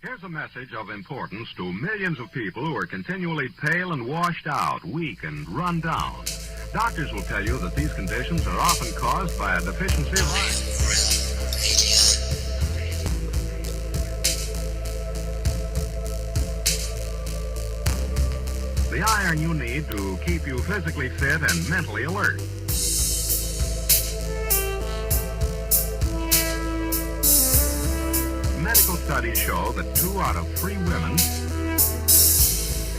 Here's a message of importance to millions of people who are continually pale and washed out, weak and run down. Doctors will tell you that these conditions are often caused by a deficiency of iron. The iron you need to keep you physically fit and mentally alert. Medical studies show that 2 out of 3 women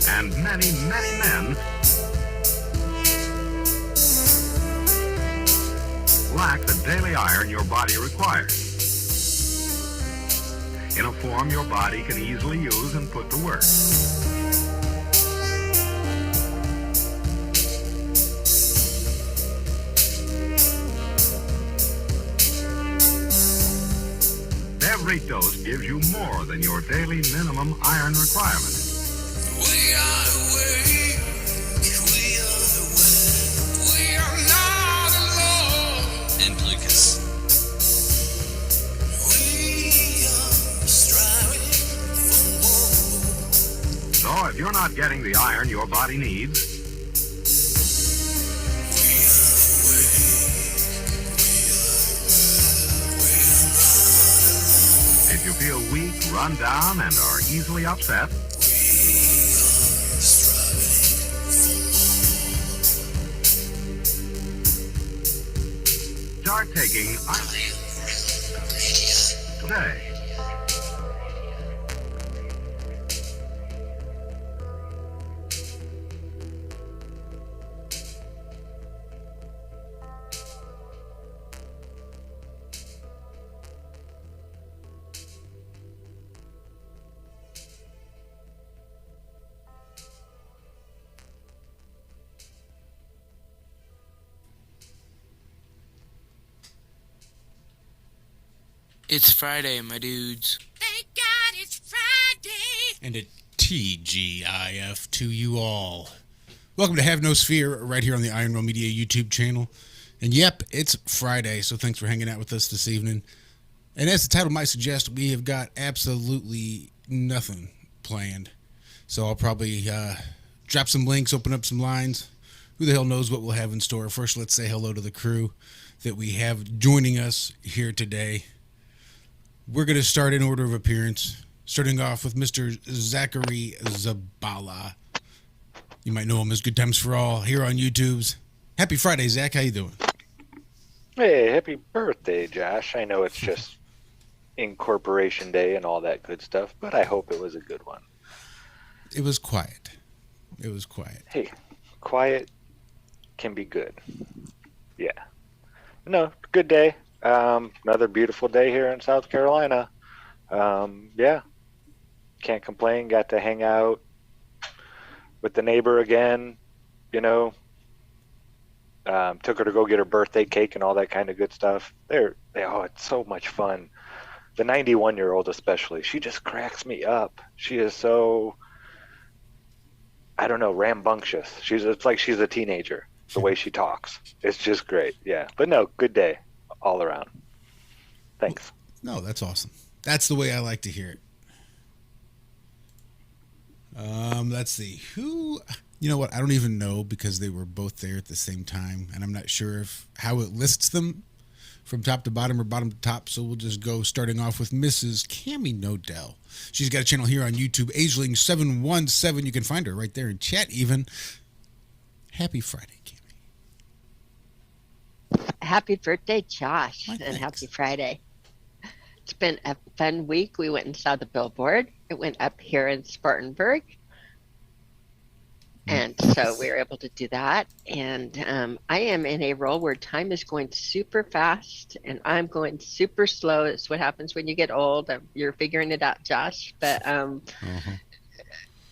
and many, many men lack the daily iron your body requires in a form your body can easily use and put to work. Every dose gives you more than your daily minimum iron requirement. We are the way, we are the way, we are not alone. And Lucas. We are striving for more. So if you're not getting the iron your body needs, if you feel weak, run down, and are easily upset, start taking iron today. It's Friday, my dudes. Thank God it's Friday. And a TGIF to you all. Welcome to Have No Sphere right here on the Iron Roll Media YouTube channel. And yep, it's Friday, so thanks for hanging out with us this evening. And as the title might suggest, we have got absolutely nothing planned. So I'll probably drop some links, open up some lines. Who the hell knows what we'll have in store. First, let's say hello to the crew that we have joining us here today. We're going to start in order of appearance, starting off with Mr. Zachary Zabala. You might know him as Good Times for All here on YouTube's. Happy Friday, Zach. How you doing? Hey, happy birthday, Josh. I know it's just Incorporation Day and all that good stuff, but I hope it was a good one. It was quiet. It was quiet. Hey, quiet can be good. Yeah. No, good day. Another beautiful day here in South Carolina. Yeah, can't complain. Got to hang out with the neighbor again, you know. Took her to go get her birthday cake and all that kind of good stuff. It's so much fun. The 91-year-old especially, she just cracks me up. She is so, I don't know, rambunctious. It's like she's a teenager, the way she talks. It's just great, yeah. But no, good day all around. Thanks. No, that's awesome. That's the way I like to hear it. Let's see. Who, you know what? I don't even know because they were both there at the same time, and I'm not sure how it lists them from top to bottom or bottom to top, so we'll just go starting off with Mrs. Cammie Nodell. She's got a channel here on YouTube, Ageling717. You can find her right there in chat even. Happy Friday, Cammie. Happy birthday, Josh, My and thanks. happy Friday. It's been a fun week. We went and saw the billboard. It went up here in Spartanburg. And so we were able to do that. And I am in a role where time is going super fast and I'm going super slow. It's what happens when you get old. You're figuring it out, Josh. But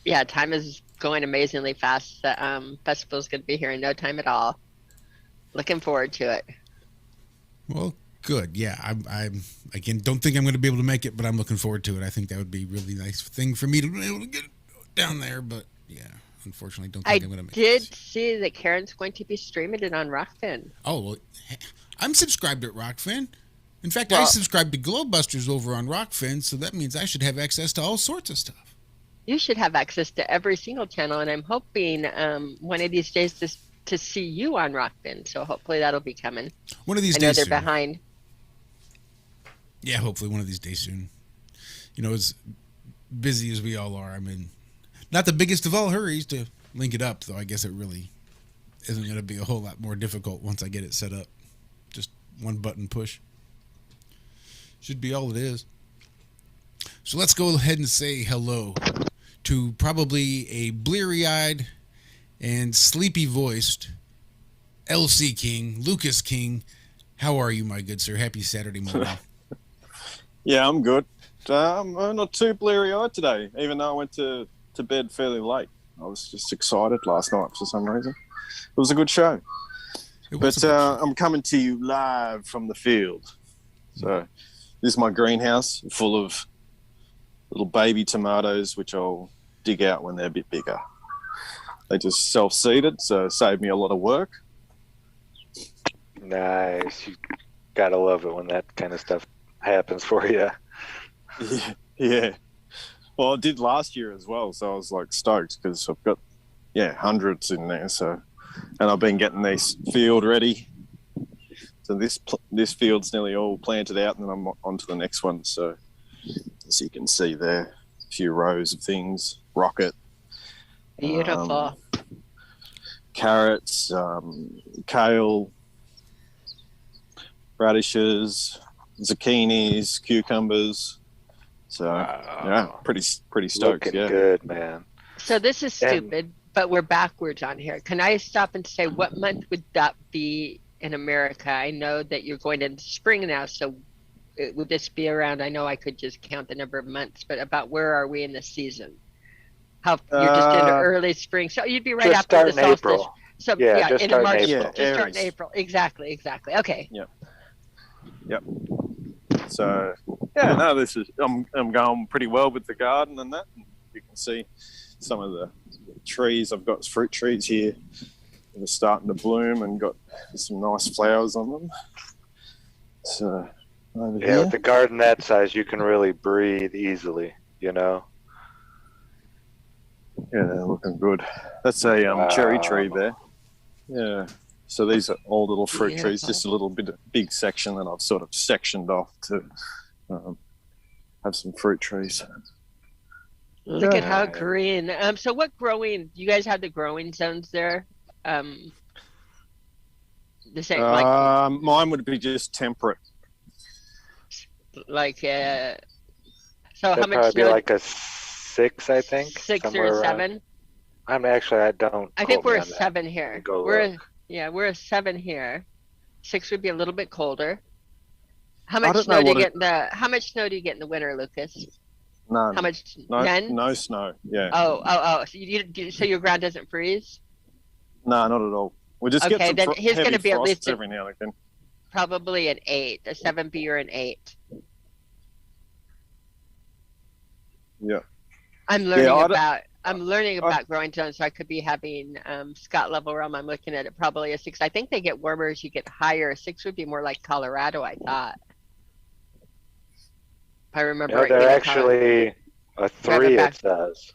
yeah, time is going amazingly fast. The festival is going to be here in no time at all. Looking forward to it. Well, good. Yeah, I'm again, don't think I'm going to be able to make it, but I'm looking forward to it. I think that would be a really nice thing for me to be able to get down there. But yeah, unfortunately, don't think I'm going to make it. I did see that Karen's going to be streaming it on Rockfin. Oh, well, I'm subscribed at Rockfin. In fact, I subscribe to Globebusters over on Rockfin, so that means I should have access to all sorts of stuff. You should have access to every single channel, and I'm hoping one of these days to see you on Rockfin. So hopefully that'll be coming. One of these I know days they're soon. behind. Yeah, hopefully one of these days soon. You know, as busy as we all are, I'm in not the biggest of all hurries to link it up, though I guess it really isn't going to be a whole lot more difficult once I get it set up. Just one button push. Should be all it is. So let's go ahead and say hello to probably a bleary-eyed and sleepy-voiced LC King, Lucas King. How are you, my good sir? Happy Saturday morning. Yeah, I'm good. I'm not too bleary-eyed today, even though I went to bed fairly late. I was just excited last night for some reason. It was a good show. But I'm coming to you live from the field. So this is my greenhouse full of little baby tomatoes, which I'll dig out when they're a bit bigger. They just self-seeded, so it saved me a lot of work. Nice. You gotta love it when that kind of stuff happens for you. Yeah. Well, I did last year as well, so I was like stoked because I've got hundreds in there. So, and I've been getting this field ready. So this field's nearly all planted out, and then I'm on to the next one. So, as you can see there, a few rows of things, rocket, Beautiful. carrots, kale, radishes, zucchinis, cucumbers. So yeah, pretty stoked. Looking yeah, good, man. So this is stupid, but we're backwards on here. Can I stop and say what month would that be in America? I know that you're going into spring now, so would this be around? I know I could just count the number of months, but about where are we in the season? How you're just into early spring, so you'd be right Just after the start in solstice. April. So Yeah, just in start in March, April. just start in Aries. April. Exactly. Okay. Yep. So yeah, no, this is I'm going pretty well with the garden and that. And you can see some of the trees. I've got fruit trees here that are starting to bloom and got some nice flowers on them. So over Yeah, here. with the garden that size, you can really breathe easily, you know? Yeah, they're looking good. That's a cherry tree there. Yeah. So these are all little fruit trees, just a little bit of big section that I've sort of sectioned off to have some fruit trees. Look at how green. So what growing? Do you guys have the growing zones there? The same, Mine would be just temperate. So how That'd much probably be snow? like a 6, I think. 6 somewhere or a around. 7? I don't. I think quote we're me a on that. 7 here. Go We're a 7 here. 6 would be a little bit colder. How much don't snow know do you what get in the? How much snow do you get in the winter, Lucas? No, How much? no, None. no snow. Yeah. Oh. So your ground doesn't freeze? No, not at all. We just Okay, get some then he's heavy gonna be at frosts least every now and again. Probably an 8, a 7B or an 8. Yeah. I'm learning I don't- about growing zones, so I could be having Scott level realm. I'm looking at it probably a 6. I think they get warmer as you get higher. 6 would be more like Colorado, I thought. If I remember No, right. they're being in actually a 3, back. it says.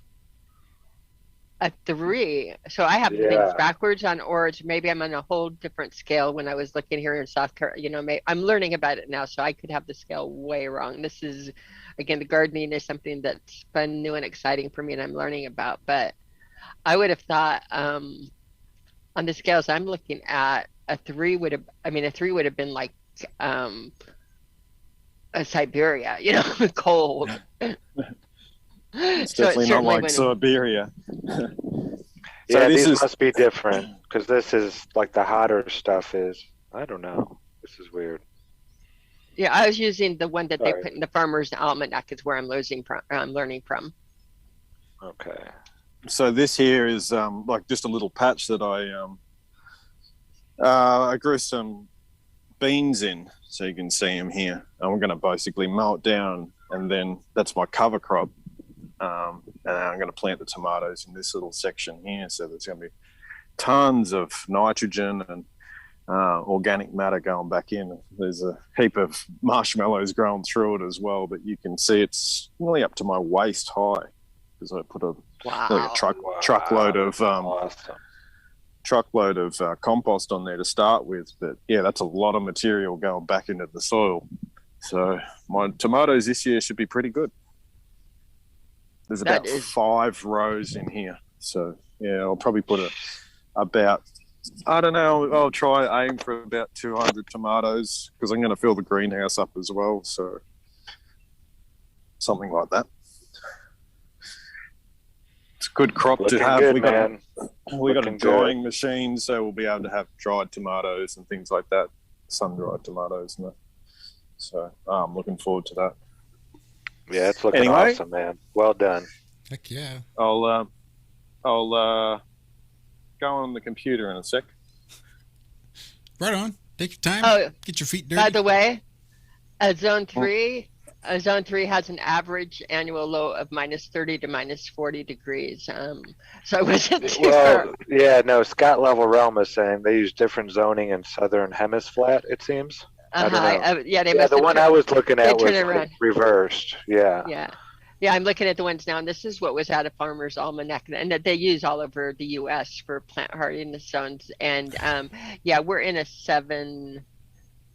a 3. So I have Yeah. things backwards on Orange. Maybe I'm on a whole different scale when I was looking here in South Carolina. I'm learning about it now, so I could have the scale way wrong. This is, again, the gardening is something that's fun, new, and exciting for me, and I'm learning about. But I would have thought on the scales I'm looking at, a 3 would have been like a Siberia, cold. It's So it definitely not certainly like wouldn't- Siberia. Yeah, this these is must be different because this is like the hotter stuff is. I don't know. This is weird. Yeah, I was using the one that they Sorry. put in the Farmer's Almanac is where I'm learning from. Okay. so this here is like just a little patch that I grew some beans in, so you can see them here. And we're going to basically mow it down, and then that's my cover crop. And I'm going to plant the tomatoes in this little section here. So there's going to be tons of nitrogen and organic matter going back in. There's a heap of marshmallows growing through it as well, but you can see it's nearly up to my waist high because I put Wow. truckload of Awesome. compost on there to start with. But yeah, that's a lot of material going back into the soil. So my tomatoes this year should be pretty good. There's about 5 rows in here. So yeah, I'll probably put about, I don't know, I'll aim for about 200 tomatoes because I'm going to fill the greenhouse up as well. So something like that. It's a good crop Looking to have. good, we got man. a drying machine, so we'll be able to have dried tomatoes and things like that, sun-dried tomatoes. And that. So I'm looking forward to that. Yeah, it's looking awesome, man. Well done. Heck yeah. I'll go on the computer in a sec. Right on. Take your time. Oh, get your feet dirty. by the way, Zone 3 has an average annual low of -30 to -40 degrees. So it wasn't too far. Yeah, no, Scott Level Realm is saying they use different zoning in Southern Hemisphere, it seems. I don't know. The one I was looking at was like reversed. Yeah. Yeah, I'm looking at the ones now, and this is what was out of Farmer's Almanac, and that they use all over the U.S. for plant hardiness zones. And we're in a 7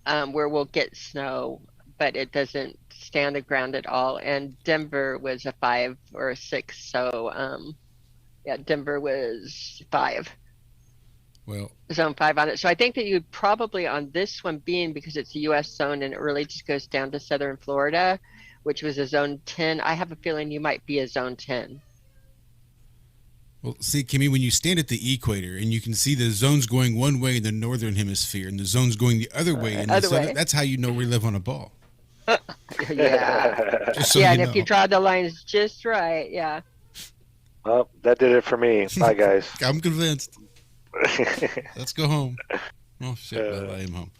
where we'll get snow, but it doesn't stand the ground at all. And Denver was a 5 or a 6, so Denver was 5. Well, Zone 5 on it. So I think that you'd probably on this one, being because it's a U.S. zone and it really just goes down to southern Florida, which was a zone 10. I have a feeling you might be a zone 10. Well, see, Kimmy, when you stand at the equator and you can see the zones going one way in the northern hemisphere and the zones going the other way in the southern, that's how you know we live on a ball. Yeah. Just so and know. If you draw the lines just right, yeah. Well, that did it for me. Bye, guys. I'm convinced. Let's go home. Oh, shit, I am home.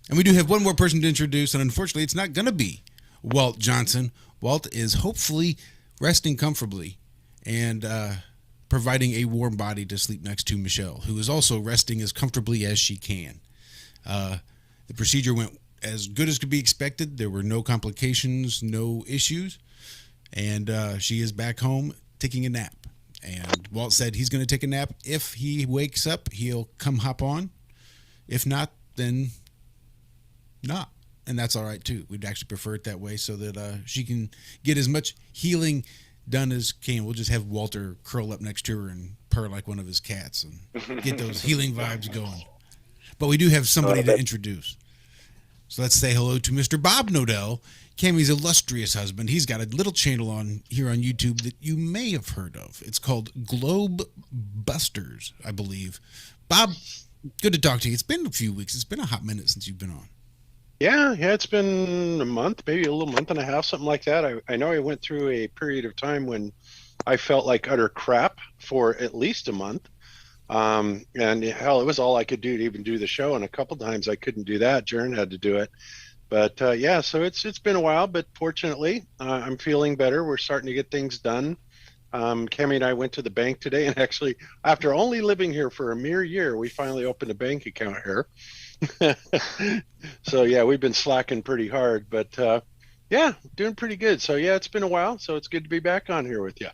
And we do have one more person to introduce, and unfortunately, it's not going to be Walt Johnson. Walt is hopefully resting comfortably and providing a warm body to sleep next to Michelle, who is also resting as comfortably as she can. The procedure went as good as could be expected. There were no complications, no issues, and she is back home taking a nap. And Walt said he's going to take a nap. If he wakes up, he'll come hop on. If not, then not. And that's all right, too. We'd actually prefer it that way so that she can get as much healing done as can. We'll just have Walter curl up next to her and purr like one of his cats and get those healing vibes going. But we do have somebody to introduce. So let's say hello to Mr. Bob Nodell, Cammy's illustrious husband. He's got a little channel here on YouTube that you may have heard of. It's called Globe Busters, I believe. Bob, good to talk to you. It's been a few weeks. It's been a hot minute since you've been on. Yeah, it's been a month, maybe a little month and a half, something like that. I know I went through a period of time when I felt like utter crap for at least a month. And hell, it was all I could do to even do the show. And a couple times I couldn't do that. Jern had to do it. But so it's been a while, but fortunately, I'm feeling better. We're starting to get things done. Cammie and I went to the bank today, and actually, after only living here for a mere year, we finally opened a bank account here. So yeah, we've been slacking pretty hard, but doing pretty good. So yeah, it's been a while, so it's good to be back on here with you.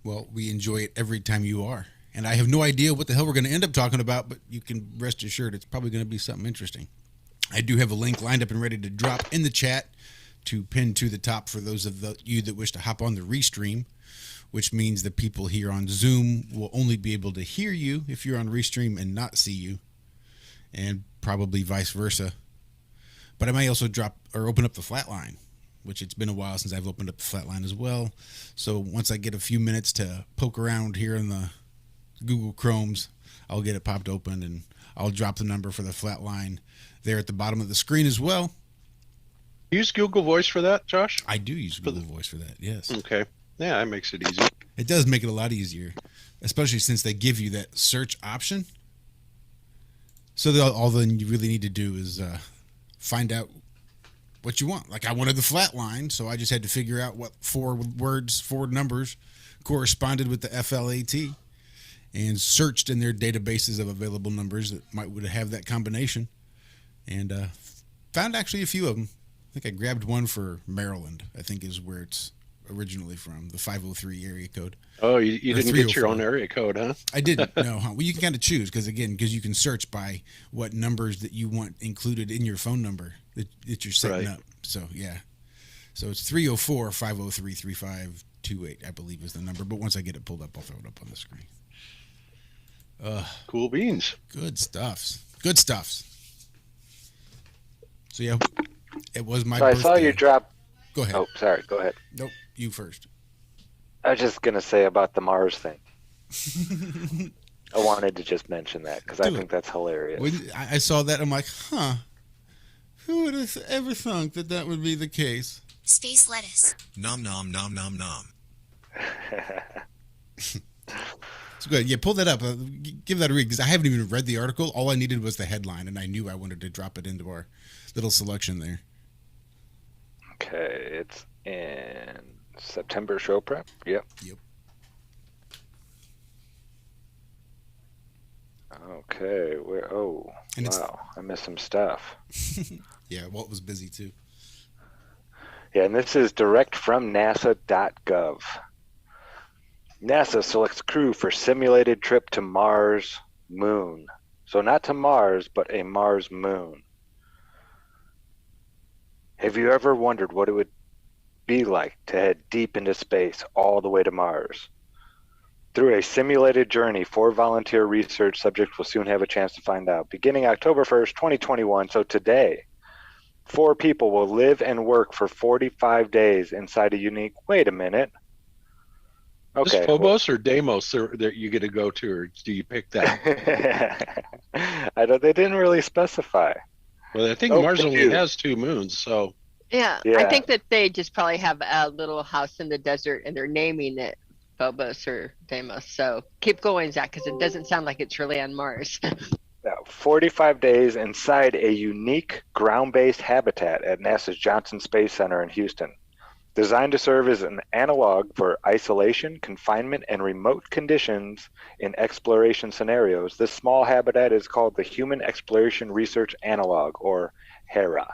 Well, we enjoy it every time you are. And I have no idea what the hell we're going to end up talking about, but you can rest assured it's probably going to be something interesting. I do have a link lined up and ready to drop in the chat to pin to the top for those of you that wish to hop on the restream, which means the people here on Zoom will only be able to hear you if you're on restream and not see you, and probably vice versa. But I may also drop or open up the flatline, which it's been a while since I've opened up the flatline as well. So once I get a few minutes to poke around here in the Google Chromes, I'll get it popped open and I'll drop the number for the flatline there at the bottom of the screen as well. Use Google Voice for that, Josh? I do use Google Voice for that, yes. Okay. Yeah, that makes it easy. It does make it a lot easier, especially since they give you that search option. So all then you really need to do is find out what you want. Like I wanted the flatline, so I just had to figure out what 4 numbers corresponded with the FLAT. and searched in their databases of available numbers that would have that combination, and found actually a few of them. I think I grabbed one for Maryland. I think is where it's originally from, the 503 area code. Oh, you didn't get your 304. own area code, huh? I didn't. No, huh? Well, you can kind of choose because you can search by what numbers that you want included in your phone number that you're setting Right. up. So yeah, so it's 304-503-3528, I believe is the number. But once I get it pulled up, I'll throw it up on the screen. Cool beans. Good stuffs. Good stuffs. So yeah, it was my So I birthday. saw you drop. Go ahead. Oh, sorry. Go ahead. Nope, you first. I was just gonna say about the Mars thing. I wanted to just mention that because I Do it. think that's hilarious. When I saw that, I'm like, huh? Who would have ever thunk that would be the case? Space lettuce. Nom nom nom nom nom. It's good. Yeah, pull that up. Give that a read because I haven't even read the article. All I needed was the headline, and I knew I wanted to drop it into our little selection there. Okay, it's in September show prep. Yep. Yep. Okay. And it's- Wow. I missed some stuff. Yeah, Walt was busy too. Yeah, and this is direct from NASA.gov. NASA selects crew for simulated trip to Mars moon. So not to Mars, but a Mars moon. Have you ever wondered what it would be like to head deep into space all the way to Mars? Through a simulated journey, 4 volunteer research subjects will soon have a chance to find out. Beginning October 1st, 2021, so today, 4 people will live and work for 45 days inside a unique. Wait a minute. Is Okay. this Phobos or Deimos that you get to go to, or do you pick that? I don't. They didn't really specify. Well, I think Oh, Mars they only do. has 2 moons, so Yeah, I Yeah. think that they just probably have a little house in the desert and they're naming it Phobos or Deimos. So keep going, Zach, because it doesn't sound like it's really on Mars. Yeah, 45 days inside a unique ground-based habitat at NASA's Johnson Space Center in Houston. Designed to serve as an analog for isolation, confinement, and remote conditions in exploration scenarios, this small habitat is called the Human Exploration Research Analog, or HERA.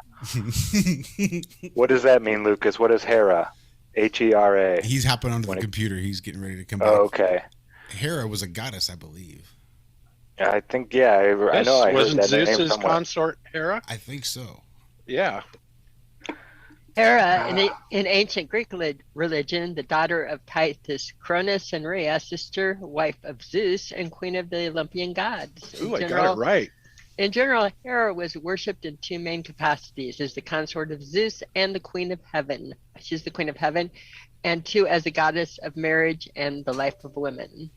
What does that mean, Lucas? What is HERA? HERA. He's hopping onto the When it- computer. He's getting ready to come back. Oh, okay. Hera was a goddess, I believe. I think, yeah, I know I heard wasn't that name Zeus's somewhere. consort Hera? I think so. Yeah. Hera, in ancient Greek religion, the daughter of Titus, Cronus, and Rhea, sister, wife of Zeus, and queen of the Olympian gods. Ooh, I got it right. In general, Hera was worshipped in 2 main capacities, as the consort of Zeus and the queen of heaven. She's the queen of heaven, and 2 as the goddess of marriage and the life of women.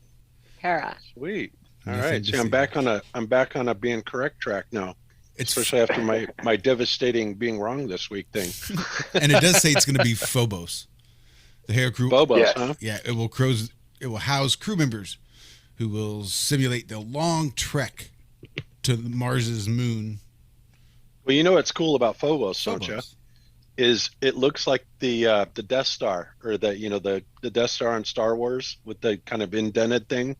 Hera. Sweet. All Nothing right. to See, I'm see. back on a being correct track now. It's Especially after my devastating being wrong this week thing. and it does say it's going to be Phobos. The Hera crew. Phobos, Yes. huh? Yeah, it will house crew members who will simulate the long trek to Mars's moon. Well, you know what's cool about Phobos, don't you? Phobos. Is it looks like the Death Star, or the Death Star on Star Wars with the kind of indented thing.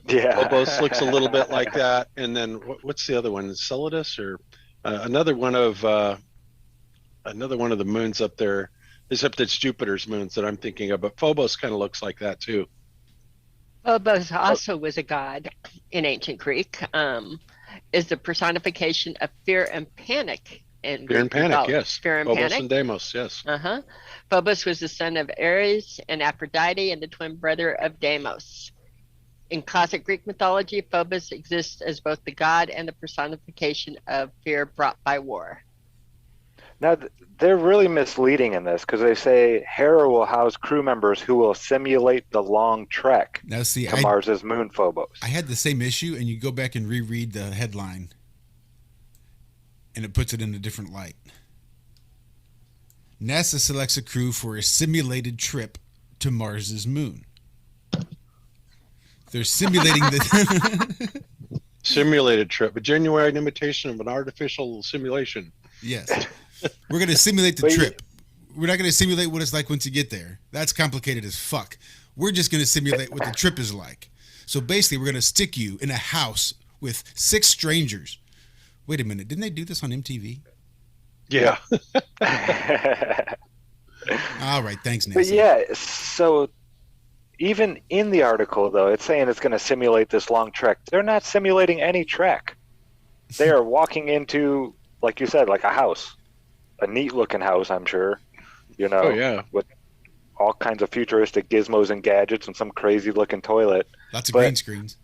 Yeah. Phobos looks a little bit like that, and then what's the other one? Enceladus, or another one of the moons up there. Except it's Jupiter's moons that I'm thinking of, but Phobos kind of looks like that too. Phobos also was a god in ancient Greek, is the personification of fear and panic. In Fear and Greek Panic, mythology. yes. Fear and Phobos panic. and Deimos, yes. Uh-huh. Phobos was the son of Ares and Aphrodite and the twin brother of Deimos. In classic Greek mythology, Phobos exists as both the god and the personification of fear brought by war. Now, they're really misleading in this because they say Hera will house crew members who will simulate the long trek Now, see, to Mars's moon Phobos. I had the same issue, and you go back and reread the headline, and it puts it in a different light. NASA selects a crew for a simulated trip to Mars's moon. They're simulating the. Simulated trip, a genuine imitation of an artificial simulation. Yes. We're going to simulate the But you- trip. We're not going to simulate what it's like once you get there. That's complicated as fuck. We're just going to simulate what the trip is like. So basically, we're going to stick you in a house with 6 strangers. Wait a minute. Didn't they do this on MTV? Yeah. All right. Thanks, But Nancy. yeah, so even in the article, though, it's saying it's going to simulate this long trek. They're not simulating any trek. They are walking into, like you said, like a house, a neat-looking house, I'm sure. You know, Oh, yeah. with all kinds of futuristic gizmos and gadgets and some crazy-looking toilet. Lots of But- green screens.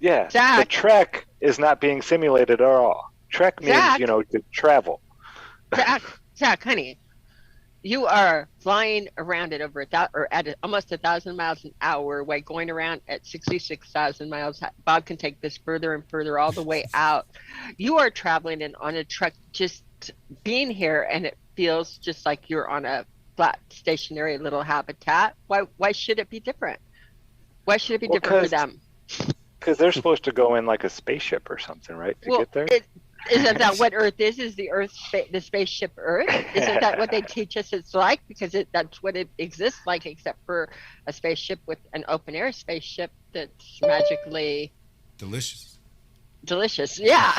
Yeah, the Zach. trek is not being simulated at all. Trek means, Zach. to travel. Zach, honey, you are flying around at almost 1,000 miles an hour, while going around at 66,000 miles. Bob can take this further and further, all the way out. You are traveling on a truck, just being here, and it feels just like you're on a flat, stationary little habitat. Why should it be different? Why should it be Well, different for them? Because they're supposed to go in like a spaceship or something, right, to get there? Isn't that what Earth is? Is the Earth the spaceship Earth? Isn't that what they teach us it's like? Because that's what it exists like, except for a spaceship with an open air spaceship that's magically Delicious. delicious. Yeah.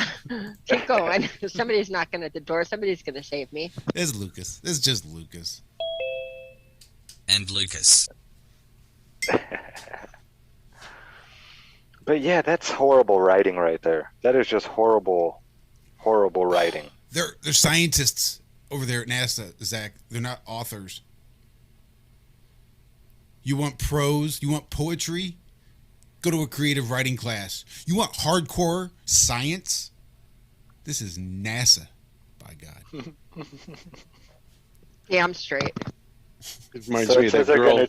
Keep going. Somebody's knocking at the door. Somebody's going to save me. It's Lucas. It's just Lucas. And Lucas. But yeah, that's horrible writing right there. That is just horrible, horrible writing. They're scientists over there at NASA, Zach. They're not authors. You want prose? You want poetry? Go to a creative writing class. You want hardcore science? This is NASA, by God. Yeah, I'm straight. It reminds So me it of says that they're girl. gonna-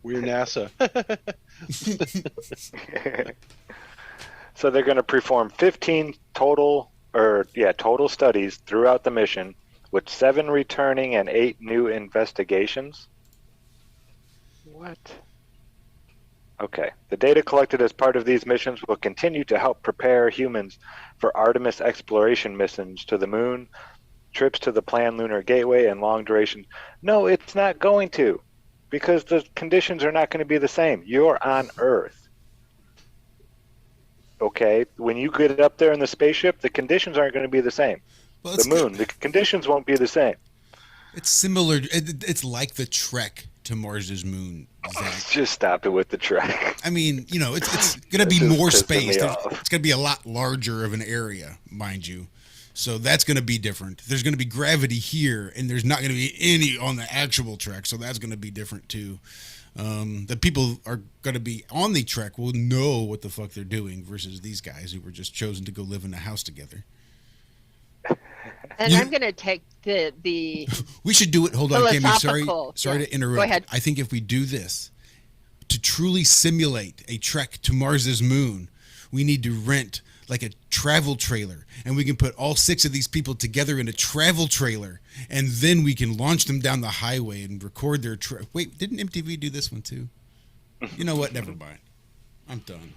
We're NASA. So they're going to perform 15 total studies throughout the mission, with 7 returning and 8 new investigations. What? Okay. The data collected as part of these missions will continue to help prepare humans for Artemis exploration missions to the moon, trips to the planned lunar gateway, and long duration. No, it's not going to, because the conditions are not going to be the same. You're on Earth. Okay, when you get up there in the spaceship, the conditions aren't going to be the same. Well, The moon, the conditions won't be the same. It's similar. It's like the trek to Mars's moon, Zach. Just stop it with the track. I mean, it's going to be This is more pissing space. me off. It's going to be a lot larger of an area, mind you. So that's going to be different. There's going to be gravity here, and there's not going to be any on the actual trek. So that's going to be different too. The people are going to be on the trek will know what the fuck they're doing versus these guys who were just chosen to go live in a house together. And You- I'm going to take the We should do it. Hold on, Kimmy. Philosophical, Sorry yeah. to interrupt. Go ahead. I think if we do this to truly simulate a trek to Mars's moon, we need to rent like a travel trailer, and we can put all 6 of these people together in a travel trailer, and then we can launch them down the highway and record their trip. Wait, didn't MTV do this one too? You know what? Never mind. I'm done.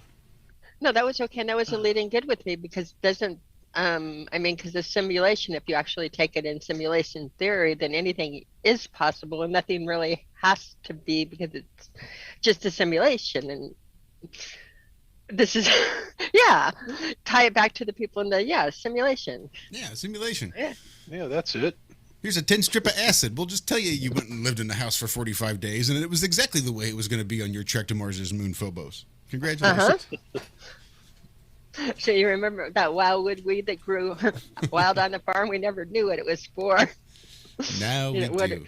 No, that was okay. And that was a leading good with me, because doesn't because the simulation, if you actually take it in simulation theory, then anything is possible and nothing really has to be, because it's just a simulation. And this is tie it back to the people in the simulation. Yeah, simulation. Yeah, that's it. Here's a 10 strip of acid. We'll just tell you went and lived in the house for 45 days, and it was exactly the way it was going to be on your trek to Mars's moon, Phobos. Congratulations. So you remember that wildwood weed that grew wild on the farm? We never knew what it was for. Now we do.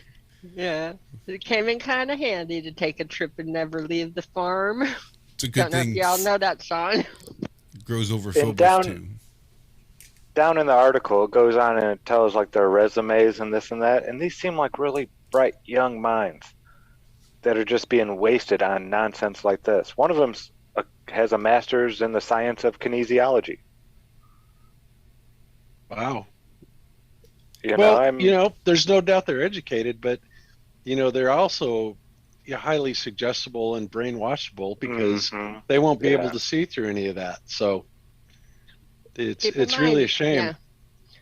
Yeah, it came in kind of handy to take a trip and never leave the farm. It's a good Don't know thing. if y'all know that song. It grows over And Phobos too. Down in the article, it goes on and it tells like their resumes and this and that, and these seem like really bright young minds that are just being wasted on nonsense like this. One of them has a master's in the science of kinesiology. Wow. Well, there's no doubt they're educated, but they're also highly suggestible and brainwashable, because they won't be able to see through any of that. So it's Keep in really a mind, shame. yeah.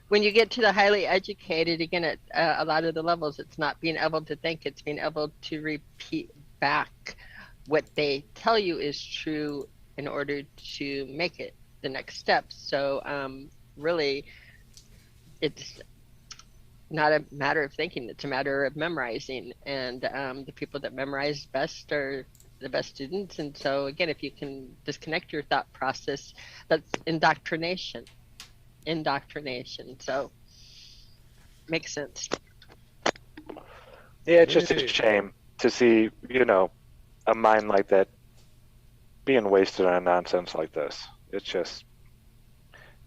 When you get to the highly educated, again, at a lot of the levels, it's not being able to think, it's being able to repeat back what they tell you is true in order to make it the next step. So really, it's not a matter of thinking, it's a matter of memorizing. And the people that memorize best are the best students. And so again, if you can disconnect your thought process, that's indoctrination. So makes sense. Yeah, it's just a shame to see, a mind like that being wasted on nonsense like this. It's just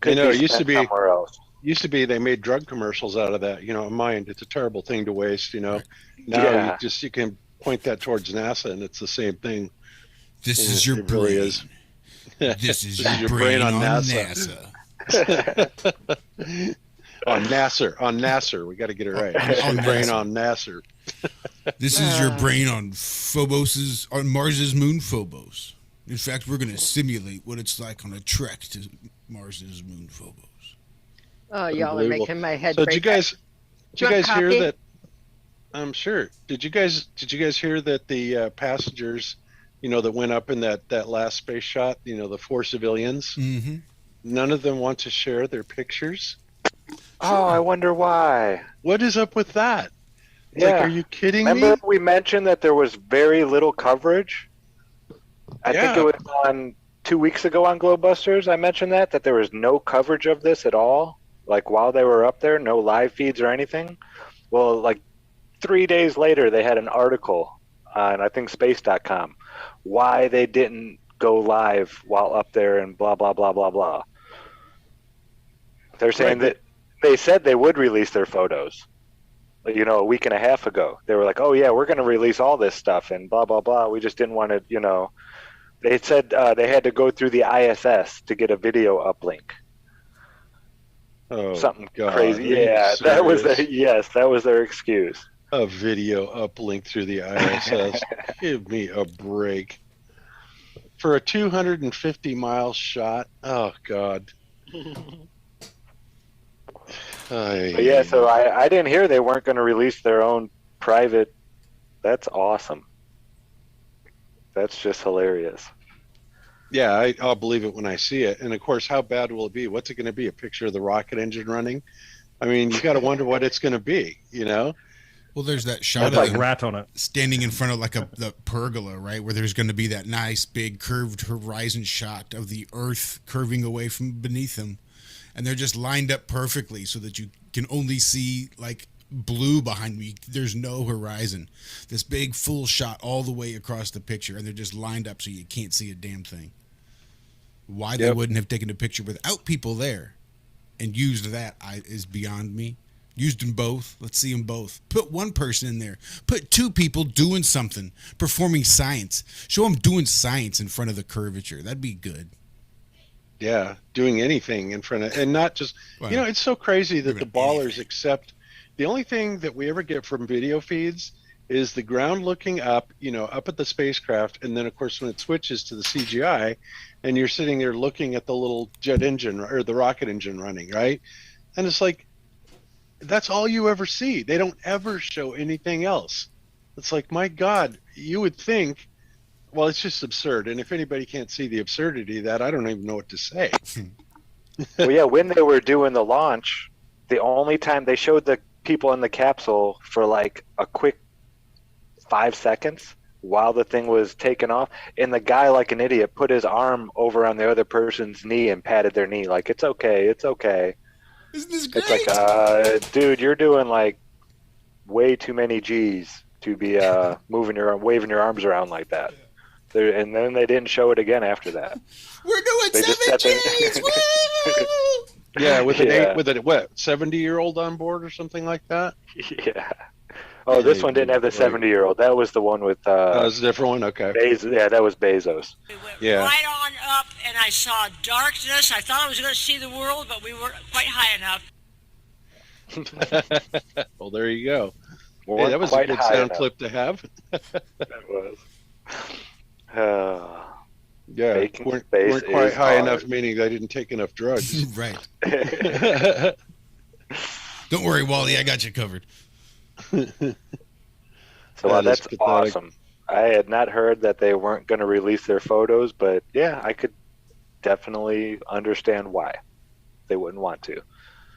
could it be used to spent be somewhere else. they made drug commercials out of that. Mind, it's a terrible thing to waste. Now Yeah. you can point that towards NASA, and it's the same thing. This is your it brain. really is. This is your brain on NASA. On Nasser, we got to get it right. This is your brain on Nasser. This is your brain on Mars's moon Phobos. In fact, we're going to simulate what it's like on a trek to Mars's moon Phobos. Oh, y'all are making my head. So did you guys hear coffee? that? I'm sure. Did you guys hear that the passengers, that went up in that last space shot, the 4 civilians, Mm-hmm. none of them want to share their pictures? Oh, I wonder why. What is up with that? It's Yeah. like, are you kidding Remember me? we mentioned that there was very little coverage? I think Yeah. it was on 2 weeks ago on Globebusters. I mentioned that there was no coverage of this at all. Like while they were up there, no live feeds or anything. Well, like 3 days later, they had an article on, I think, space.com, why they didn't go live while up there and blah, blah, blah, blah, blah. They're saying that they said they would release their photos. A week and a half ago. They were like, oh, yeah, we're going to release all this stuff and blah, blah, blah. We just didn't want to, They said they had to go through the ISS to get a video uplink. Oh, Something God, crazy. are you Yeah, that was serious? that was their excuse. A video uplink through the ISS. Give me a break. For a 250-mile shot. Oh, God. But yeah, so I didn't hear they weren't going to release their own private. That's awesome. That's just hilarious. Yeah, I'll believe it when I see it. And of course, how bad will it be? What's it going to be? A picture of the rocket engine running? I mean, you got to wonder what it's going to be, Well, there's that shot like of rat on it. standing in front of the pergola, right, where there's going to be that nice big curved horizon shot of the Earth curving away from beneath them, and they're just lined up perfectly so that you can only see like blue behind me. There's no horizon. This big full shot all the way across the picture, and they're just lined up so you can't see a damn thing. Why they wouldn't have taken a picture without people there and used that is beyond me. Used them both. Let's see them both. Put one person in there. Put 2 people doing something, performing science. Show them doing science in front of the curvature. That'd be good. Yeah, doing anything in front of, and not just, Well, it's so crazy that the even ballers anything. accept. The only thing that we ever get from video feeds is the ground looking up, up at the spacecraft, and then of course when it switches to the CGI, and you're sitting there looking at the little jet engine or the rocket engine running, right? And it's like, that's all you ever see. They don't ever show anything else. It's like, my God, you would think, well, it's just absurd. And if anybody can't see the absurdity of that, I don't even know what to say. Well, yeah, when they were doing the launch, the only time they showed the people in the capsule for like a quick 5 seconds while the thing was taking off, and the guy, like an idiot, put his arm over on the other person's knee and patted their knee like, it's okay, it's okay. Isn't this great? It's like, dude, you're doing like way too many G's to be waving your arms around like that. And then they didn't show it again after that. We're doing They just 7 kept it- Gs. Woo! Yeah, with an Yeah. 70-year-old on board or something like that. Yeah. Oh, this one didn't have the 70-year-old. That was the one with That was a different one. Okay. Yeah, that was Bezos. We went Yeah. right on up, and I saw darkness. I thought I was going to see the world, but we weren't quite high enough. Well, there you go. We Hey, weren't that was a quite good high sound enough. clip to have. That was. Yeah, Baking weren't space quite is high hard. enough, meaning they didn't take enough drugs. Right. Yeah, Don't worry, Wally. I got you covered. So That is that's pathetic. awesome. I had not heard that they weren't going to release their photos, but yeah, I could definitely understand why they wouldn't want to.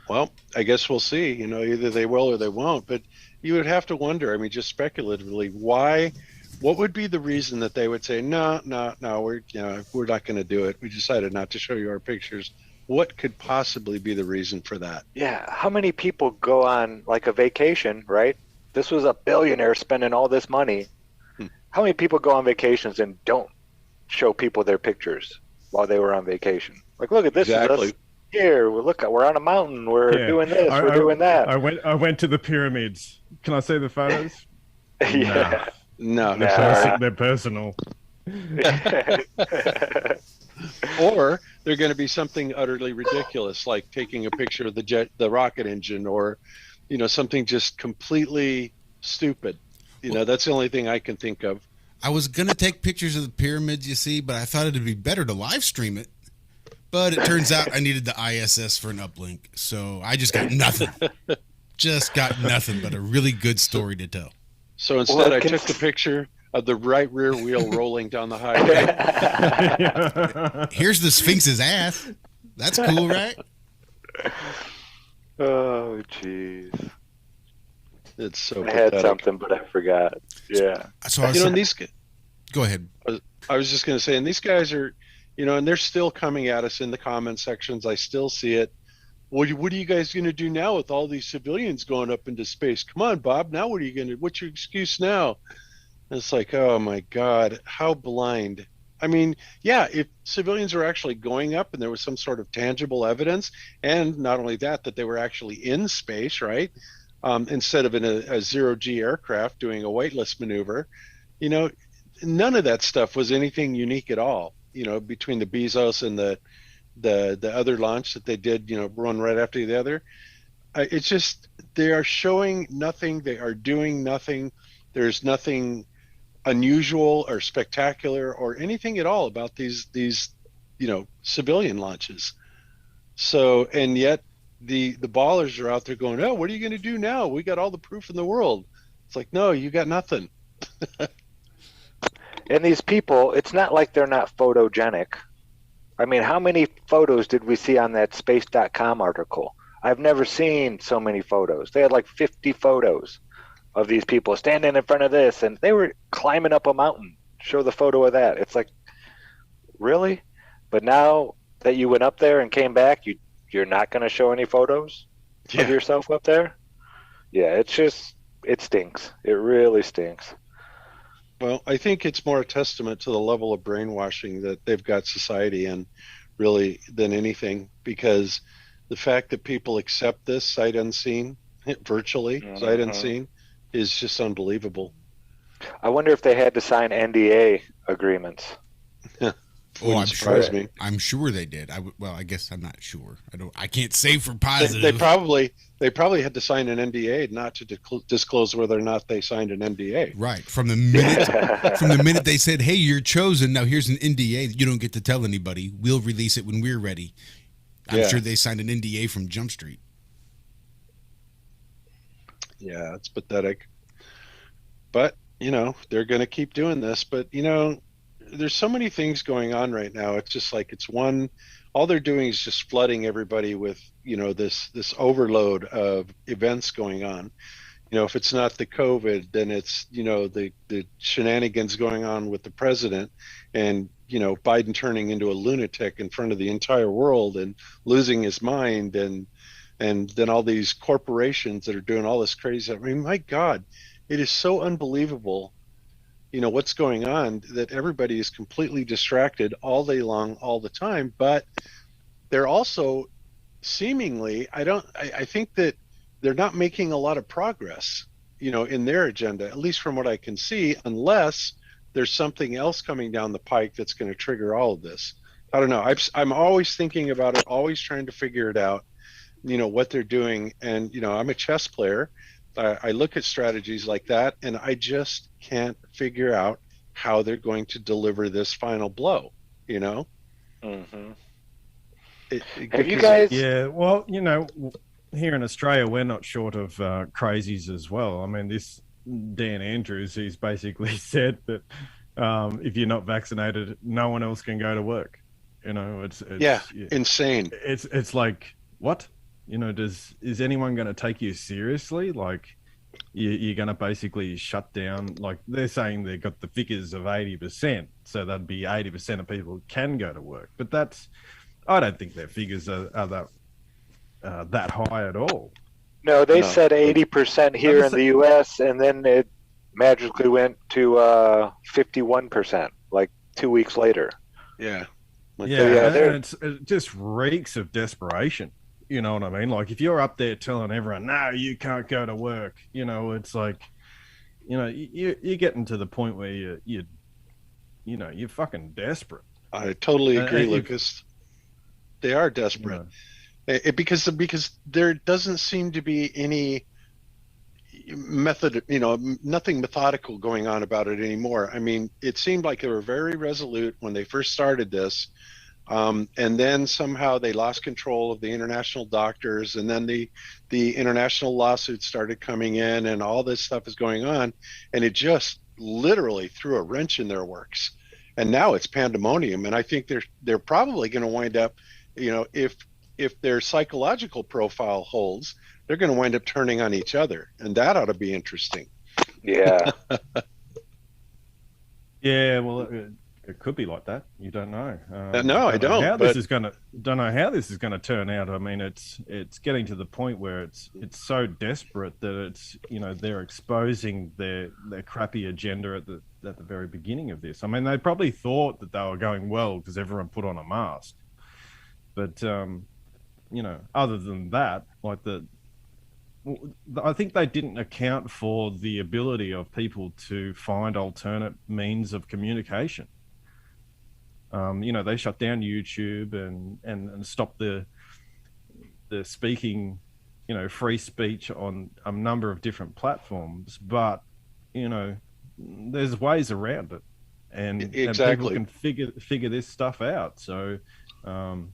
Well, I guess we'll see. Either they will or they won't. But you would have to wonder. I mean, just speculatively, why? What would be the reason that they would say, no, no, no, we're not going to do it. We decided not to show you our pictures. What could possibly be the reason for that? Yeah, how many people go on like a vacation, right? This was a billionaire spending all this money. How many people go on vacations and don't show people their pictures while they were on vacation? Like, look at this. Exactly. Is us here. We're on a mountain. We're doing this. We're doing that. I went to the pyramids. Can I see the photos? Yeah. No, they're personal. Or they're going to be something utterly ridiculous, like taking a picture of the rocket engine, or something just completely stupid. That's the only thing I can think of. I was gonna take pictures of the pyramids, you see, but I thought it'd be better to live stream it. But it turns out I needed the ISS for an uplink, so I just got nothing. Just got nothing but a really good story to tell. So instead, I took the picture of the right rear wheel rolling down the highway. Here's the Sphinx's ass. That's cool, right? Oh, jeez. It's so I had pathetic. something, but I forgot. Yeah. So I was, these. Go ahead. I was just going to say, and these guys are, and they're still coming at us in the comment sections. I still see it. What are you guys going to do now with all these civilians going up into space? Come on, Bob. Now what are you going to? What's your excuse now? And it's like, oh my God, how blind. I mean, yeah, if civilians are actually going up and there was some sort of tangible evidence, and not only that they were actually in space, right? Instead of in a zero-G aircraft doing a weightless maneuver, none of that stuff was anything unique at all. Between the Bezos and the other launch that they did, one right after the other, it's just they are showing nothing. They are doing nothing. There's nothing unusual or spectacular or anything at all about these civilian launches. So, and yet the ballers are out there going, oh, what are you going to do now? We got all the proof in the world. It's like, no, you got nothing. And these people, it's not like they're not photogenic. I mean, how many photos did we see on that space.com article? I've never seen so many photos. They had like 50 photos of these people standing in front of this, and they were climbing up a mountain. Show the photo of that. It's like, really? But now that you went up there and came back, you're not going to show any photos of yourself up there? Yeah, it stinks. It really stinks. Well, I think it's more a testament to the level of brainwashing that they've got society in, really, than anything, because the fact that people accept this sight unseen, virtually sight unseen, is just unbelievable. I wonder if they had to sign NDA agreements. I'm sure they did. I guess I'm not sure. I can't say for positive. They probably had to sign an NDA not to disclose whether or not they signed an NDA. Right. From the minute they said, "Hey, you're chosen. Now here's an NDA that you don't get to tell anybody. We'll release it when we're ready." I'm sure they signed an NDA from Jump Street. Yeah, it's pathetic. But, they're going to keep doing this. But, there's so many things going on right now. It's just like all they're doing is just flooding everybody with, this overload of events going on. If it's not the COVID, then it's, the shenanigans going on with the president and, Biden turning into a lunatic in front of the entire world and losing his mind, and then all these corporations that are doing all this crazy. I mean, my God, it is so unbelievable, what's going on, that everybody is completely distracted all day long, all the time. But they're also seemingly, I think that they're not making a lot of progress, in their agenda, at least from what I can see, unless there's something else coming down the pike that's going to trigger all of this. I don't know. I'm always thinking about it, always trying to figure it out, what they're doing. And, I'm a chess player. I look at strategies like that, and I just can't figure out how they're going to deliver this final blow, Mm-hmm. Have you guys? Yeah, well, here in Australia, we're not short of crazies as well. I mean, Dan Andrews, who's basically said that if you're not vaccinated, no one else can go to work. You know, it's Yeah, insane. It's like, what? You know, is anyone going to take you seriously? Like, you're going to basically shut down. Like, they're saying they've got the figures of 80%, so that'd be 80% of people can go to work. But I don't think their figures are that high at all. No, they No. said 80% here in the U.S., and then it magically went to 51%, like 2 weeks later. Yeah. It just reeks of desperation. You know what I mean? Like, if you're up there telling everyone, no, you can't go to work, you know, it's like, you know, you're getting to the point where you're fucking desperate. I totally agree, Lucas. They are desperate. Because there doesn't seem to be any method, nothing methodical going on about it anymore. I mean, it seemed like they were very resolute when they first started this. And then somehow they lost control of the international doctors, and then the international lawsuits started coming in, and all this stuff is going on, and it just literally threw a wrench in their works. And now it's pandemonium, and I think they're probably going to wind up, if their psychological profile holds, they're going to wind up turning on each other, and that ought to be interesting. Yeah. Yeah, well, it could be like that. You don't know. No, I don't. Don't know how this is gonna turn out. I mean, it's getting to the point where it's so desperate that it's, they're exposing their crappy agenda at the very beginning of this. I mean, they probably thought that they were going well because everyone put on a mask, but other than that, like I think they didn't account for the ability of people to find alternate means of communication. They shut down YouTube and stopped the speaking, free speech on a number of different platforms. But there's ways around it, and people can figure this stuff out. So right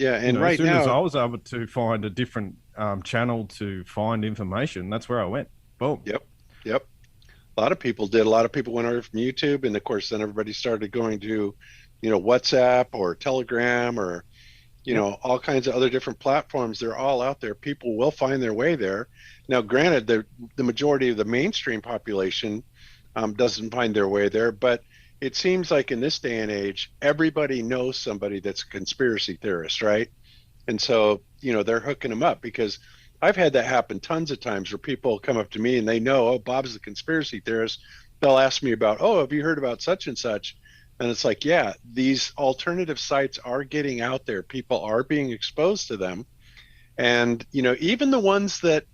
as soon now, as I was able to find a different channel to find information, that's where I went. Boom. Yep. A lot of people did. A lot of people went over from YouTube, and of course, then everybody started going to, WhatsApp or Telegram or, all kinds of other different platforms. They're all out there. People will find their way there. Now, granted, the majority of the mainstream population doesn't find their way there, but it seems like in this day and age, everybody knows somebody that's a conspiracy theorist, right? And so, they're hooking them up, because I've had that happen tons of times where people come up to me and they know, oh, Bob's a conspiracy theorist. They'll ask me about, oh, have you heard about such and such? And it's like, yeah, these alternative sites are getting out there. People are being exposed to them. And, even the ones that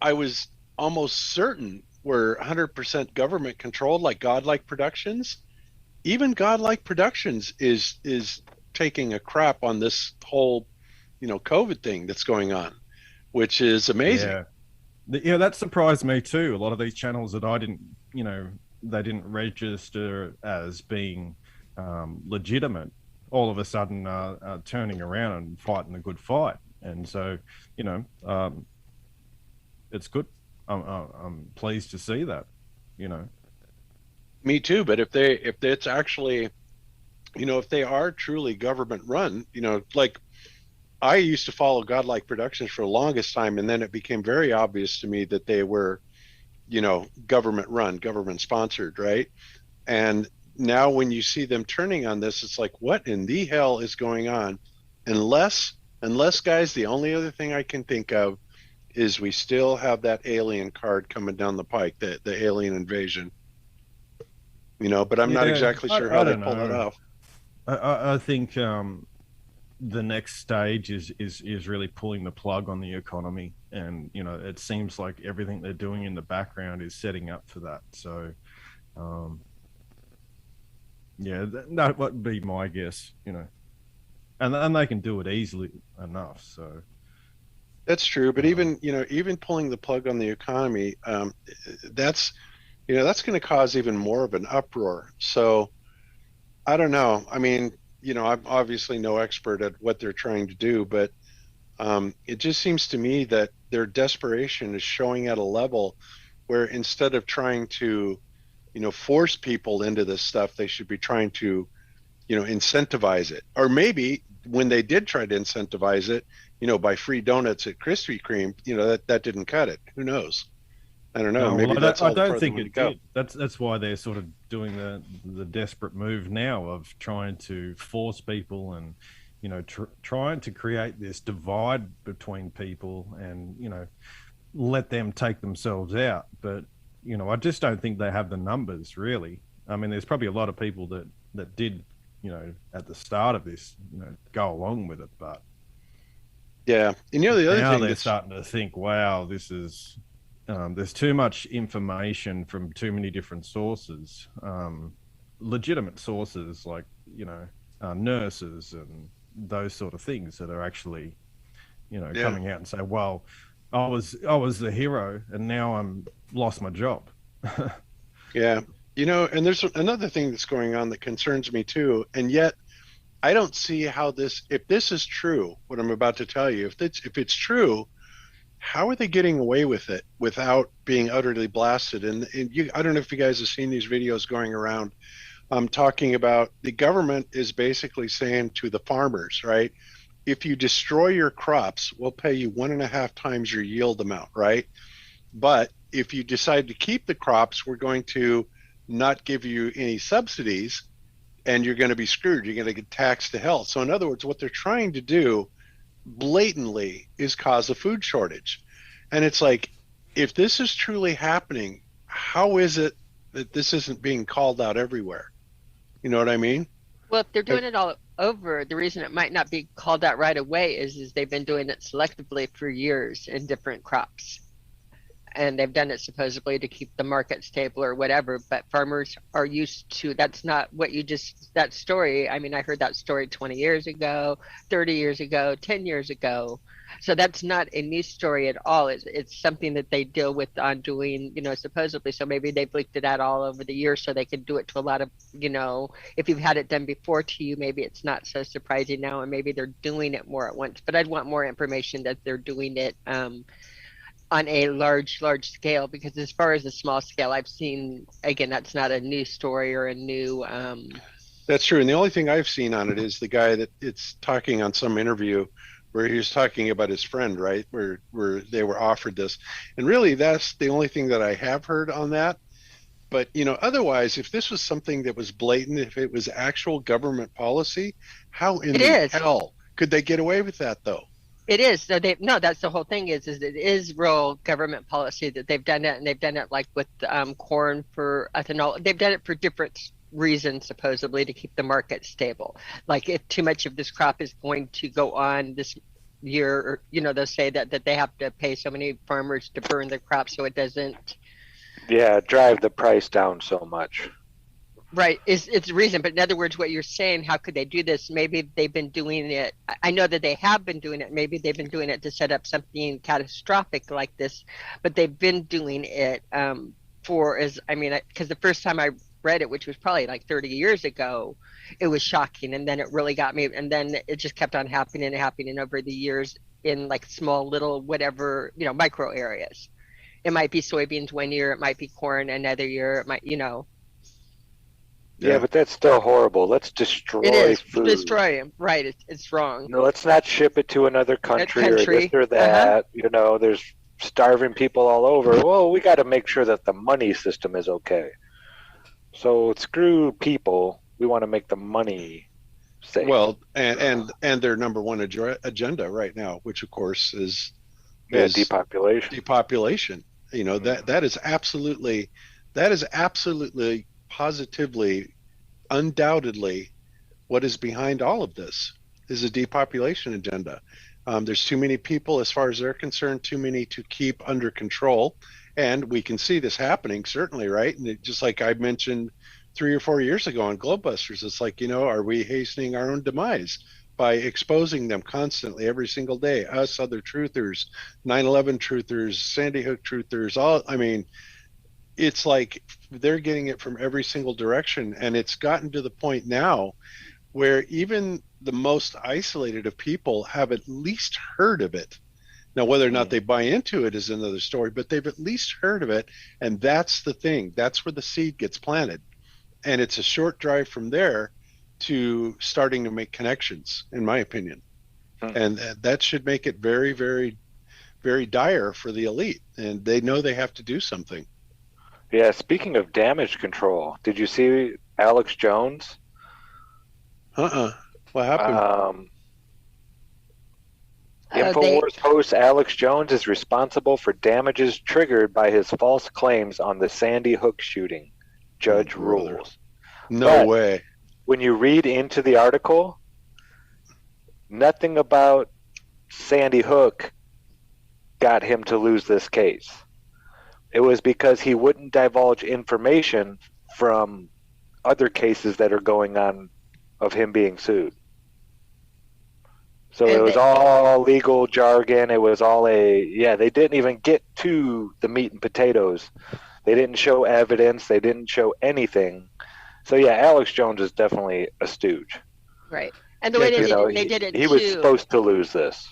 I was almost certain were 100% government controlled, like Godlike Productions, even Godlike Productions is taking a crap on this whole, COVID thing that's going on, which is amazing. Yeah, that surprised me too. A lot of these channels that I didn't, they didn't register as being legitimate, all of a sudden are turning around and fighting a good fight. And so, it's good. I'm pleased to see that, Me too. But if it's actually, if they are truly government run, like I used to follow Godlike Productions for the longest time, and then it became very obvious to me that they were, government run, government sponsored, right? And now when you see them turning on this, it's like, what in the hell is going on? Unless guys, the only other thing I can think of is we still have that alien card coming down the pike, the alien invasion. But I'm not exactly sure how they pull it off. I think the next stage is really pulling the plug on the economy, and it seems like everything they're doing in the background is setting up for that. So that would be my guess, and they can do it easily enough. So that's true. But even pulling the plug on the economy, that's going to cause even more of an uproar. So I don't know. I mean, I'm obviously no expert at what they're trying to do, but It just seems to me that their desperation is showing at a level where instead of trying to, force people into this stuff, they should be trying to, incentivize it. Or maybe when they did try to incentivize it, by free donuts at Krispy Kreme, that didn't cut it. Who knows? I don't know. No, Maybe well, that's I all the don't further think they it go. did. That's why they're sort of doing the desperate move now of trying to force people and trying to create this divide between people and let them take themselves out. But I just don't think they have the numbers really. I mean, there's probably a lot of people that did at the start of this go along with it, but Yeah, and the other now thing they're that's starting to think, wow, this is there's too much information from too many different sources, legitimate sources like nurses and those sort of things that are actually Yeah. coming out and say, well, I was the hero and now I'm lost my job. Yeah. And there's another thing that's going on that concerns me too. And yet I don't see how if this is true, what I'm about to tell you, if it's true, how are they getting away with it without being utterly blasted? And I don't know if you guys have seen these videos going around, talking about the government is basically saying to the farmers, right? If you destroy your crops, we'll pay you 1.5 times your yield amount, right? But if you decide to keep the crops, we're going to not give you any subsidies and you're going to be screwed. You're going to get taxed to hell. So in other words, what they're trying to do blatantly is cause a food shortage. And it's like, if this is truly happening, how is it that this isn't being called out everywhere? You know what I mean? Well, if they're doing it all over, the reason it might not be called out right away is they've been doing it selectively for years in different crops. And they've done it supposedly to keep the market stable or whatever, but farmers are used to, that's not what that story. I mean, I heard that story 20 years ago, 30 years ago, 10 years ago. So that's not a new story at all. It's something that they deal with on doing, supposedly. So maybe they've leaked it out all over the years so they can do it to a lot of, if you've had it done before to you, maybe it's not so surprising now, and maybe they're doing it more at once. But I'd want more information that they're doing it on a large scale, because as far as the small scale, I've seen, again, that's not a new story or a new That's true. And the only thing I've seen on it is the guy that it's talking on some interview where he was talking about his friend, right? Where they were offered this. And really that's the only thing that I have heard on that. But otherwise, if this was something that was blatant, if it was actual government policy, how in the hell could they get away with that though? It is. So that's the whole thing is it is real government policy that they've done it, and they've done it like with corn for ethanol. They've done it for different reasons, supposedly to keep the market stable. Like if too much of this crop is going to go on this year, or, they'll say that they have to pay so many farmers to burn the crop so it doesn't. Yeah, drive the price down so much. Right, it's a reason. But in other words, what you're saying, how could they do this? Maybe they've been doing it. I know that they have been doing it. Maybe they've been doing it to set up something catastrophic like this, but they've been doing it because the first time I read it, which was probably like 30 years ago, it was shocking. And then it really got me. And then it just kept on happening and happening over the years in like small little whatever, micro areas. It might be soybeans one year. It might be corn another year. It might, Yeah, but that's still horrible. Let's destroy it is. food. Destroy them. Right. It's wrong. No, let's not ship it to another country. Or this or that. There's starving people all over. Well, we got to make sure that the money system is okay. So screw people. We want to make the money safe. Well, and their number one agenda right now, which of course is depopulation. Depopulation. That is absolutely positively, undoubtedly, what is behind all of this is a depopulation agenda. There's too many people, as far as they're concerned, too many to keep under control. And we can see this happening, certainly, right? And just like I mentioned 3 or 4 years ago on Globebusters, it's like, are we hastening our own demise by exposing them constantly every single day? Us, other truthers, 9/11 truthers, Sandy Hook truthers, it's like they're getting it from every single direction. And it's gotten to the point now where even the most isolated of people have at least heard of it. Now, whether or not they buy into it is another story, but they've at least heard of it. And that's the thing. That's where the seed gets planted. And it's a short drive from there to starting to make connections, in my opinion. And that should make it very, very, very dire for the elite. And they know they have to do something. Yeah, speaking of damage control, did you see Alex Jones? What happened? InfoWars host Alex Jones is responsible for damages triggered by his false claims on the Sandy Hook shooting. Judge rules. No way. When you read into the article, nothing about Sandy Hook got him to lose this case. It was because he wouldn't divulge information from other cases that are going on of him being sued. So it was all legal jargon. It was all they didn't even get to the meat and potatoes. They didn't show evidence. They didn't show anything. So yeah, Alex Jones is definitely a stooge. Right. And the way they did it he too, was supposed to lose this.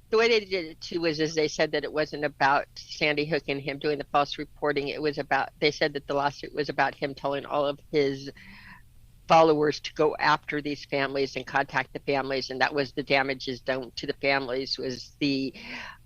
The way they did it too was they said that it wasn't about Sandy Hook and him doing the false reporting. It was they said that the lawsuit was about him telling all of his followers to go after these families and contact the families, and that was the damages done to the families, was the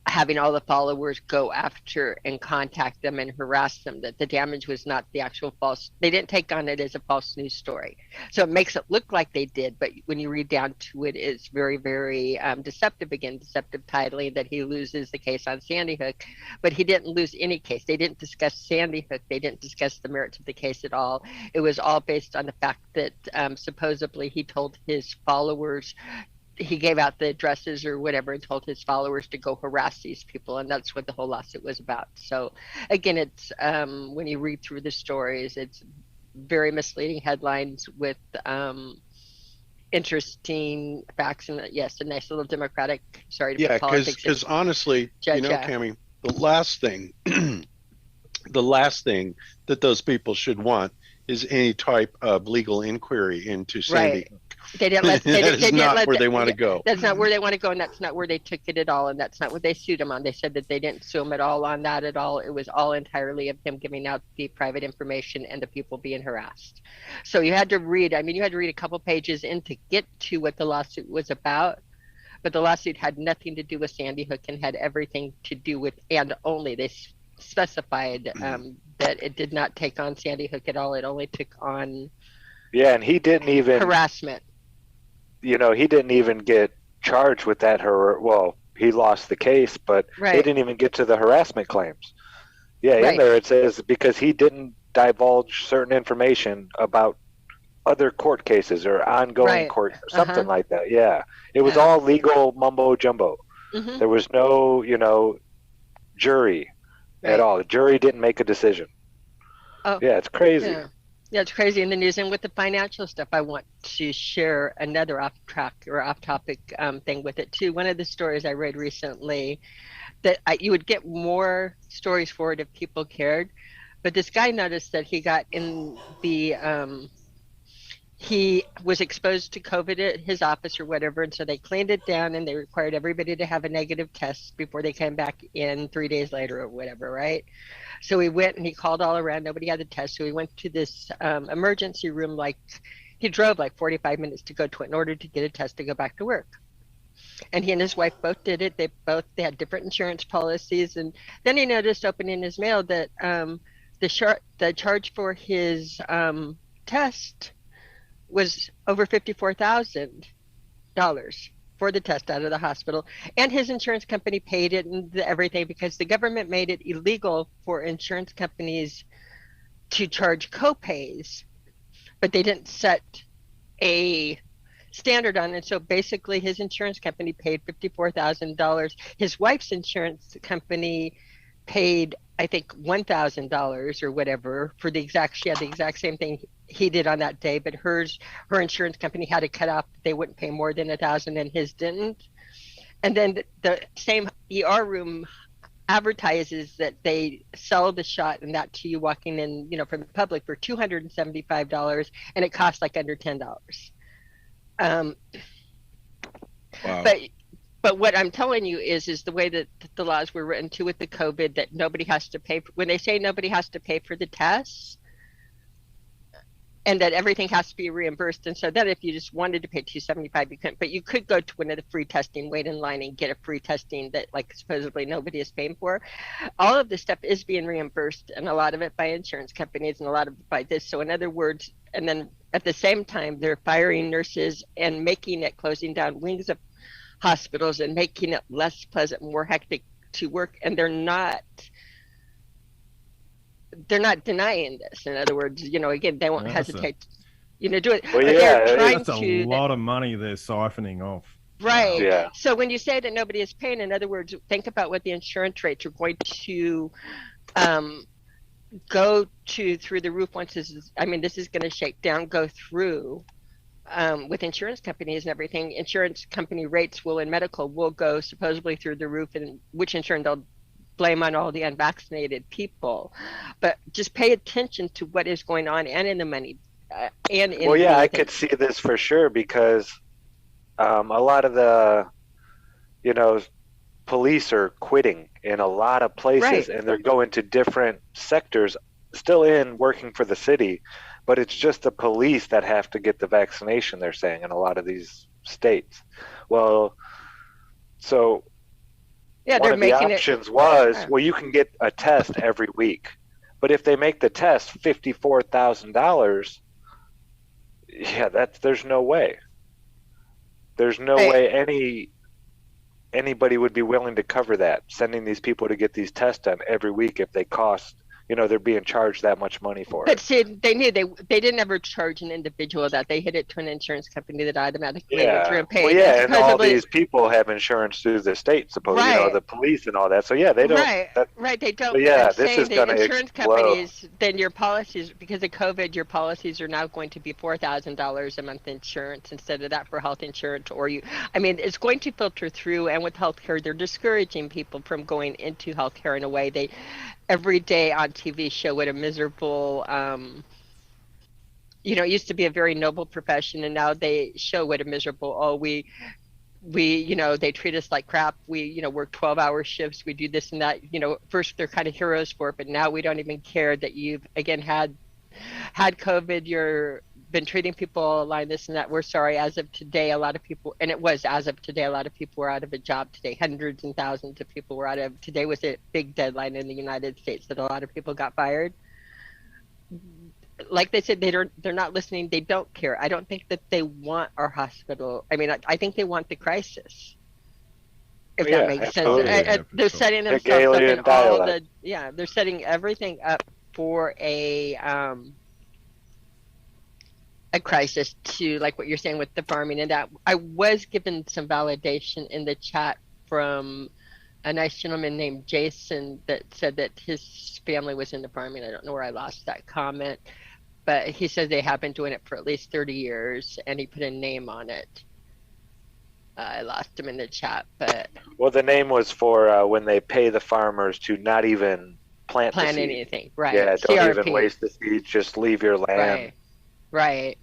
having all the followers go after and contact them and harass them. That the damage was not the actual false. They didn't take on it as a false news story. So it makes it look like they did, but when you read down to it, it's very, very deceptive. Again, deceptive titling that he loses the case on Sandy Hook, but he didn't lose any case. They didn't discuss Sandy Hook. They didn't discuss the merits of the case at all. It was all based on the fact that supposedly he told his followers, he gave out the addresses or whatever and told his followers to go harass these people, and that's what the whole lawsuit was about. So again, it's when you read through the stories, it's very misleading headlines with interesting facts, and yes, a nice little democratic, sorry to put politics, because honestly, Cammie, the last thing that those people should want is any type of legal inquiry into Sandy. Right. They didn't let. That's not where they want to go. That's not where they want to go, and that's not where they took it at all, and that's not what they sued him on. They said that they didn't sue him at all on that at all. It was all entirely of him giving out the private information and the people being harassed. So you had to read. I mean, you had to read a couple pages in to get to what the lawsuit was about. But the lawsuit had nothing to do with Sandy Hook and had everything to do with, and only they specified that it did not take on Sandy Hook at all. It only took on and he didn't even harassment. He didn't even get charged with that. Well, he lost the case, but they didn't even get to the harassment claims. In there it says because he didn't divulge certain information about other court cases or ongoing court, or something like that. It was all legal mumbo jumbo. There was no, jury at all. The jury didn't make a decision. It's crazy. Yeah, it's crazy in the news. And with the financial stuff, I want to share another off-topic thing with it too. One of the stories I read recently, that you would get more stories for it if people cared, but this guy noticed that he got in the he was exposed to COVID at his office or whatever, and so they cleaned it down and they required everybody to have a negative test before they came back in 3 days later or whatever, right? So he went and he called all around. Nobody had the test, so he went to this emergency room. He drove 45 minutes to go to it in order to get a test to go back to work. And he and his wife both did it. They had different insurance policies, and then he noticed opening his mail that the charge for his test was over $54,000 for the test out of the hospital, and his insurance company paid it and everything, because the government made it illegal for insurance companies to charge co-pays, but they didn't set a standard on it. So basically his insurance company paid $54,000. His wife's insurance company paid, I think, $1,000 or whatever for she had the exact same thing he did on that day, but her insurance company had to cut off. They wouldn't pay more than $1,000 and his didn't. And then the same ER room advertises that they sell the shot and that to you walking in, from the public for $275, and it costs under $10. Um, Wow. but what I'm telling you is the way that the laws were written too with the COVID, that nobody has to pay when they say nobody has to pay for the tests, and that everything has to be reimbursed. And so that if you just wanted to pay $275, you couldn't, but you could go to one of the free testing, wait in line and get a free testing that like supposedly nobody is paying for. All of this stuff is being reimbursed, and a lot of it by insurance companies and a lot of it by this. So in other words, and then at the same time, they're firing nurses and making it, closing down wings of hospitals and making it less pleasant, more hectic to work. And they're not denying this. In other words, again, they won't hesitate, do it. Well, But yeah, they're trying That's a to lot of money they're siphoning off. right. Yeah. So when you say that nobody is paying, in other words, think about what the insurance rates are going to go to through the roof once this is going to shake down, go through with insurance companies and everything. Insurance company rates in medical will go supposedly through the roof, and which insurance they'll blame on all the unvaccinated people. But just pay attention to what is going on and in the money. Well, yeah, I could see this for sure because a lot of the, police are quitting in a lot of places, Right. and they're going to different sectors, still working for the city, but it's just the police that have to get the vaccination, they're saying, in a lot of these states. Well, so Yeah, one they're of the making options it. was, Yeah. well, you can get a test every week. But if they make the test $54,000, yeah, there's no way. There's no Hey. way anybody would be willing to cover that, sending these people to get these tests done every week if they cost, they're being charged that much money for But it. see, they knew they didn't ever charge an individual that. They hit it to an insurance company that automatically went through Yeah. and paid. Well, yeah, and all supposedly, these people have insurance through the state, supposedly, Right. the police and all that. So, yeah, they don't. Right, they don't. But But yeah, I'm this saying is the going to insurance explode. companies, then your policies, because of COVID, your policies are now going to be $4,000 a month insurance instead of that for health insurance. It's going to filter through. And with healthcare, they're discouraging people from going into healthcare in a way. They every day on TV show what a miserable. It used to be a very noble profession, and now they show what a miserable. Oh, we they treat us like crap. We work 12-hour shifts. We do this and that. First they're kind of heroes for it, but now we don't even care that you've again had COVID. You're been treating people like this and that. We're sorry. As of today, a lot of people, and it was as of today, a lot of people were out of a job today. Hundreds and thousands of people were out of. Today was a big deadline in the United States that a lot of people got fired. Like they said, they're not listening. They don't care. I don't think that they want our hospital. I think they want the crisis. If Yeah, that makes sense. absolutely. Yeah, for They're sure. setting themselves up Hegelian in all dialect. they're setting everything up for a crisis, to like what you're saying with the farming and that. I was given some validation in the chat from a nice gentleman named Jason that said that his family was into farming. I don't know where I lost that comment, but he says they have been doing it for at least 30 years, and he put a name on it. I lost him in the chat, but Well, the name was for when they pay the farmers to not even plant the seed. anything, right? Yeah, don't CRP. even waste the seeds. Just leave your land Right.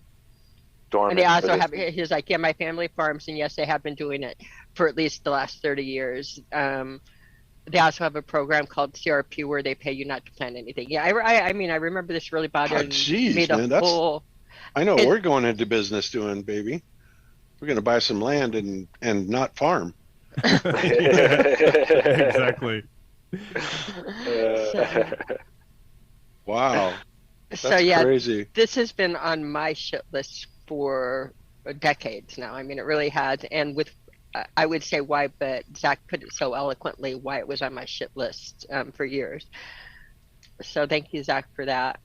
dormant. And they also for have, this. he's like, yeah, my family farms, and yes, they have been doing it for at least the last 30 years. They also have a program called CRP where they pay you not to plant anything. Yeah, I remember this really bothered geez, me. man, I know what we're going into business doing, baby. We're going to buy some land and not farm. Exactly. Wow. So yeah, Crazy. this has been on my shit list for decades now. It really has. And with, I would say why, but Zach put it so eloquently why it was on my shit list for years. So thank you, Zach, for that.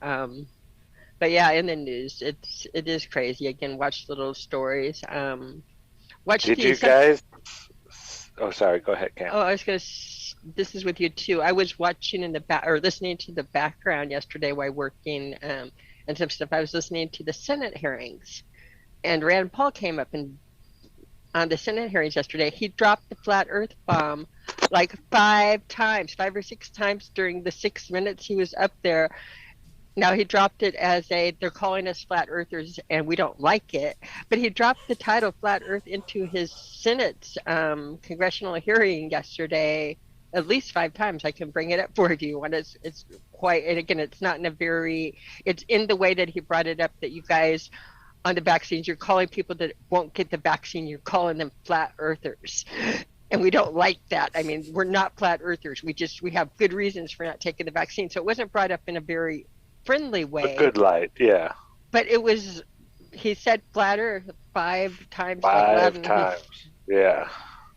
But yeah, in the news, it is crazy. Again, watch little stories. Did you guys? Oh, sorry. Go ahead, Cam. Oh, I was gonna. This is with you too. I was watching in the back or listening to the background yesterday while working and some stuff. I was listening to the Senate hearings, and Rand Paul came up and on the Senate hearings yesterday. He dropped the flat Earth bomb like 5 or 6 times during the 6 minutes he was up there. Now he dropped it as they're calling us flat earthers and we don't like it, but he dropped the title flat earth into his Senate's congressional hearing yesterday at least 5 times. I can bring it up for you. And it's quite, and again, it's not in a very, it's in the way that he brought it up that you guys on the vaccines, you're calling people that won't get the vaccine, you're calling them flat earthers. And we don't like that. I mean, we're not flat earthers. We have good reasons for not taking the vaccine. So it wasn't brought up in a very friendly way. A good light, yeah. But it was, he said flat earth 5 times. 5 times, yeah.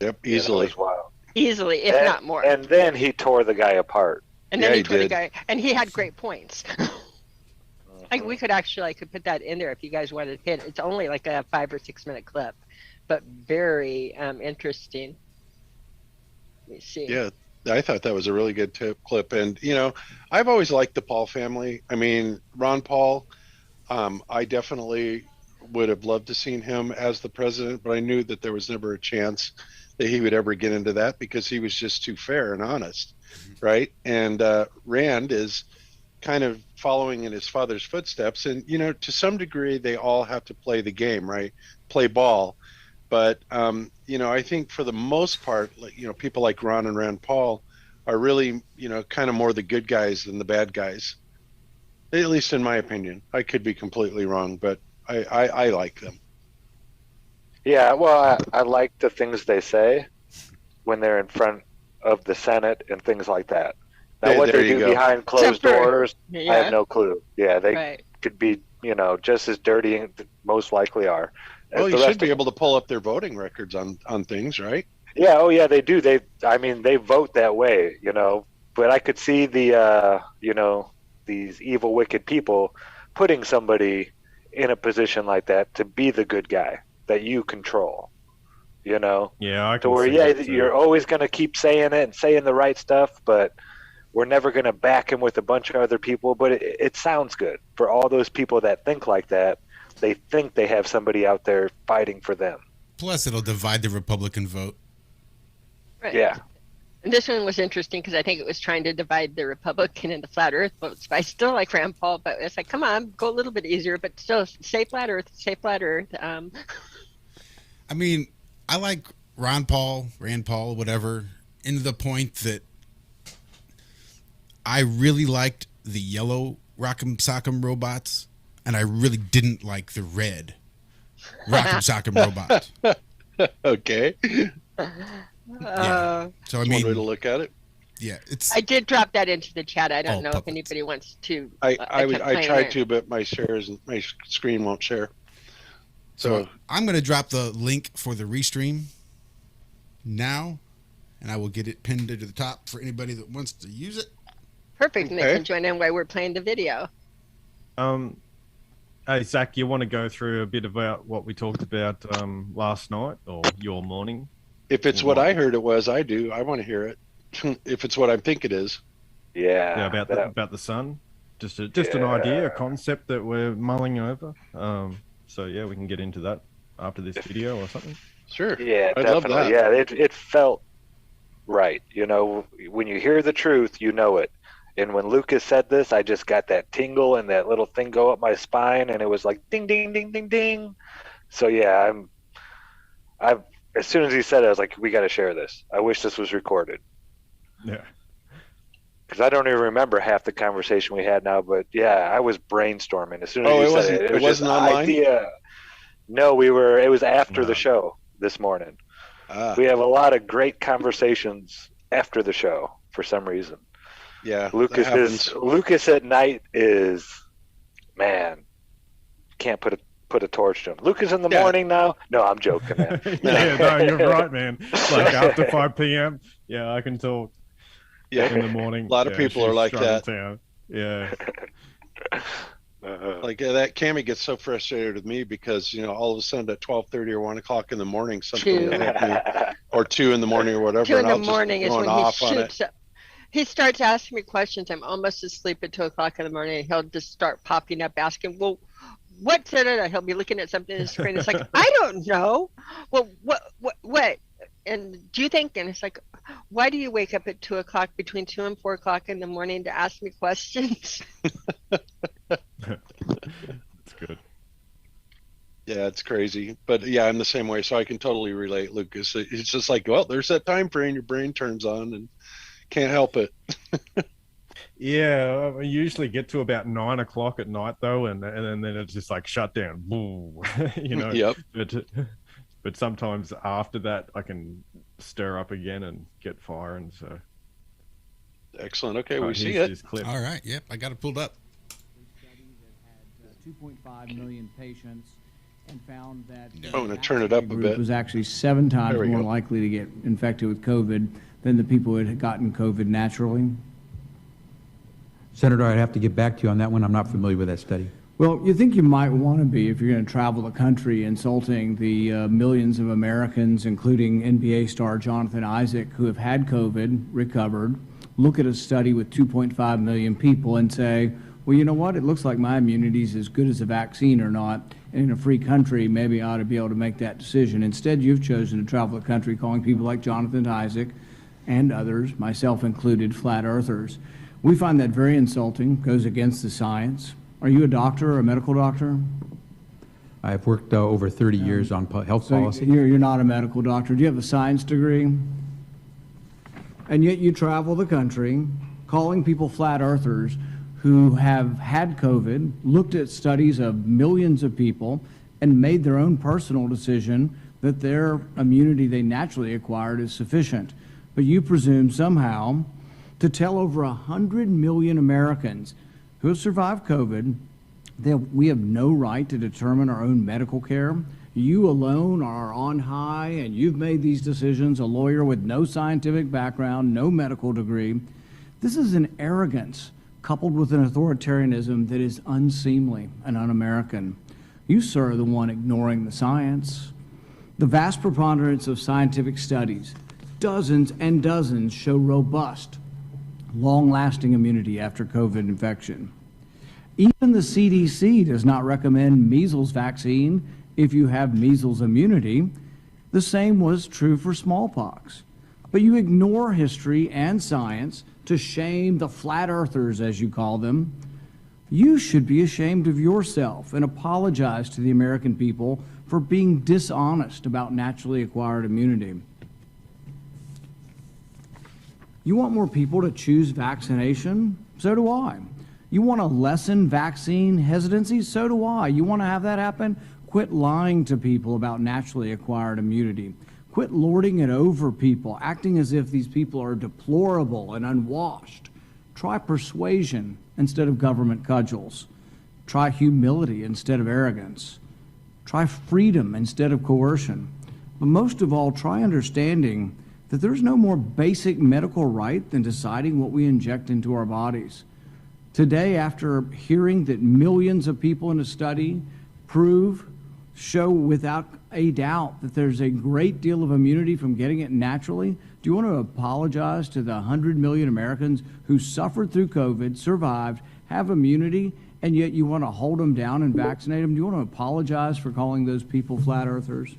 Yep, easily. Yeah, wow. Easily, if not more. And then he tore the guy apart. And then he tore the guy, and he had great points. Like we could actually, I could put that in there if you guys wanted to hit. It's only like a 5 or 6 minute clip, but very interesting. Let me see. Yeah, I thought that was a really good clip. And, you know, I've always liked the Paul family. I mean, Ron Paul, I definitely would have loved to seen him as the president, but I knew that there was never a chance that he would ever get into that because he was just too fair and honest, right? And Rand is kind of following in his father's footsteps. And, you know, to some degree, they all have to play the game, right? Play ball. But, you know, I think for the most part, you know, people like Ron and Rand Paul are really, you know, kind of more the good guys than the bad guys, at least in my opinion. I could be completely wrong, but I like them. Yeah, well, I like the things they say when they're in front of the Senate and things like that. Now, what they do behind closed doors, I have no clue. Yeah, they could be, you know, just as dirty and most likely are. Well, you should be able to pull up their voting records on things, right? Yeah, oh yeah, they do. I mean, they vote that way, you know. But I could see the, you know, these evil, wicked people putting somebody in a position like that to be the good guy that you control, you know. Yeah, I can to where you're always going to keep saying it and saying the right stuff, but we're never going to back him with a bunch of other people. But it sounds good for all those people that think like that. They think they have somebody out there fighting for them. Plus, it'll divide the Republican vote. Right. Yeah. And this one was interesting because I think it was trying to divide the Republican and the flat Earth votes. But I still like Rand Paul, but it's like, come on, go a little bit easier, but still say flat Earth, say flat Earth. I mean, I like Rand Paul, whatever, in the point that I really liked the yellow Rock'em Sock'em robots, and I really didn't like the red Rock'em Sock'em robots. Okay. Yeah. So I mean, one way to look at it. Yeah, it's. I did drop that into the chat. I don't know if anybody wants to. I tried to, but my screen won't share. So I'm going to drop the link for the restream now, and I will get it pinned to the top for anybody that wants to use it. Perfect. And they can join in while we're playing the video. Hey, Zach, you want to go through a bit about what we talked about last night or your morning? If it's what I heard it was, I do. I want to hear it. If it's what I think it is. Yeah. About the sun. Just an idea, a concept that we're mulling over. So yeah, we can get into that after this video or something. Sure. Yeah, I'd definitely. love that. Yeah, it felt right. You know, when you hear the truth, you know it. And when Lucas said this, I just got that tingle and that little thing go up my spine, and it was like ding, ding, ding, ding, ding. So yeah, I've as soon as he said it, I was like, we got to share this. I wish this was recorded. Yeah. Because I don't even remember half the conversation we had now, but yeah, I was brainstorming as soon as you said it. It wasn't online? No, it was after the show this morning. We have a lot of great conversations after the show for some reason. Yeah. Lucas at night is, man, can't put a torch to him. Lucas in the morning now? No, I'm joking, man. Yeah, no, you're right, man. Like after 5 p.m., yeah, I can talk. Yeah, in the morning. A lot of people are like that. Town. Yeah. Like that Cammy gets so frustrated with me because, you know, all of a sudden at 12:30 or 1 o'clock in the morning, something will hit me, or 2 in the morning or whatever. 2 in the morning is when he shoots up. He starts asking me questions. I'm almost asleep at 2 o'clock in the morning. And he'll just start popping up asking, well, what's it? He'll be looking at something on the screen. It's like, I don't know. Well, what? And do you think, and it's like, why do you wake up at 2 o'clock, between 2 and 4 o'clock in the morning to ask me questions? That's good. Yeah, it's crazy. But yeah, I'm the same way. So I can totally relate, Lucas. It's just like, well, there's that time frame your brain turns on and can't help it. Yeah, I usually get to about 9 o'clock at night though, and then it's just like shut down. Boo. Yep. But sometimes after that, I can stir up again and get firing. So Excellent. Okay, we see here's it. this clip. All right. Yep. I got it pulled up. Study that had 2.5 million patients and found that I'm going to turn it up a group bit. was actually 7 times There we more go. likely to get infected with COVID than the people who had gotten COVID naturally. Senator, I'd have to get back to you on that one. I'm not familiar with that study. Well, you think you might want to be if you're going to travel the country insulting the millions of Americans, including NBA star Jonathan Isaac, who have had COVID, recovered, look at a study with 2.5 million people and say, well, you know what? It looks like my immunity is as good as a vaccine or not. And in a free country, maybe I ought to be able to make that decision. Instead, you've chosen to travel the country calling people like Jonathan Isaac and others, myself included, flat earthers. We find that very insulting, goes against the science. Are you a doctor or a medical doctor? I've worked over 30 years on health So policy. you're not a medical doctor. Do you have a science degree? And yet you travel the country calling people flat earthers who have had COVID, looked at studies of millions of people, and made their own personal decision that their immunity they naturally acquired is sufficient. But you presume somehow to tell over 100 million Americans who have survived COVID that we have no right to determine our own medical care. You alone are on high, and you've made these decisions, a lawyer with no scientific background, no medical degree. This is an arrogance coupled with an authoritarianism that is unseemly and un-American. You, sir, are the one ignoring the science. The vast preponderance of scientific studies, dozens and dozens, show robust, long-lasting immunity after COVID infection. Even the CDC does not recommend measles vaccine if you have measles immunity. The same was true for smallpox. But you ignore history and science to shame the flat earthers, as you call them. You should be ashamed of yourself and apologize to the American people for being dishonest about naturally acquired immunity. You want more people to choose vaccination? So do I. You want to lessen vaccine hesitancy? So do I. You want to have that happen? Quit lying to people about naturally acquired immunity. Quit lording it over people, acting as if these people are deplorable and unwashed. Try persuasion instead of government cudgels. Try humility instead of arrogance. Try freedom instead of coercion. But most of all, try understanding that there's no more basic medical right than deciding what we inject into our bodies. Today, after hearing that millions of people in a study show without a doubt that there's a great deal of immunity from getting it naturally, do you want to apologize to the 100 million Americans who suffered through COVID, survived, have immunity, and yet you want to hold them down and vaccinate them? Do you want to apologize for calling those people flat earthers?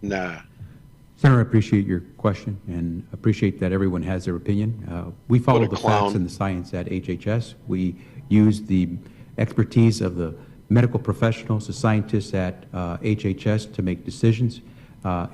Nah. Senator, I appreciate your question and appreciate that everyone has their opinion. We follow What a the clown. facts and the science at HHS. We use the expertise of the medical professionals, the scientists at HHS to make decisions.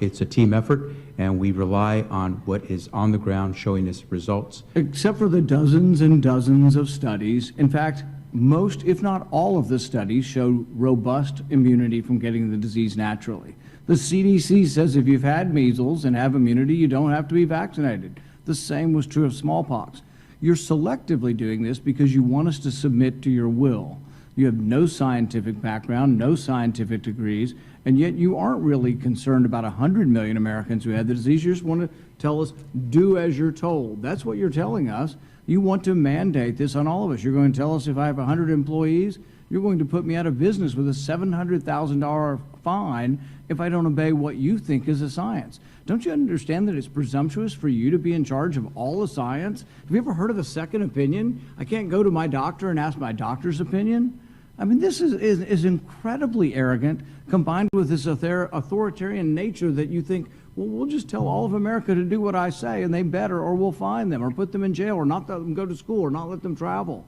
It's a team effort, and we rely on what is on the ground showing us results. Except for the dozens and dozens of studies. In fact, most, if not all of the studies show robust immunity from getting the disease naturally. The CDC says if you've had measles and have immunity, you don't have to be vaccinated. The same was true of smallpox. You're selectively doing this because you want us to submit to your will. You have no scientific background, no scientific degrees, and yet you aren't really concerned about 100 million Americans who had the disease. You just want to tell us, do as you're told. That's what you're telling us. You want to mandate this on all of us. You're going to tell us if I have 100 employees, you're going to put me out of business with a $700,000 fine if I don't obey what you think is a science. Don't you understand that it's presumptuous for you to be in charge of all the science? Have you ever heard of a second opinion? I can't go to my doctor and ask my doctor's opinion. I mean, this is incredibly arrogant, combined with this authoritarian nature that you think Well, we'll just tell all of America to do what I say, and they better, or we'll fine them, or put them in jail, or not let them go to school, or not let them travel.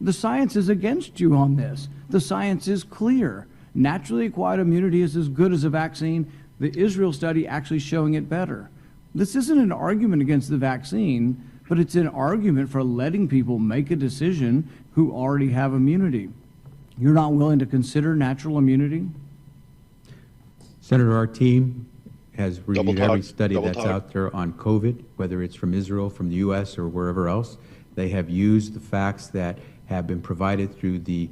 The science is against you on this. The science is clear. Naturally acquired immunity is as good as a vaccine. The Israel study actually showing it better. This isn't an argument against the vaccine, but it's an argument for letting people make a decision who already have immunity. You're not willing to consider natural immunity? Senator, our team has reviewed every study that's out there on COVID, whether it's from Israel, from the U.S., or wherever else. They have used the facts that have been provided through the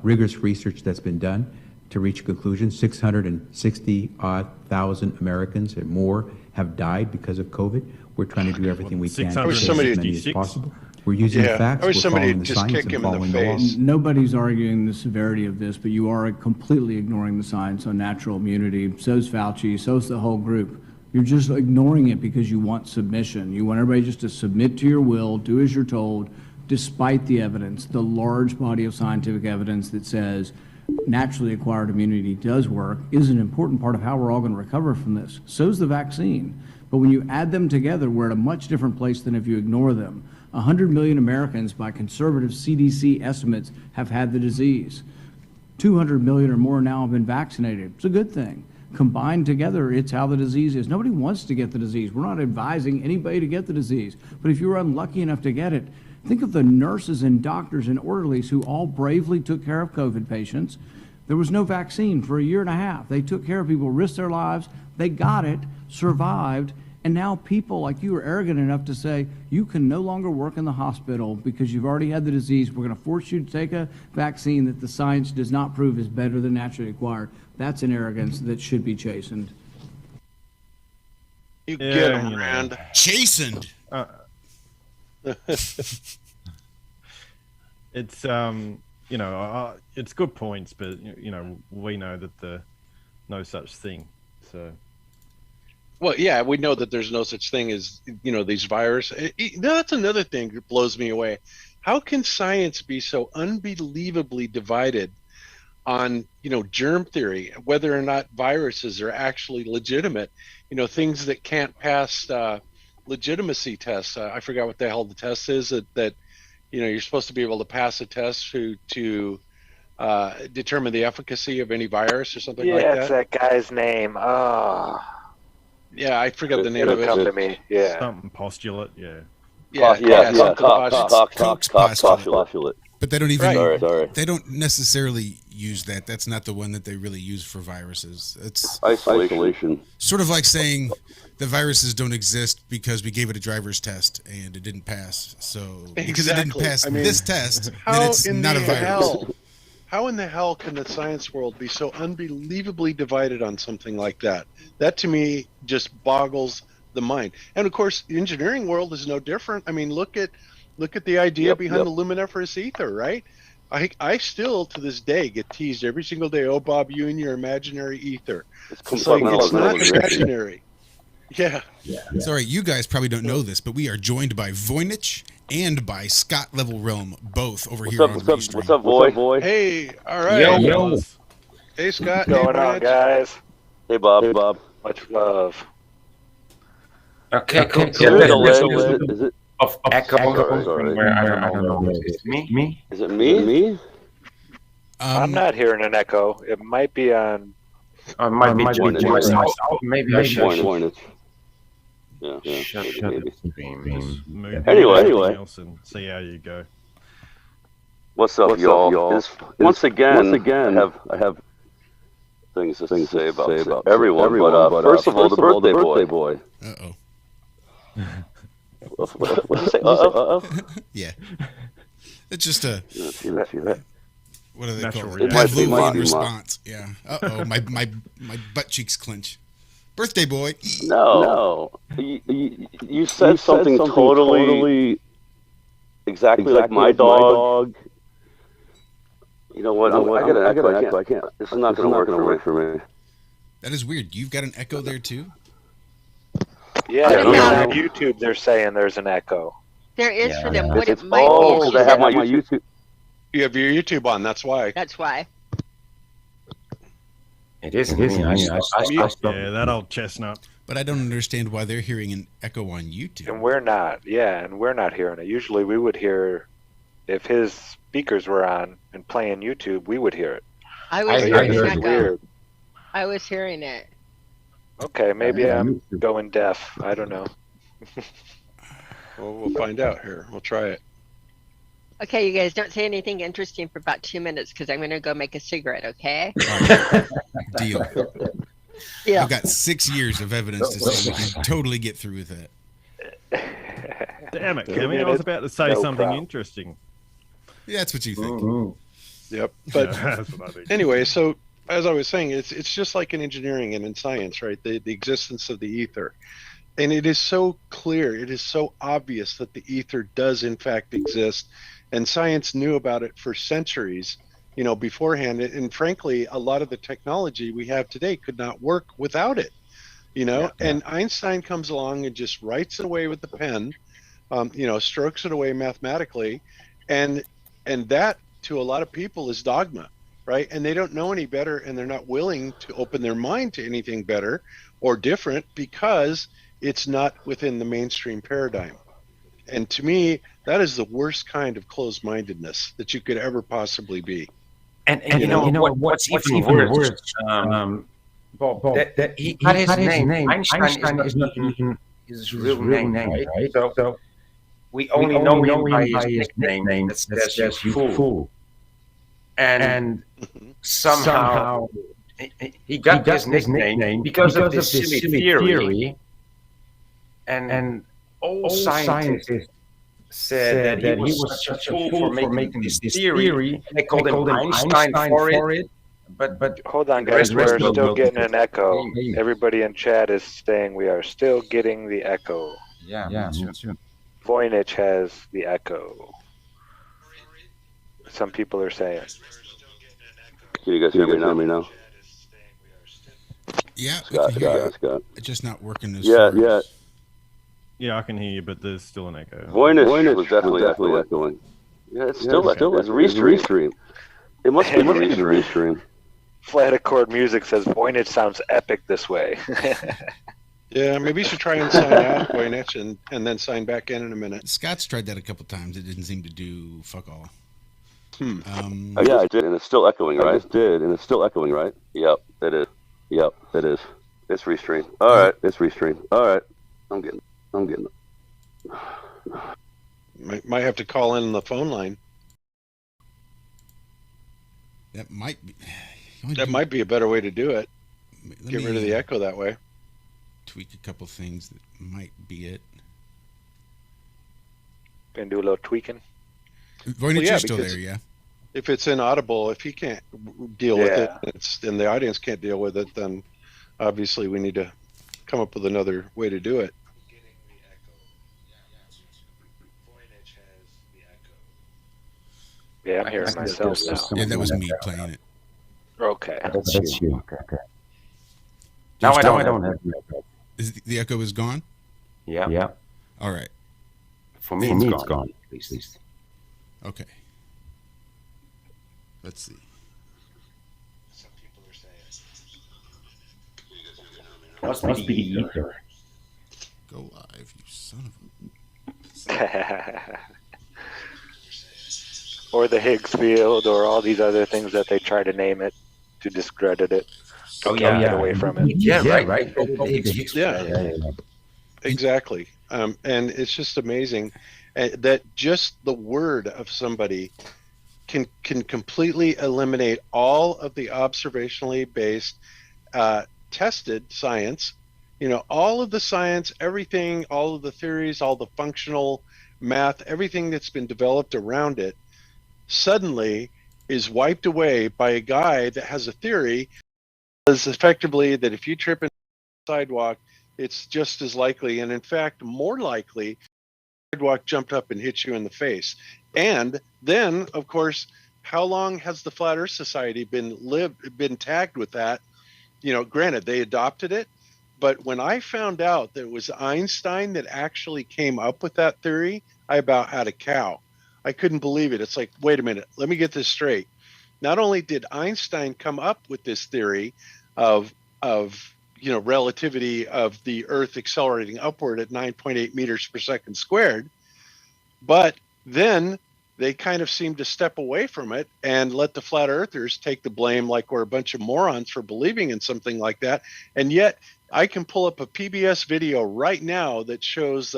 rigorous research that's been done to reach a conclusion. 660,000 Americans and more have died because of COVID. We're trying to do everything we can to save as many as possible. We're using the facts, we're following the science, and following the law. Nobody's arguing the severity of this, but you are completely ignoring the science on natural immunity. So's Fauci, so's the whole group. You're just ignoring it because you want submission. You want everybody just to submit to your will, do as you're told, despite the evidence, the large body of scientific evidence that says naturally acquired immunity does work, is an important part of how we're all going to recover from this. So's the vaccine. But when you add them together, we're at a much different place than if you ignore them. 100 million Americans, by conservative CDC estimates, have had the disease. 200 million or more now have been vaccinated. It's a good thing. Combined together, it's how the disease is. Nobody wants to get the disease. We're not advising anybody to get the disease. But if you were unlucky enough to get it, think of the nurses and doctors and orderlies who all bravely took care of COVID patients. There was no vaccine for a year and a half. They took care of people, risked their lives. They got it, survived, and now people like you are arrogant enough to say you can no longer work in the hospital because you've already had the disease. We're going to force you to take a vaccine that the science does not prove is better than naturally acquired. That's an arrogance that should be chastened. You get him, Rand. Chastened. It's it's good points, but we know that the no such thing. So. Well, yeah, we know that there's no such thing as, these viruses. That's another thing that blows me away. How can science be so unbelievably divided on, germ theory, whether or not viruses are actually legitimate, things that can't pass legitimacy tests. I forgot what the hell the test is that you're supposed to be able to pass a test to determine the efficacy of any virus or something like that. Yeah, it's that guy's name. Oh. Yeah, I forgot the name of it. It'll come to me. Yeah. Something postulate. Yeah. Koch's postulate. But they don't even. They don't necessarily use that. That's not the one that they really use for viruses. It's isolation. Sort of like saying the viruses don't exist because we gave it a driver's test and it didn't pass. So because it didn't pass this test, then it's not a virus. How in the hell can the science world be so unbelievably divided on something like that? That to me just boggles the mind. And of course, the engineering world is no different. I mean, look at the idea behind the luminiferous ether, right? I still to this day get teased every single day. Oh, Bob, you and your imaginary ether. It's like it's not imaginary. Yeah. Sorry, you guys probably don't know this, but we are joined by Voynich and by Scott Level Realm, both over here on Restream. What's up, boy? Hey, all right. Yo. Hey, Scott. What's going on, guys? Hey, Bob. Much love. Okay, cool. Is it? Of echo Sorry. where I don't know. Is it me? Is it me? I'm not hearing an echo. It might be on. It might be myself. Maybe I should. Yeah. Shut the beam. Anyway. Else and see how you go. What's up, y'all? Once again, I have things to say about everyone. But first of all, the birthday boy. Uh-oh. What did you say? Uh-oh? Yeah. It's just a... See that? What do they call Natural it? reaction. Pavlovian response. Yeah. Uh-oh. My butt cheeks clench. Birthday boy. No. You said something totally exactly like my dog. You know what? I got an echo. I can't. This is not going to work for me. That is weird. You've got an echo there too? Yeah, on YouTube they're saying there's an echo. There is for them. What it might be. Because I have my YouTube. You have your YouTube on. That's why. That's why. It is me. Yeah, that old chestnut. But I don't understand why they're hearing an echo on YouTube. And we're not. Yeah, and we're not hearing it. Usually we would hear, if his speakers were on and playing YouTube, we would hear it. I was So, yeah, hearing this an is echo. weird. I was hearing it. Okay, maybe I'm going deaf. I don't know. Well, we'll find out here. We'll try it. Okay, you guys don't say anything interesting for about 2 minutes because I'm going to go make a cigarette, okay? Deal. Yeah. I've got 6 years of evidence to say we can totally get through with that. Damn it, Kevin. I was about to say something interesting. Yeah, that's what you think. Yep. But Yeah, that's what I think. anyway, so as I was saying, it's just like in engineering and in science, right? The existence of the ether. And it is so clear, it is so obvious that the ether does in fact exist. And science knew about it for centuries, beforehand. And frankly, a lot of the technology we have today could not work without it, And Einstein comes along and just writes it away with the pen, strokes it away mathematically. And that, to a lot of people, is dogma, right? And they don't know any better, and they're not willing to open their mind to anything better or different because it's not within the mainstream paradigm. And to me, that is the worst kind of closed-mindedness that you could ever possibly be. And what's even worse, Bob, that he had his name. Einstein is not even his real name, right? So we only know him by his nickname that says you fool. And somehow he got his nickname because of this silly theory. And all scientists said that he was such a fool for making this theory. And they called him Einstein for it. But hold on, guys. We're still getting an echo. Everybody in chat is saying we are still getting the echo. Yeah, me too. Voynich has the echo. Some people are saying. Can you guys hear me now? Yeah, Scott, Scott. It's just not working as Yeah. Yeah, I can hear you, but there's still an echo. Voynich was definitely echoing. Yeah, it's still it's restream. It must be restream. Flat Accord Music says Voynich sounds epic this way. Yeah, maybe you should try and sign out, Voynich, and then sign back in a minute. Scott's tried that a couple times. It didn't seem to do fuck all. Yeah, I did, and it's still echoing, right? I just did, and it's still echoing, right? Yep, it is. It's restream. All right, it's restream. All right, I'm getting it. Might have to call in the phone line. That might be. Might be a better way to do it. Get rid of the echo that way. Tweak a couple things that might be it. Gonna do a little tweaking. Voynich is still there, yeah. If it's inaudible, if he can't deal with it, and the audience can't deal with it, then obviously we need to come up with another way to do it. Yeah, I'm hearing myself now. Yeah, that was me playing it. Okay. That's you. Okay. Now I don't have the echo. Is the echo is gone? Yeah. All right. For me, it's gone. At least. Okay. Let's see. Some people are saying. Must be the ether. Go live, you son of a. Or the Higgs field, or all these other things that they try to name it to discredit it. Get away from it. Yeah, right. Yeah. Exactly. And it's just amazing that just the word of somebody can completely eliminate all of the observationally based tested science, all of the science, everything, all of the theories, all the functional math, everything that's been developed around it suddenly is wiped away by a guy that has a theory is effectively that if you trip in the sidewalk, it's just as likely, and in fact more likely, the sidewalk jumped up and hit you in the face. And then, of course, how long has the Flat Earth Society been tagged with that? Granted, they adopted it, but when I found out that it was Einstein that actually came up with that theory, I about had a cow. I couldn't believe it. It's like, wait a minute, let me get this straight. Not only did Einstein come up with this theory of relativity of the Earth accelerating upward at 9.8 meters per second squared. But then they kind of seem to step away from it and let the flat earthers take the blame, like we're a bunch of morons for believing in something like that. And yet I can pull up a PBS video right now that shows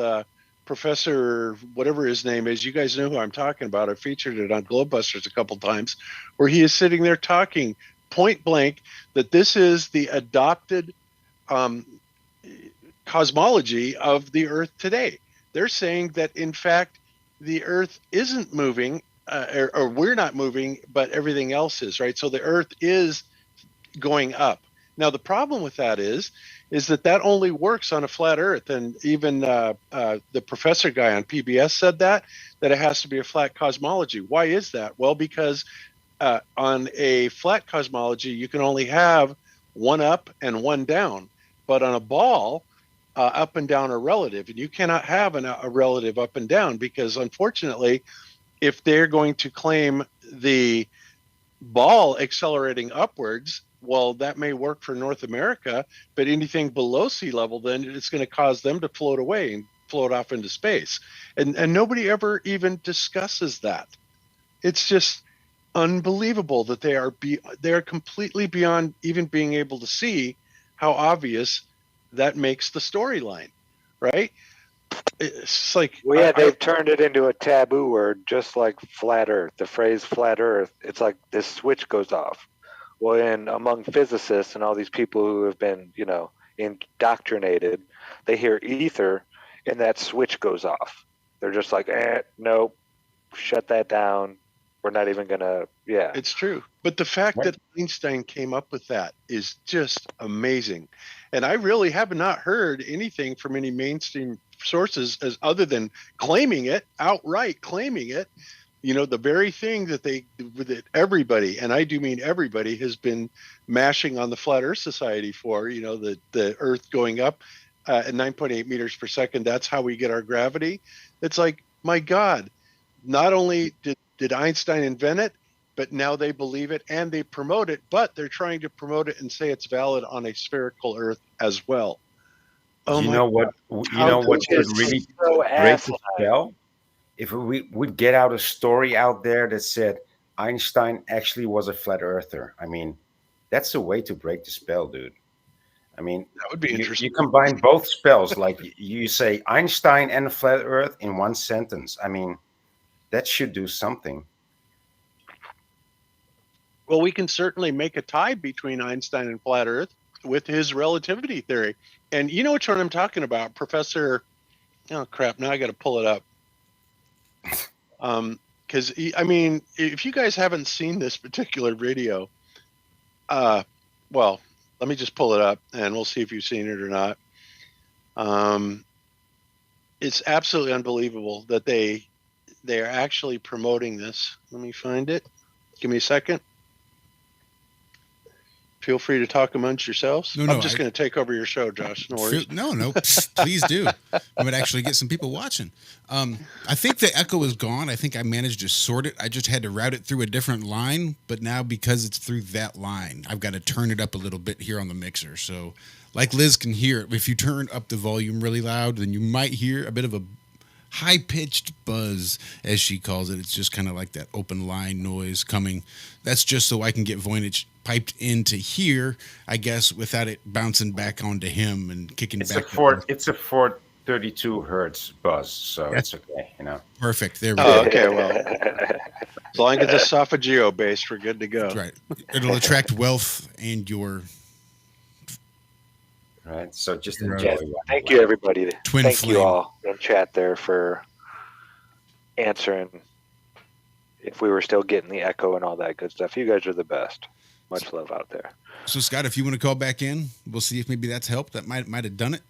Professor, whatever his name is, you guys know who I'm talking about. I featured it on Globebusters a couple times, where he is sitting there talking point blank that this is the adopted cosmology of the Earth today. They're saying that, in fact, the Earth isn't moving, or we're not moving, but everything else is, right? So the Earth is going up. Now, the problem with that is that only works on a flat Earth. And even the professor guy on PBS said that it has to be a flat cosmology. Why is that? Well, because on a flat cosmology, you can only have one up and one down. But on a ball, up and down are relative, and you cannot have a relative up and down, because unfortunately, if they're going to claim the ball accelerating upwards, well, that may work for North America, but anything below sea level, then it's going to cause them to float away and float off into space. And nobody ever even discusses that. It's just unbelievable that they are completely beyond even being able to see how obvious that makes the storyline, right? It's like, they've turned it into a taboo word, just like flat Earth. The phrase "flat Earth," it's like this switch goes off. Well, and among physicists and all these people who have been, indoctrinated, they hear ether, and that switch goes off. They're just like, nope, shut that down. We're not even gonna. Yeah, it's true. But the fact that Einstein came up with that is just amazing. And I really have not heard anything from any mainstream sources other than claiming it, outright claiming it. The very thing that everybody, and I do mean everybody, has been mashing on the Flat Earth Society for, the Earth going up at 9.8 meters per second. That's how we get our gravity. It's like, my God, not only did Einstein invent it, but now they believe it and they promote it, but they're trying to promote it and say it's valid on a spherical Earth as well. Oh, you know what? You know what could really break the spell? If we would get out a story out there that said Einstein actually was a flat earther. I mean, that's a way to break the spell, dude. I mean, that would be interesting. You combine both spells, like you say Einstein and a flat earth in one sentence. I mean, that should do something. Well, we can certainly make a tie between Einstein and flat Earth with his relativity theory. And you know which one I'm talking about, Professor? Oh crap! Now I got to pull it up. Because I mean, if you guys haven't seen this particular video, well, let me just pull it up and we'll see if you've seen it or not. It's absolutely unbelievable that they are actually promoting this. Let me find it. Give me a second. Feel free to talk amongst yourselves. I'm just going to take over your show, Josh. No worries. No, please do. We would actually get some people watching. I think the echo is gone. I think I managed to sort it. I just had to route it through a different line. But now, because it's through that line, I've got to turn it up a little bit here on the mixer. So, like Liz can hear it, if you turn up the volume really loud, then you might hear a bit of a high-pitched buzz, as she calls it. It's just kind of like that open line noise coming. That's just so I can get Voynich piped into here, I guess, without it bouncing back onto him and kicking back. It's a 432 hertz buzz, so it's okay, Perfect. There we go. Okay, well, as long as it's esophageal based, we're good to go. That's right. It'll attract wealth and your. Right. So just enjoy. Thank you, everybody. Thank flame. you all in chat there for answering. If we were still getting the echo and all that good stuff, you guys are the best. Much love out there. So, Scott, if you want to call back in, we'll see if maybe that's helped. That might have done it.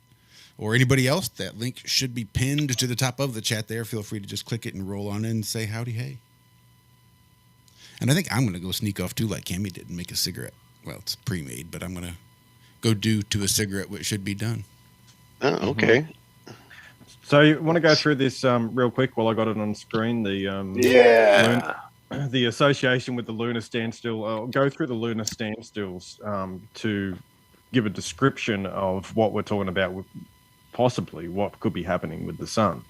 Or anybody else, that link should be pinned to the top of the chat there. Feel free to just click it and roll on in and say howdy, hey. And I think I'm going to go sneak off too, like Cammy did, and make a cigarette. Well, it's pre-made, but I'm going to go do to a cigarette what should be done. Oh, okay. So you want to go through this real quick while I got it on screen? The association with the lunar standstill. I'll go through the lunar standstills to give a description of what we're talking about, with possibly what could be happening with the sun.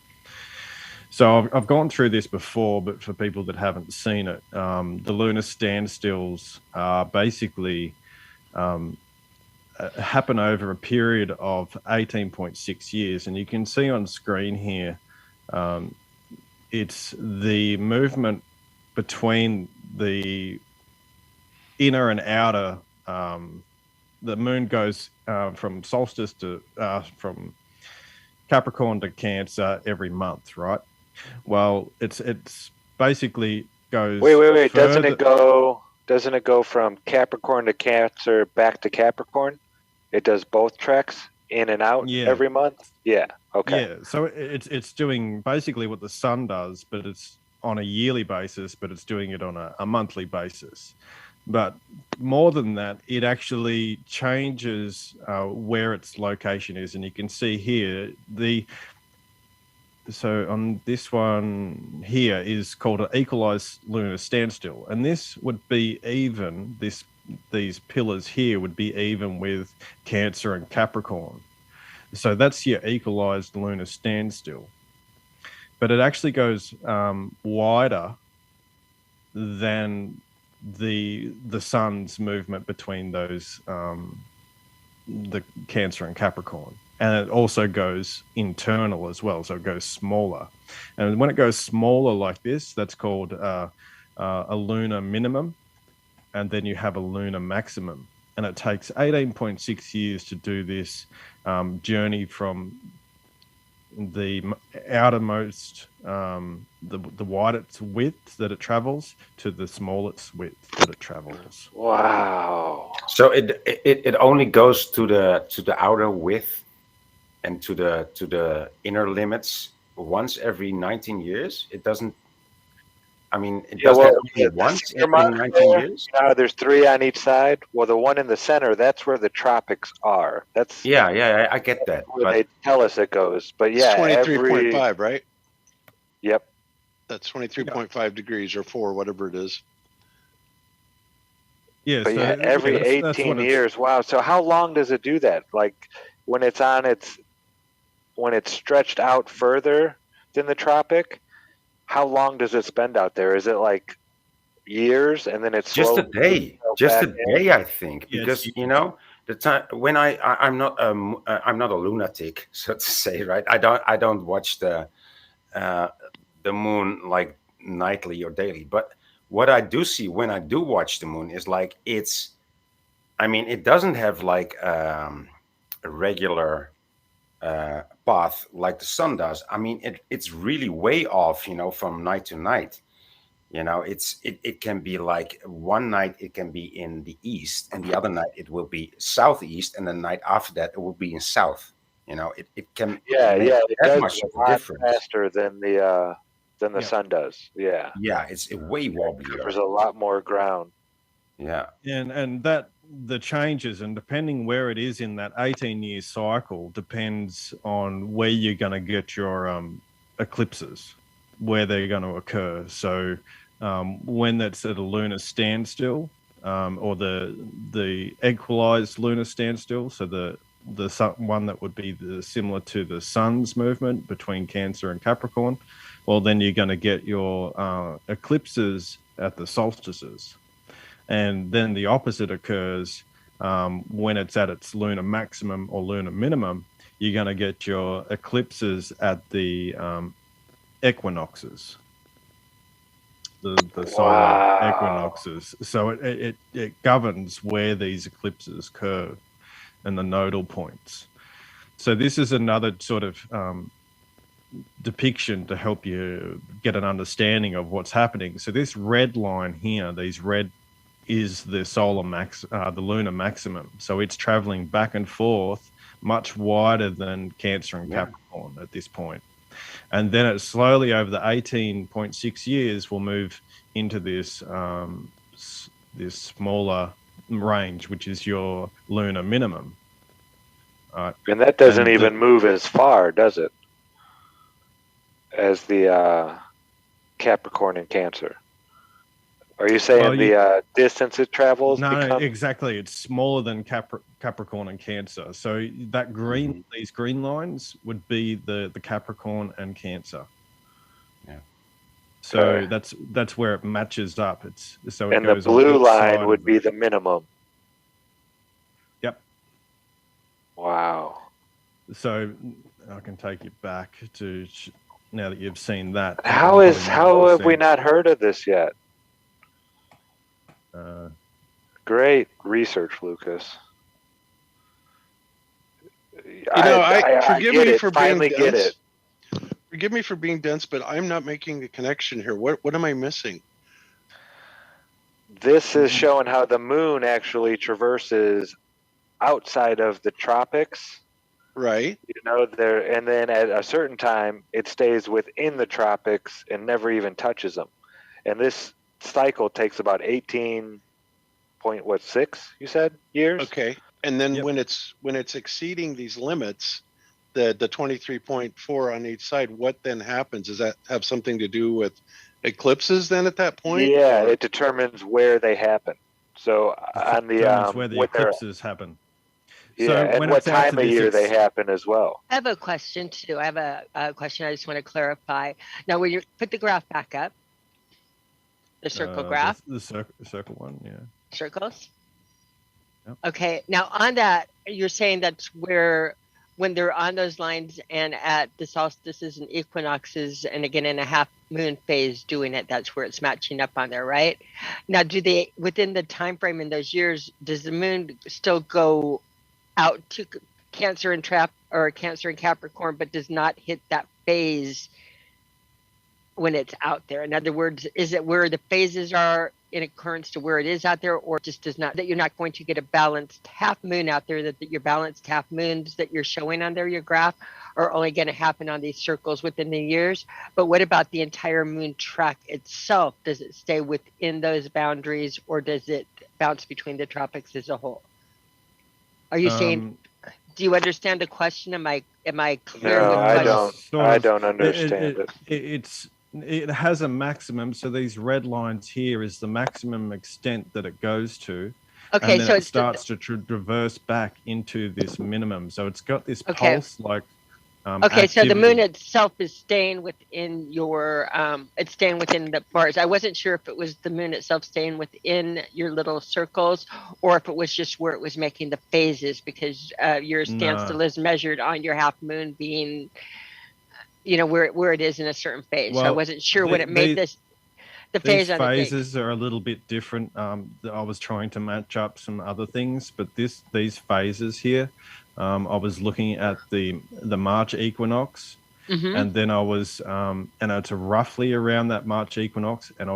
So I've gone through this before, but for people that haven't seen it, the lunar standstills are basically happen over a period of 18.6 years. And you can see on screen here, it's the movement between the inner and outer. The moon goes from solstice to from Capricorn to Cancer every month, right? Well, it's basically goes. Wait. Further... Doesn't it go from Capricorn to Cancer back to Capricorn? It does both treks in and out every month? Yeah. Okay. Yeah. So it's doing basically what the sun does, but it's on a yearly basis, but it's doing it on a monthly basis. But more than that, it actually changes where its location is. And you can see here, so on this one here is called an equalized lunar standstill. And this would be even, these pillars here would be even with Cancer and Capricorn. So that's your equalized lunar standstill. But it actually goes wider than the sun's movement between those the Cancer and Capricorn, and it also goes internal as well, so it goes smaller. And when it goes smaller like this, that's called a lunar minimum, and then you have a lunar maximum. And it takes 18.6 years to do this journey from the outermost, the widest width that it travels to the smallest width that it travels. Wow! So it only goes to the outer width and to the inner limits once every 19 years. It doesn't. I mean, it does that only once in 19 years. There's 3 on each side. Well, the one in the center, that's where the tropics are. That's yeah, I get that. Where they tell us it goes, but yeah, 23.5, right? Yep. That's 23.5 degrees or 4, whatever it is. Yeah, but so every 18 years. Wow. So how long does it do that? Like when it's stretched out further than the tropic, how long does it spend out there? Is it like years and then it's just a day? Just a day, I think, because the time when I'm not a lunatic, so to say, right? I don't watch the moon like nightly or daily, but what I do see when I do watch the moon is like it doesn't have like a regular path like the sun does. I mean, it's really way off, from night to night. It can be like one night it can be in the east, and the other night it will be southeast, and the night after that it will be in south. It can it that does much a of a lot difference. faster than the sun does. Yeah. Yeah, it's way wobblier. There's a lot more ground. Yeah. And that the changes, and depending where it is in that 18-year cycle, depends on where you're going to get your eclipses, where they're going to occur. So when that's at a lunar standstill, or the equalized lunar standstill, so the one that would be similar to the sun's movement between Cancer and Capricorn, well, then you're going to get your eclipses at the solstices. And then the opposite occurs when it's at its lunar maximum or lunar minimum. You're going to get your eclipses at the equinoxes, the solar equinoxes. So it governs where these eclipses occur and the nodal points. So this is another sort of depiction to help you get an understanding of what's happening. So this red line here, these red is the the lunar maximum. So it's traveling back and forth much wider than Cancer and Capricorn at this point. And then it slowly over the 18.6 years will move into this this smaller range, which is your lunar minimum. And that doesn't even move as far, does it? As the Capricorn and Cancer. Are you saying the distance it travels? No, exactly. It's smaller than Capricorn and Cancer. So that green, these green lines would be the Capricorn and Cancer. Yeah. So that's where it matches up. It's so it and the goes blue on each line side would be the minimum. Yep. Wow. So I can take you back to now that you've seen that. How have we not heard of this yet? Great research, Lucas. Forgive me for being Finally get dense. it. Forgive me for being dense, but I'm not making the connection here. What am I missing? This is showing how the moon actually traverses outside of the tropics. Right. And then at a certain time, it stays within the tropics and never even touches them. And this cycle takes about 18.6, you said, years? Okay. And then when it's exceeding these limits, the 23.4 on each side, what then happens? Does that have something to do with eclipses then at that point? Yeah, it determines where they happen. So on the where the eclipses happen. Yeah, So and when what it's out time to of this year they happen as well. I have a question too. I have a question I just want to clarify. Now, when you put the graph back up, the circle graph, the circle one, yeah. Circles. Yep. Okay. Now on that, you're saying that's where when they're on those lines and at the solstices and equinoxes, and again in a half moon phase doing it, that's where it's matching up on there, right? Now, do they within the time frame in those years, does the moon still go out to Cancer and Cancer and Capricorn, but does not hit that phase when it's out there? In other words, is it where the phases are in occurrence to where it is out there, or just does not, that you're not going to get a balanced half moon out there, that your balanced half moons that you're showing on there, your graph, are only going to happen on these circles within the years? But what about the entire moon track itself? Does it stay within those boundaries, or does it bounce between the tropics as a whole? Are you saying, do you understand the question? Am I clear? No, with I what don't. I don't understand it. It has a maximum. So these red lines here is the maximum extent that it goes to. Okay, and then so it starts to traverse back into this minimum. So it's got this pulse like. Okay, so the activity. moon itself is staying within your, it's staying within the bars. I wasn't sure if it was the moon itself staying within your little circles, or if it was just where it was making the phases, because your standstill is measured on your half moon being, where it is in a certain phase. So I wasn't sure when it made the phase on the thing. These phases are a little bit different. I was trying to match up some other things, but these phases here, I was looking at the March equinox, and then I was, and it's roughly around that March equinox, and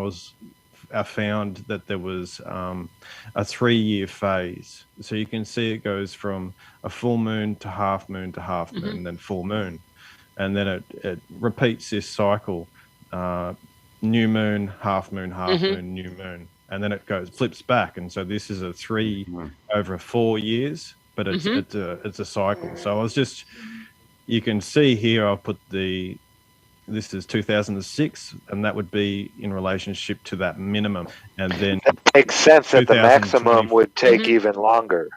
I found that there was a 3-year phase. So you can see it goes from a full moon to half moon to half moon, then full moon, and then it repeats this cycle. New moon, half moon, new moon, and then it flips back, and so this is a 3 over 4 years, but it's a cycle. So I was you can see here I'll put this is 2006, and that would be in relationship to that minimum, and then that makes sense that the maximum would take even longer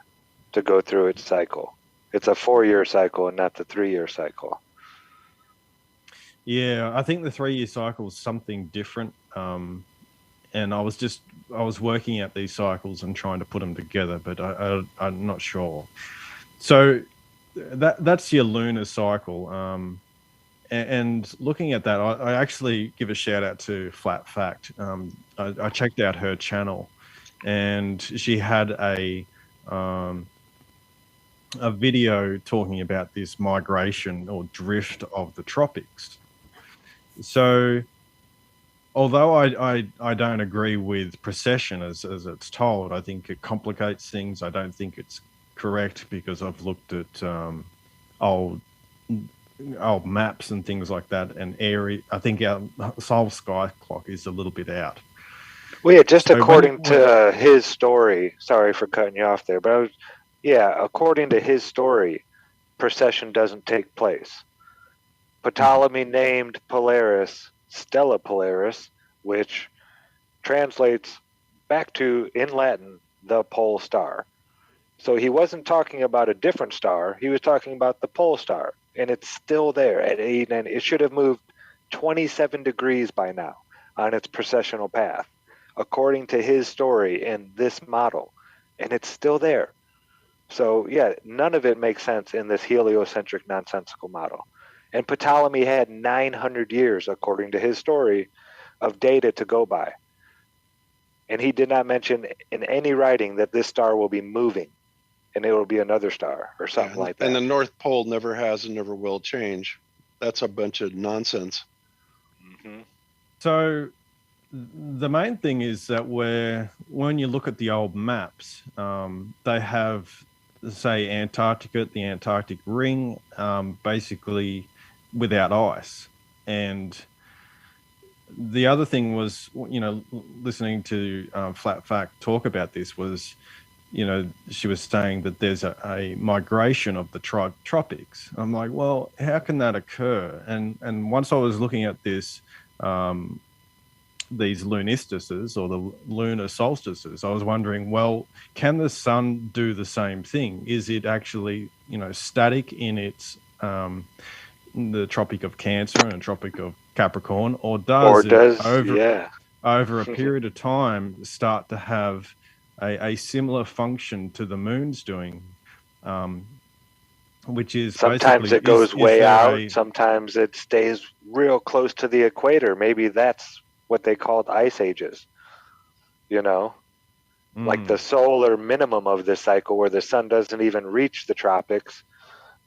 to go through its cycle. It's a 4-year cycle and not the 3-year cycle. Yeah, I think the 3-year cycle is something different. And I was working out these cycles and trying to put them together, but I'm not sure. So that's your lunar cycle. And looking at that, I actually give a shout out to Flat Fact. I checked out her channel, and she had a video talking about this migration or drift of the tropics. So, although I don't agree with precession as it's told, I think it complicates things. I don't think it's correct, because I've looked at old maps and things like that, and I think our soul sky clock is a little bit out. Well, yeah, just according to his story. Sorry for cutting you off there, but according to his story, precession doesn't take place. Ptolemy named Polaris Stella Polaris, which translates back to, in Latin, the pole star. So he wasn't talking about a different star. He was talking about the pole star. And it's still there at 89. It should have moved 27 degrees by now on its precessional path, according to his story in this model. And it's still there. So, yeah, none of it makes sense in this heliocentric nonsensical model. And Ptolemy had 900 years, according to his story, of data to go by. And he did not mention in any writing that this star will be moving and it will be another star or something like that. And the North Pole never has and never will change. That's a bunch of nonsense. Mm-hmm. So the main thing is that when you look at the old maps, they have, say, Antarctica, the Antarctic ring, basically without ice. And the other thing was, listening to Flat Fact talk about this was, she was saying that there's a migration of the tropics. I'm like, well, how can that occur? And once I was looking at this, these lunistices or the lunar solstices, I was wondering, well, can the sun do the same thing? Is it actually, static in its the Tropic of Cancer and Tropic of Capricorn, or does over a period of time start to have a similar function to the moon's doing, which is sometimes it goes way out, sometimes it stays real close to the equator. Maybe that's what they called ice ages, like the solar minimum of this cycle where the sun doesn't even reach the tropics.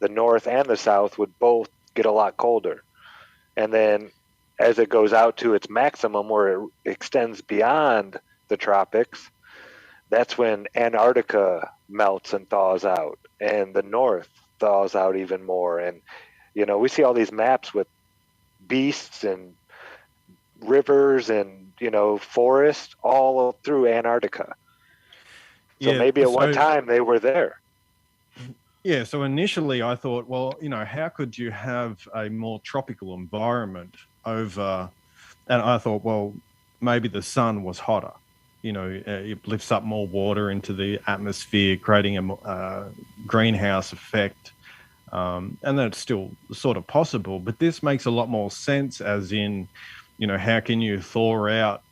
The north and the south would both get a lot colder. And then as it goes out to its maximum where it extends beyond the tropics, that's when Antarctica melts and thaws out, and the north thaws out even more. And, we see all these maps with beasts and rivers and, forests all through Antarctica. So maybe at one time they were there. Yeah, so initially I thought, well, how could you have a more tropical environment over, and I thought, well, maybe the sun was hotter. It lifts up more water into the atmosphere, creating a greenhouse effect. And that's still sort of possible, but this makes a lot more sense as in, how can you thaw out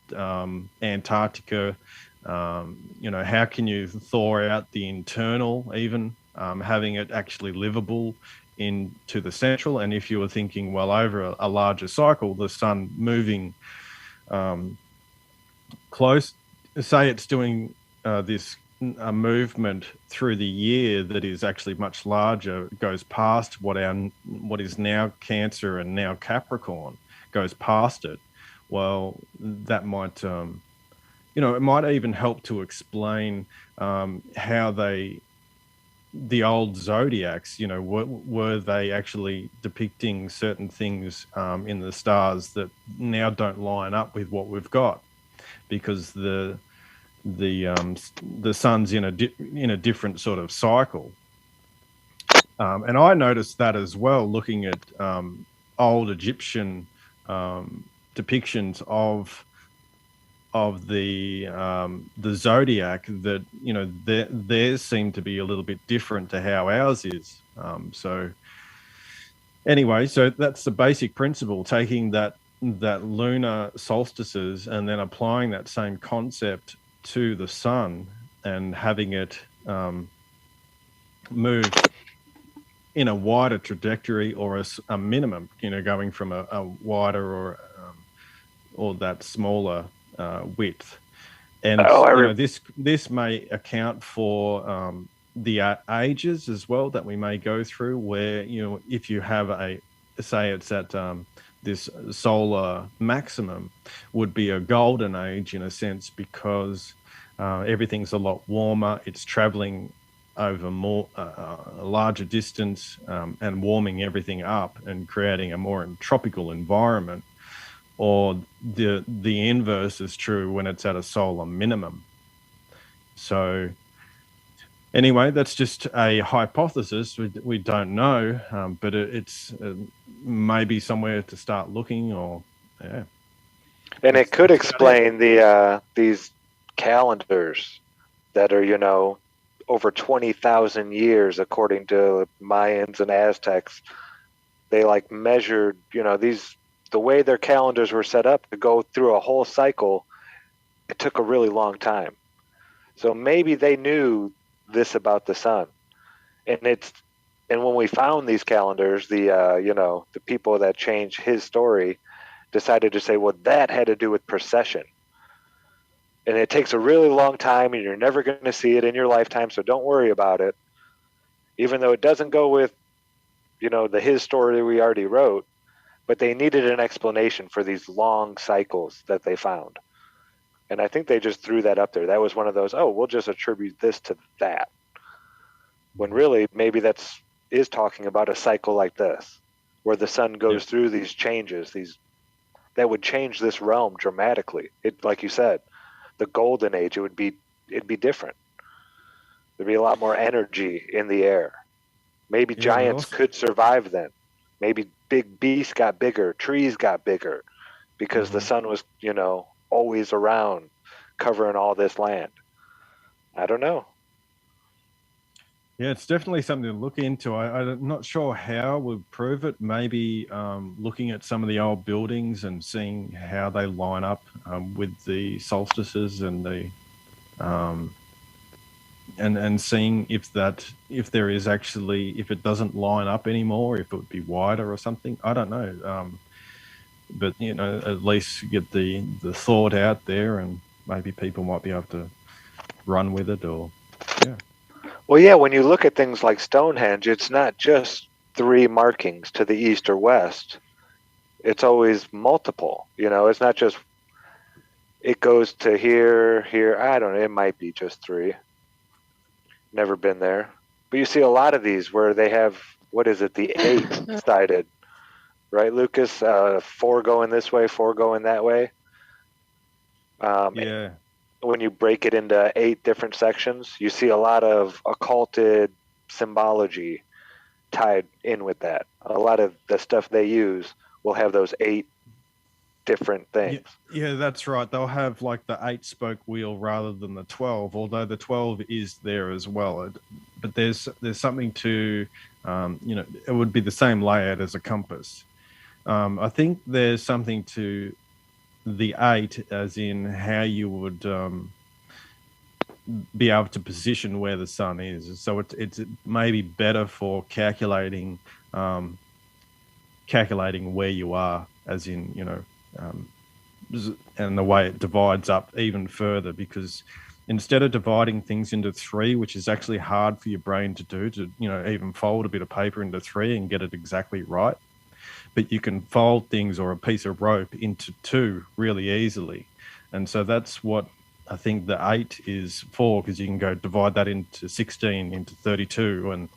Antarctica? How can you thaw out the internal even? Having it actually livable into the central. And if you were thinking, well, over a larger cycle, the sun moving close, say it's doing this movement through the year that is actually much larger, goes past what is now Cancer and now Capricorn, goes past it. Well, that might, it might even help to explain how the old zodiacs, were they actually depicting certain things in the stars that now don't line up with what we've got, because the sun's in a different sort of cycle. And I noticed that as well, looking at old Egyptian depictions of the zodiac, that theirs seem to be a little bit different to how ours is. So anyway, so that's the basic principle, taking that lunar solstices and then applying that same concept to the sun and having it move in a wider trajectory or a minimum, going from a wider or that smaller width. And this may account for the ages as well that we may go through, where if you have say it's at this solar maximum, would be a golden age in a sense, because everything's a lot warmer, it's traveling over more a larger distance, and warming everything up and creating a more tropical environment. Or the inverse is true when it's at a solar minimum. So anyway, that's just a hypothesis. We don't know, but it's maybe somewhere to start looking. Or And it could that's about it. explain these calendars that are, over 20,000 years, according to Mayans and Aztecs. They like measured, the way their calendars were set up to go through a whole cycle. It took a really long time. So maybe they knew this about the sun. And when we found these calendars, the people that changed his story decided to say, well, that had to do with precession. And it takes a really long time, and you're never going to see it in your lifetime, so don't worry about it. Even though it doesn't go with, his story we already wrote, but they needed an explanation for these long cycles that they found. And I think they just threw that up there. That was one of those, we'll just attribute this to that. When really, maybe is talking about a cycle like this, where the sun goes through these changes, that would change this realm dramatically. It, like you said, the golden age, it'd be different. There'd be a lot more energy in the air. Maybe giants could survive then. Maybe big beasts got bigger, trees got bigger, because the sun was, always around, covering all this land. I don't know. Yeah, it's definitely something to look into. I'm not sure how we'll prove it. Maybe looking at some of the old buildings and seeing how they line up with the solstices and the and seeing if there is actually, if it doesn't line up anymore, if it would be wider or something. I don't know. But at least get the thought out there, and maybe people might be able to run with it, or yeah. Well, yeah, when you look at things like Stonehenge, it's not just 3 markings to the east or west. It's always multiple. It's not just, it goes to here, here. I don't know. It might be just 3. Never been there. But you see a lot of these where they have, what is it, the 8-sided, right, Lucas? 4 going this way, 4 going that way. Yeah. When you break it into 8 different sections, you see a lot of occulted symbology tied in with that. A lot of the stuff they use will have those 8 different things. Yeah, that's right. They'll have like the 8-spoke wheel rather than the 12, although the 12 is there as well. But there's something to, it would be the same layout as a compass. I think there's something to the 8, as in how you would be able to position where the sun is. So it's maybe better for calculating where you are, as in, and the way it divides up even further, because instead of dividing things into 3, which is actually hard for your brain to do, to even fold a bit of paper into 3 and get it exactly right, but you can fold things or a piece of rope into 2 really easily. And so that's what I think the 8 is for, because you can go divide that into 16, into 32,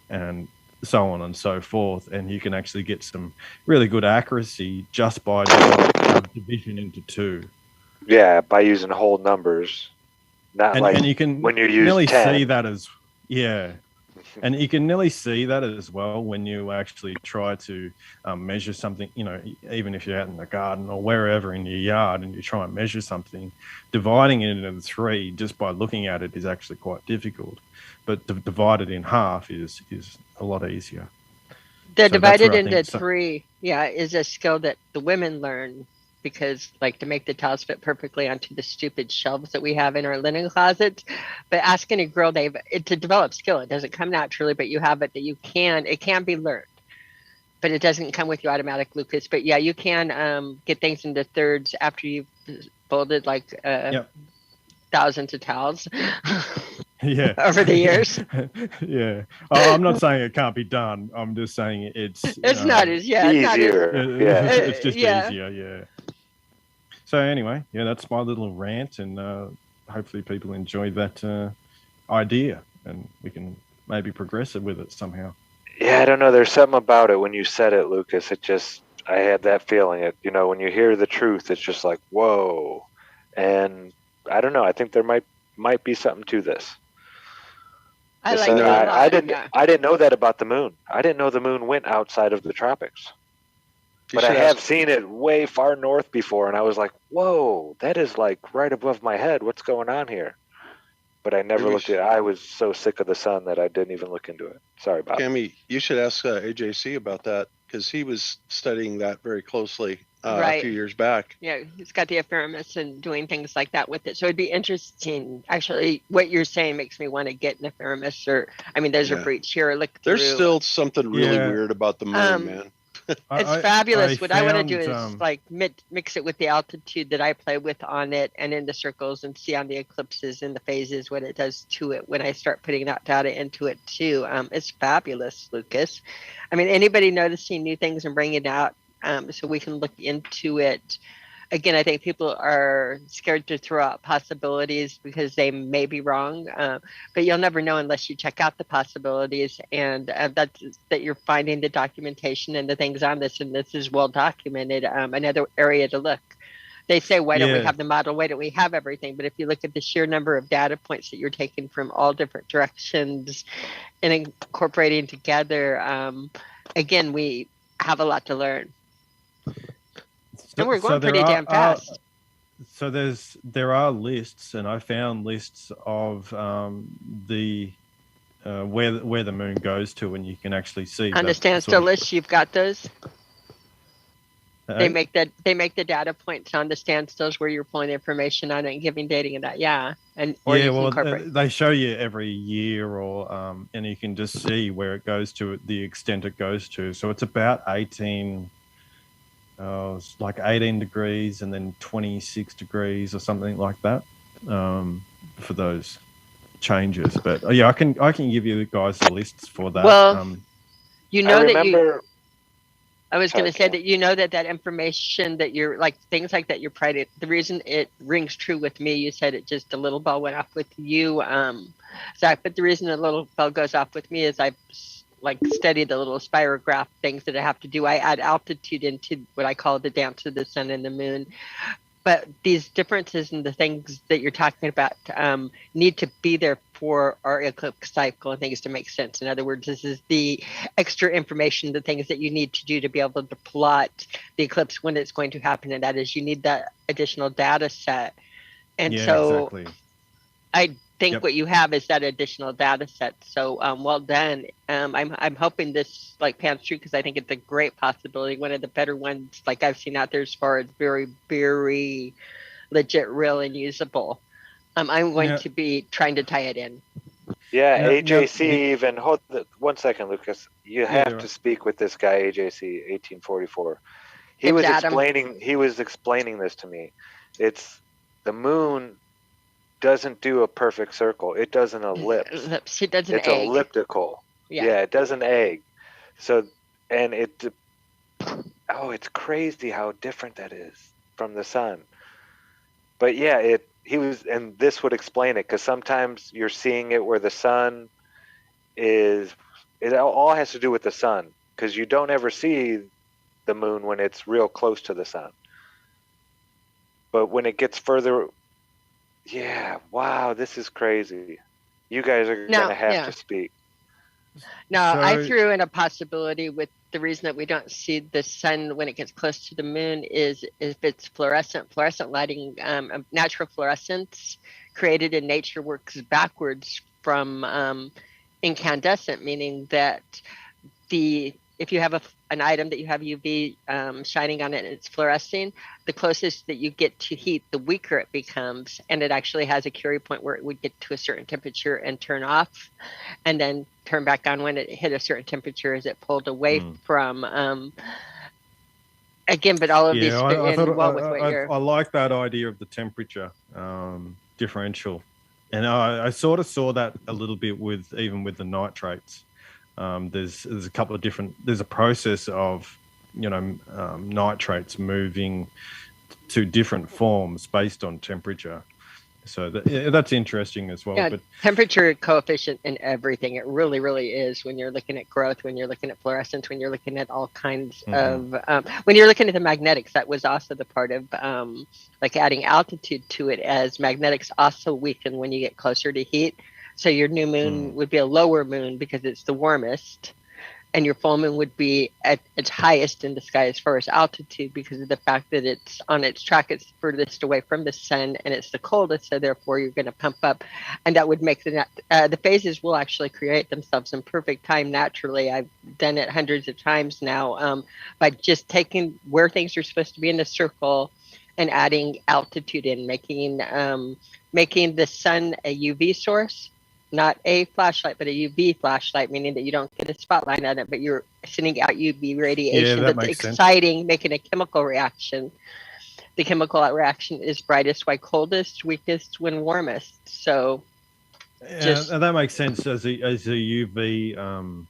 and so on and so forth, and you can actually get some really good accuracy just by division into 2. Yeah, by using whole numbers, not and you can when you use nearly 10. see that as and you can nearly see that as well when you actually try to measure something. Even if you're out in the garden or wherever in your yard and you try and measure something, dividing it into 3 just by looking at it is actually quite difficult. But to divide it in half is a lot easier. The divided into 3, is a skill that the women learn, because to make the tiles fit perfectly onto the stupid shelves that we have in our linen closets. But ask any girl, it's a developed skill. It doesn't come naturally, but you have it, that it can be learned. But it doesn't come with you automatic, Lucas. But yeah, you can get things into thirds after you've folded thousands of towels. Yeah. Over the years. Yeah. I'm not saying it can't be done. I'm just saying it's not as easier. It's just easier. Yeah. So anyway, that's my little rant, and hopefully people enjoy that idea, and we can maybe progress it with it somehow. Yeah, I don't know. There's something about it when you said it, Lucas. I had that feeling. When you hear the truth, it's just like, whoa. And I don't know. I think there might be something to this. I like it a lot. I didn't know that about the moon. I didn't know the moon went outside of the tropics. But I have seen it way far north before, and I was like, whoa, that is like right above my head. What's going on here? But I never looked at it. I was so sick of the sun that I didn't even look into it. Sorry, Bob. Cammy, you should ask AJC about that because he was studying that very closely Right. a few years back. Yeah, he's got the ephemeris and doing things like that with it. So it'd be interesting. Actually, what you're saying makes me want to get an ephemeris, or I mean, there's a breach here. Look through. There's still something really weird about the moon, man. It's fabulous. What I want to do is like mix it with the altitude that I play with on it, and in the circles, and see on the eclipses and the phases what it does to it when I start putting that data into it too. It's fabulous, Lucas. I mean, anybody noticing new things and bringing it out so we can look into it. Again, I think people are scared to throw out possibilities because they may be wrong, but you'll never know unless you check out the possibilities, and that you're finding the documentation and the things on this, and this is well documented. Another area to look. They say, why don't we have the model? Why don't we have everything? But if you look at the sheer number of data points that you're taking from all different directions and incorporating together, again, we have a lot to learn. And we're going pretty damn fast. So there are lists, and I found lists of the where the moon goes to, and you can actually see. On the standstill list, you've got those. They make the data points on the standstills where you're pulling information on it and giving dating and that. Yeah, and they show you every year, or and you can just see where it goes to, the extent it goes to. So it's about 18. It's like 18 degrees and then 26 degrees or something like that for those changes. But yeah, I can give you guys the lists for that. Well, you know I was going to say that that information that you're like things like that you're private. The reason it rings true with me, you said it just a little bell went off with you, Zach. But the reason a little bell goes off with me is I've study the little spirograph things that I have to do. I add altitude into what I call the dance of the sun and the moon. But these differences in the things that you're talking about need to be there for our eclipse cycle and things to make sense. In other words, this is the extra information, the things that you need to do to be able to plot the eclipse when it's going to happen. And that is, you need that additional data set. And exactly. I think what you have is that additional data set. So well done. I'm hoping this pans through because I think it's a great possibility. One of the better ones I've seen out there as far as very, very legit, real, and usable. I'm going to be trying to tie it in. Yeah, AJC even. Hold one second, Lucas. You have to speak with this guy, AJC 1844. He was explaining this to me. It's the moon doesn't do a perfect circle. It does an ellipse. It does an egg. It's elliptical. Yeah, it does an egg. So, and it's crazy how different that is from the sun. But yeah, and this would explain it, because sometimes you're seeing it where the sun is, it all has to do with the sun, because you don't ever see the moon when it's real close to the sun. But when it gets further, wow, this is crazy. You guys are going to have to speak. Now, I threw in a possibility with the reason that we don't see the sun when it gets close to the moon is if it's fluorescent lighting, natural fluorescence created in nature works backwards from incandescent, meaning that if you have an item that you have UV shining on it and it's fluorescing, the closest that you get to heat, the weaker it becomes. And it actually has a Curie point where it would get to a certain temperature and turn off and then turn back on when it hit a certain temperature as it pulled away from, again, but all of these fit in well with what you're... I like that idea of the temperature differential. And I sort of saw that a little bit even with the nitrates. There's a couple of different. There's a process of, nitrates moving to different forms based on temperature. So that's interesting as well. Yeah, but temperature coefficient in everything. It really, really is when you're looking at growth, when you're looking at fluorescence, when you're looking at all kinds of. When you're looking at the magnetics, that was also the part of adding altitude to it, as magnetics also weaken when you get closer to heat. So your new moon would be a lower moon because it's the warmest. and your full moon would be at its highest in the sky as far as altitude, because of the fact that it's on its track, it's furthest away from the sun, and it's the coldest, so therefore you're going to pump up, and that would make the phases will actually create themselves in perfect time naturally. I've done it hundreds of times now, by just taking where things are supposed to be in the circle and adding altitude in, making the sun a UV source, not a flashlight, but a UV flashlight, meaning that you don't get a spotlight on it, but you're sending out UV radiation that that's makes sense. exciting, making a chemical reaction. The chemical reaction is brightest while coldest, weakest when warmest. So, and that makes sense as a UV,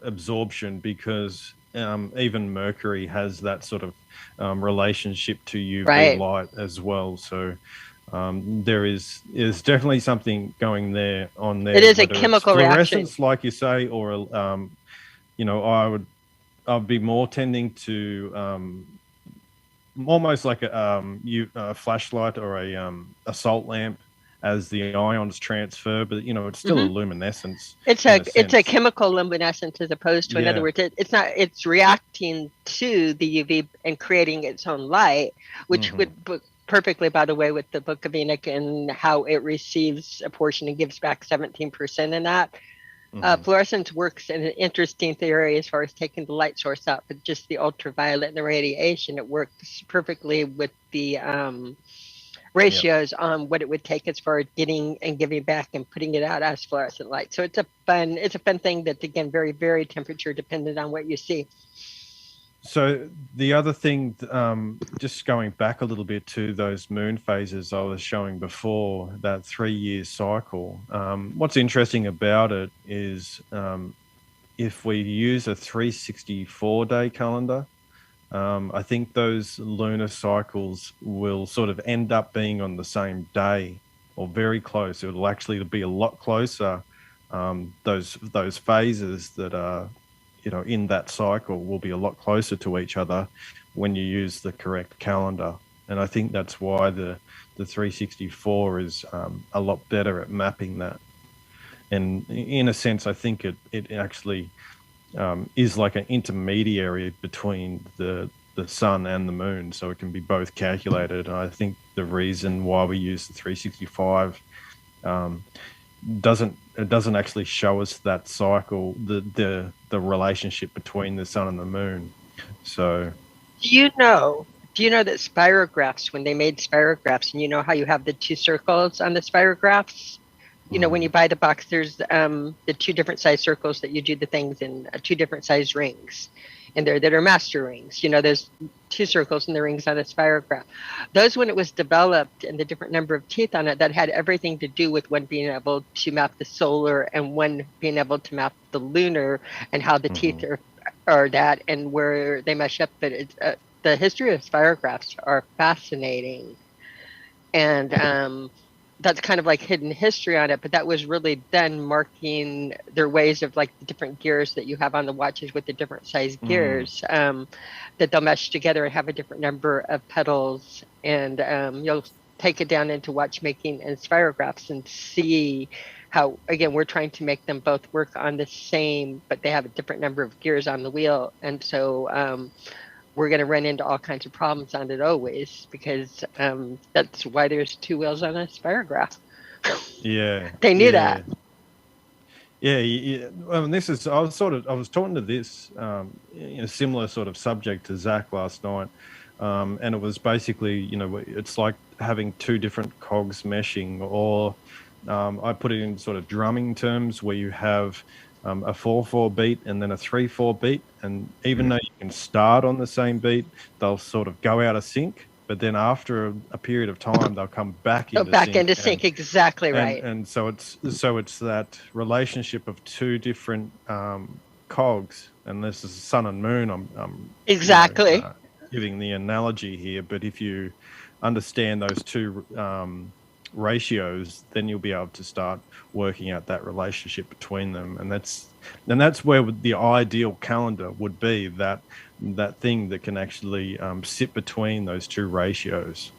absorption, because even Mercury has that sort of relationship to UV light as well. So there is definitely something going there on there. It is a chemical reaction, like you say, or I'd be more tending to almost like a flashlight or a salt lamp as the ions transfer, but it's still a luminescence. It's a chemical luminescence, as opposed to, in other words, it's reacting to the UV and creating its own light, which would perfectly, by the way, with the Book of Enoch and how it receives a portion and gives back 17% in that. Fluorescence works in an interesting theory as far as taking the light source out, but just the ultraviolet and the radiation, it works perfectly with the ratios on what it would take as far as getting and giving back and putting it out as fluorescent light. So it's a fun thing that's, again, very, very temperature dependent on what you see. So the other thing, just going back a little bit to those moon phases I was showing before, that 3-year cycle, what's interesting about it is if we use a 364-day calendar, I think those lunar cycles will sort of end up being on the same day or very close. It'll actually be a lot closer. Those phases that are in that cycle will be a lot closer to each other when you use the correct calendar. And I think that's why the 364 is a lot better at mapping that. And in a sense, I think it actually is like an intermediary between the sun and the moon, so it can be both calculated. And I think the reason why we use the 365 doesn't actually show us that cycle, the relationship between the sun and the moon. So do you know that spirographs, when they made spirographs, and you know how you have the two circles on the spirographs, when you buy the box, there's the two different size circles that you do the things in, two different size rings, and there that are master rings. There's two circles and the rings on a spirograph. Those, when it was developed and the different number of teeth on it, that had everything to do with one being able to map the solar and one being able to map the lunar, and how the teeth are that and where they mesh up. But it's, the history of spirographs are fascinating, and that's kind of like hidden history on it, but that was really then marking their ways of, like, the different gears that you have on the watches with the different size gears, that they'll mesh together and have a different number of pedals. And you'll take it down into watchmaking and spirographs and see how, again, we're trying to make them both work on the same, but they have a different number of gears on the wheel. And so we're going to run into all kinds of problems on it always, because that's why there's two wheels on a spirograph. Yeah, they knew that. Yeah. Well, I was talking to this a similar sort of subject to Zach last night, and it was basically, it's like having two different cogs meshing, or I put it in sort of drumming terms, where you have a 4/4 beat and then a 3/4 beat, and even though you can start on the same beat, they'll sort of go out of sync, but then after a period of time they'll come back into sync. Exactly right. And so it's that relationship of two different cogs, and this is sun and moon. I'm exactly giving the analogy here, but if you understand those two ratios, then you'll be able to start working out that relationship between them, and that's where the ideal calendar would be, that thing that can actually sit between those two ratios.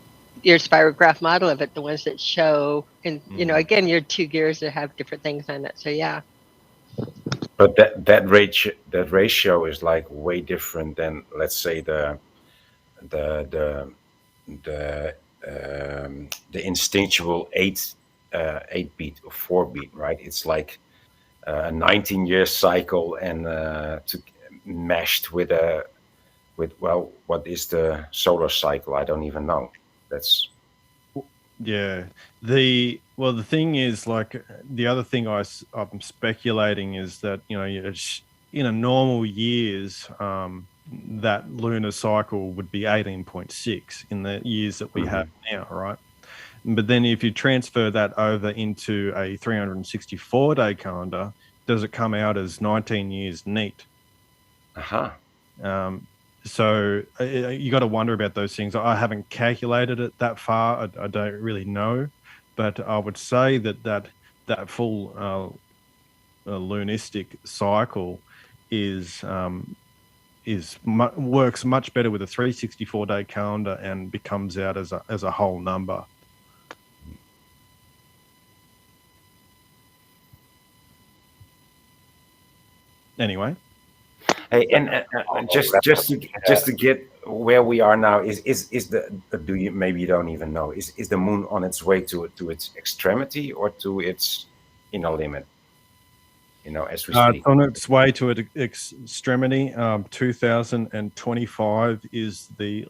Your spirograph model of it, the ones that show, and again, your two gears that have different things on it. So yeah. But that ratio is like way different than, let's say, the the the the instinctual eight beat or 4 beat, right? It's like a 19-year cycle, and to meshed with, well, what is the solar cycle? I don't even know. That's Yeah. The thing is, like, the other thing I'm speculating is that, in a normal years, that lunar cycle would be 18.6 in the years that we have now, right? But then if you transfer that over into a 364-day calendar, does it come out as 19 years neat? So you got to wonder about those things. I haven't calculated it that far. I don't really know, but I would say that full lunistic cycle works much better with a 364-day calendar and becomes out as a whole number. Anyway. Hey, and just to get where we are now, is the do you maybe you don't even know, is the moon on its way to its extremity or to its inner limit? As we speak. It's on its way to its extremity. 2025 is the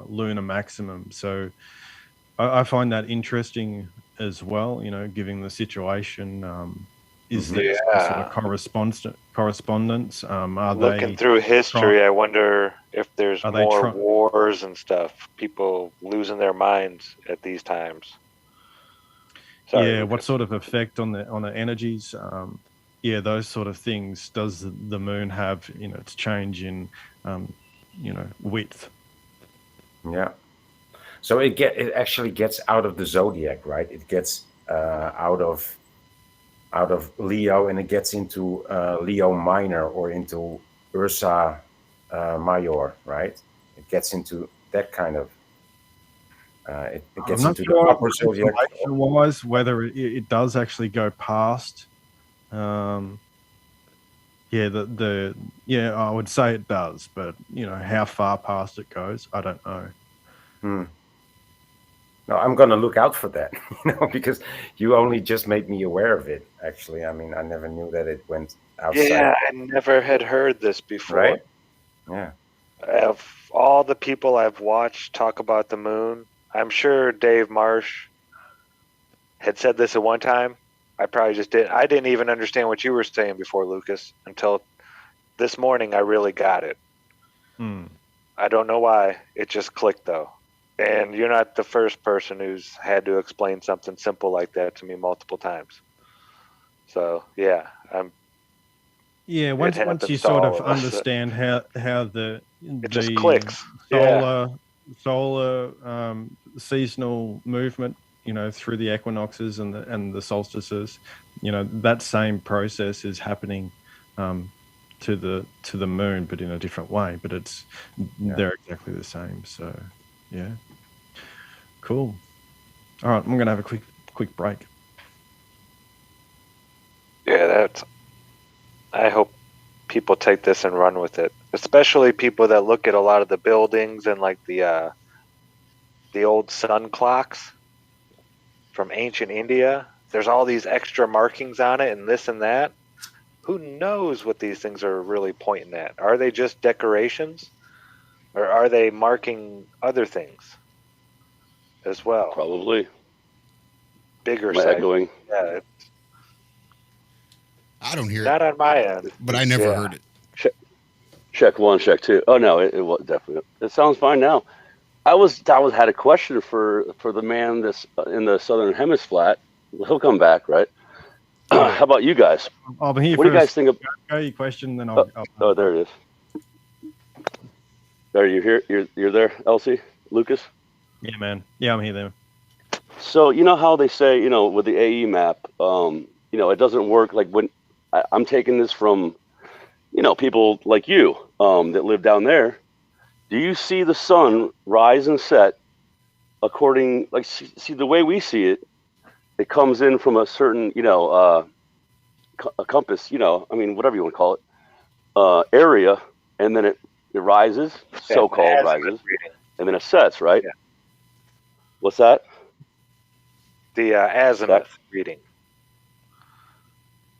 lunar maximum. So I find that interesting as well. Given the situation. Is there sort of correspondence? Looking through history, I wonder if there's more wars and stuff, people losing their minds at these times. Sorry, what sort of effect on the energies? Those sort of things. Does the moon have its change in width? Yeah. So it actually gets out of the zodiac, right? It gets out of Leo, and it gets into Leo minor or into Ursa Major, right? It gets into that kind of. It gets into the upper zodiac. Wise, whether it does actually go past. I would say it does, but how far past it goes, I don't know. No, I'm going to look out for that, because you only just made me aware of it, actually. I mean, I never knew that it went outside. Yeah, I never had heard this before. Right? Yeah. Of all the people I've watched talk about the moon, I'm sure Dave Marsh had said this at one time. I probably just didn't. I didn't even understand what you were saying before, Lucas, until this morning I really got it. I don't know why. It just clicked, though. And you're not the first person who's had to explain something simple like that to me multiple times. So, yeah. Once you sort of understand how the just clicks. solar seasonal movement, through the equinoxes and the solstices, that same process is happening to the moon, but in a different way. But they're exactly the same. So, yeah. Cool. All right, I'm going to have a quick break. Yeah, I hope people take this and run with it, especially people that look at a lot of the buildings and like the old sun clocks from ancient India. There's all these extra markings on it and this and that. Who knows what these things are really pointing at? Are they just decorations, or are they marking other things as well? Probably. Bigger size. Echoing. Yeah. I don't hear Not it. on my end. But I never heard it. Check one, check two. Oh no, it was definitely. It sounds fine now. I had a question for the man that's in the southern hemisphere. He'll come back, right? How about you guys? I'll be here. What do you guys think of? Go your question, then I'll. Oh, there it is. Are you here? You're there, Elsie, Lucas? Yeah, man. Yeah, I'm here then. So you know how they say, with the AE map, it doesn't work. Like when I'm taking this from, people like you that live down there. Do you see the sun rise and set according, like, see the way we see it? It comes in from a certain, a compass, I mean, whatever you want to call it, area, and then it rises, so-called rises, and then it sets, right? Yeah. What's that? The azimuth reading.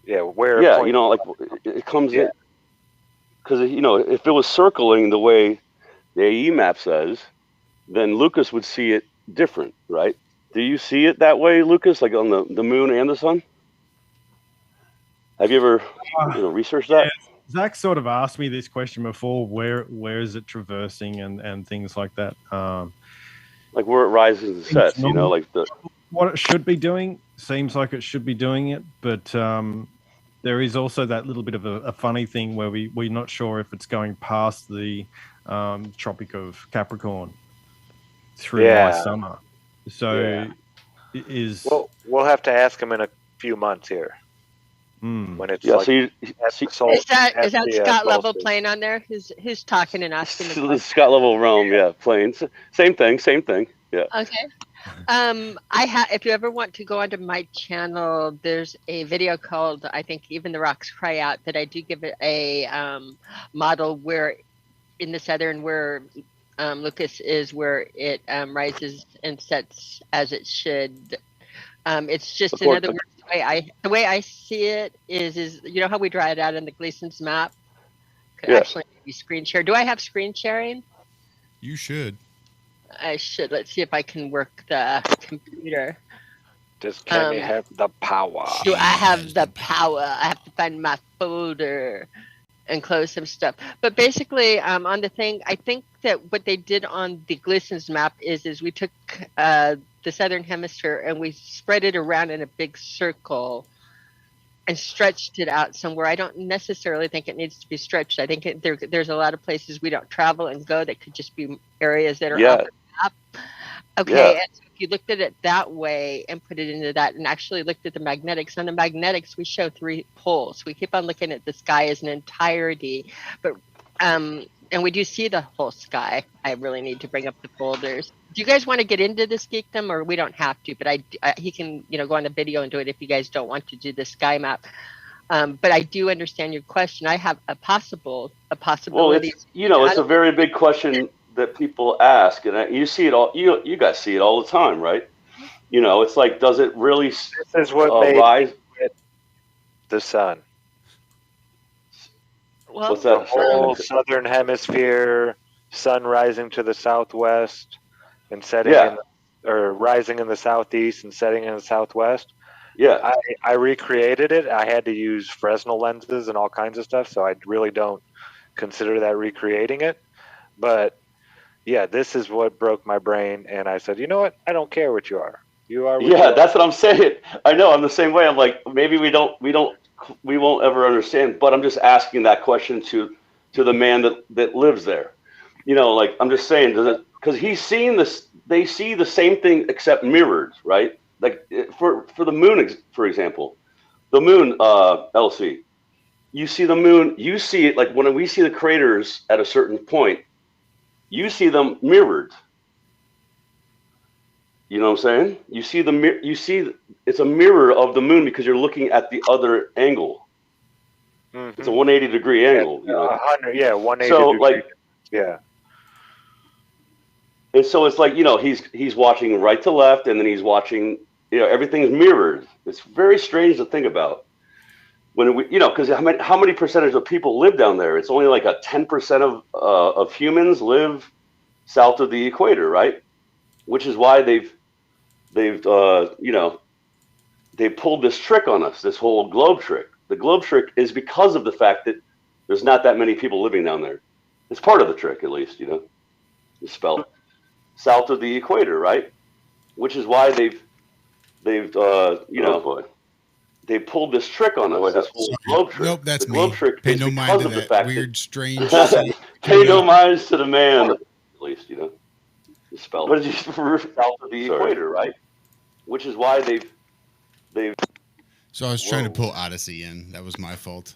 Yeah, where? Yeah, like it comes in because if it was circling the way the AE map says, then Lucas would see it different, right? Do you see it that way, Lucas? Like on the moon and the sun? Have you ever researched that? Zach sort of asked me this question before. Where is it traversing and things like that? Like where it rises and sets, like what it should be doing seems like it should be doing it, but there is also that little bit of a funny thing where we're not sure if it's going past the Tropic of Capricorn through my summer. So Well, we'll have to ask him in a few months here. When it's so is that Scott Level playing on there? Who's talking and asking? The Scott Level realm, playing. Same thing. Yeah. Okay. If you ever want to go onto my channel, there's a video called I think Even the Rocks Cry Out that I do give it a model where in the southern where Lucas is, where it rises and sets as it should. It's just another word. The way I see it is how we draw it out in the Gleason's map. Could actually be screen share. Do I have screen sharing? You should. I should. Let's see if I can work the computer. Does Kenny have the power? Do I have the power? I have to find my folder and close some stuff. But basically, on the thing, I think that what they did on the Gleason's map is we took the southern hemisphere and we spread it around in a big circle and stretched it out somewhere. I don't necessarily think it needs to be stretched. I think there's a lot of places we don't travel and go that could just be areas that are off the map. Okay, and so if you looked at it that way and put it into that and actually looked at the magnetics, on the magnetics we show 3 poles. We keep on looking at the sky as an entirety, but and we do see the whole sky. I really need to bring up the folders. Do you guys want to get into this geekdom, or we don't have to? But he can go on the video and do it if you guys don't want to do the sky map. But I do understand your question. I have a possibility. Well, it's a very big question that people ask, and you see it all. You guys see it all the time, right? It's like, does it really? This is what made rise with the sun. Well, what's that? The whole southern hemisphere, sun rising to the southwest and setting or rising in the southeast and setting in the southwest. Yeah. I recreated it. I had to use Fresnel lenses and all kinds of stuff, so I really don't consider that recreating it. But yeah, this is what broke my brain, and I said, you know what? I don't care what you are. You are. Yeah, that's what I'm saying. I know. I'm the same way. I'm like, maybe we won't ever understand. But I'm just asking that question to the man that lives there. Like, I'm just saying, does it? Because he's seen this. They see the same thing except mirrored, right? Like for the moon, for example, the moon, LC. You see the moon. You see it like when we see the craters at a certain point. You see them mirrored. You know what I'm saying? You see you see it's a mirror of the moon because you're looking at the other angle. Mm-hmm. It's a 180-degree angle. 180. So like, yeah. And so it's like, he's watching right to left, and then he's watching. Everything's mirrored. It's very strange to think about. When because how many percentage of people live down there? It's only like a 10% of humans live south of the equator, right? Which is why they've pulled this trick on us, this whole globe trick. The globe trick is because of the fact that there's not that many people living down there. It's part of the trick, at least, It's spelled south of the equator, right? Which is why they've they pulled this trick on us, this whole globe trick. Nope, that's the globe me. trick Pay is no because mind of to the that fact weird, that strange. pay no mind to the man, at least, It's spelled. What did you south of the equator, right? Which is why they've. So I was trying to pull Odyssey in. That was my fault.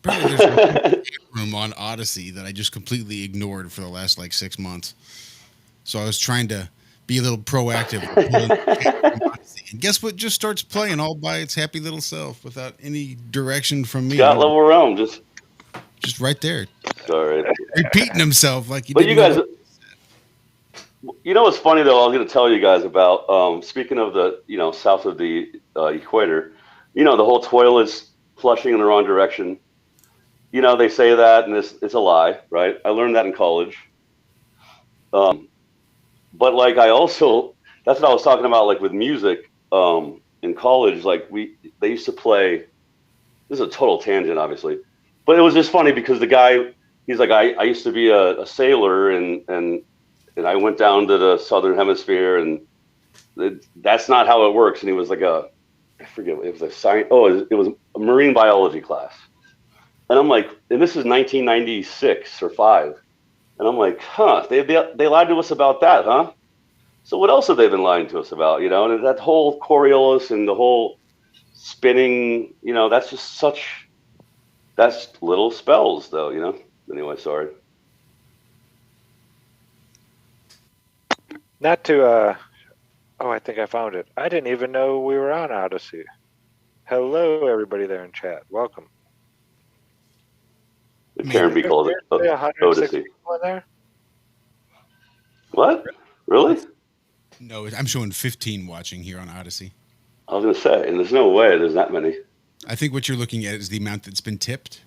Apparently there's a room on Odyssey that I just completely ignored for the last 6 months. So I was trying to be a little proactive. Odyssey. And guess what just starts playing all by its happy little self without any direction from me. Scott Level Realm, just right there. Sorry. Repeating himself like he But didn't you guys, know. you know what's funny though? I was going to tell you guys about. Speaking of the south of the equator, the whole toilets flushing in the wrong direction. They say that, and it's a lie, right? I learned that in college. But like that's what I was talking about, like with music in college. Like they used to play. This is a total tangent, obviously, but it was just funny because the guy, he's like, I used to be a sailor and I went down to the southern hemisphere, and that's not how it works. And he was like I forget, it was a science. Oh, it was a marine biology class. And I'm like, and this is 1996 or 5. And I'm like, they lied to us about that, huh? So what else have they been lying to us about? And that whole Coriolis and the whole spinning, that's little spells though, Anyway, sorry. Not to, I think I found it. I didn't even know we were on Odyssey. Hello, everybody there in chat. Welcome. It can be called Odyssey. There? What? Really? No, I'm showing 15 watching here on Odyssey. I was going to say, and there's no way there's that many. I think what you're looking at is the amount that's been tipped.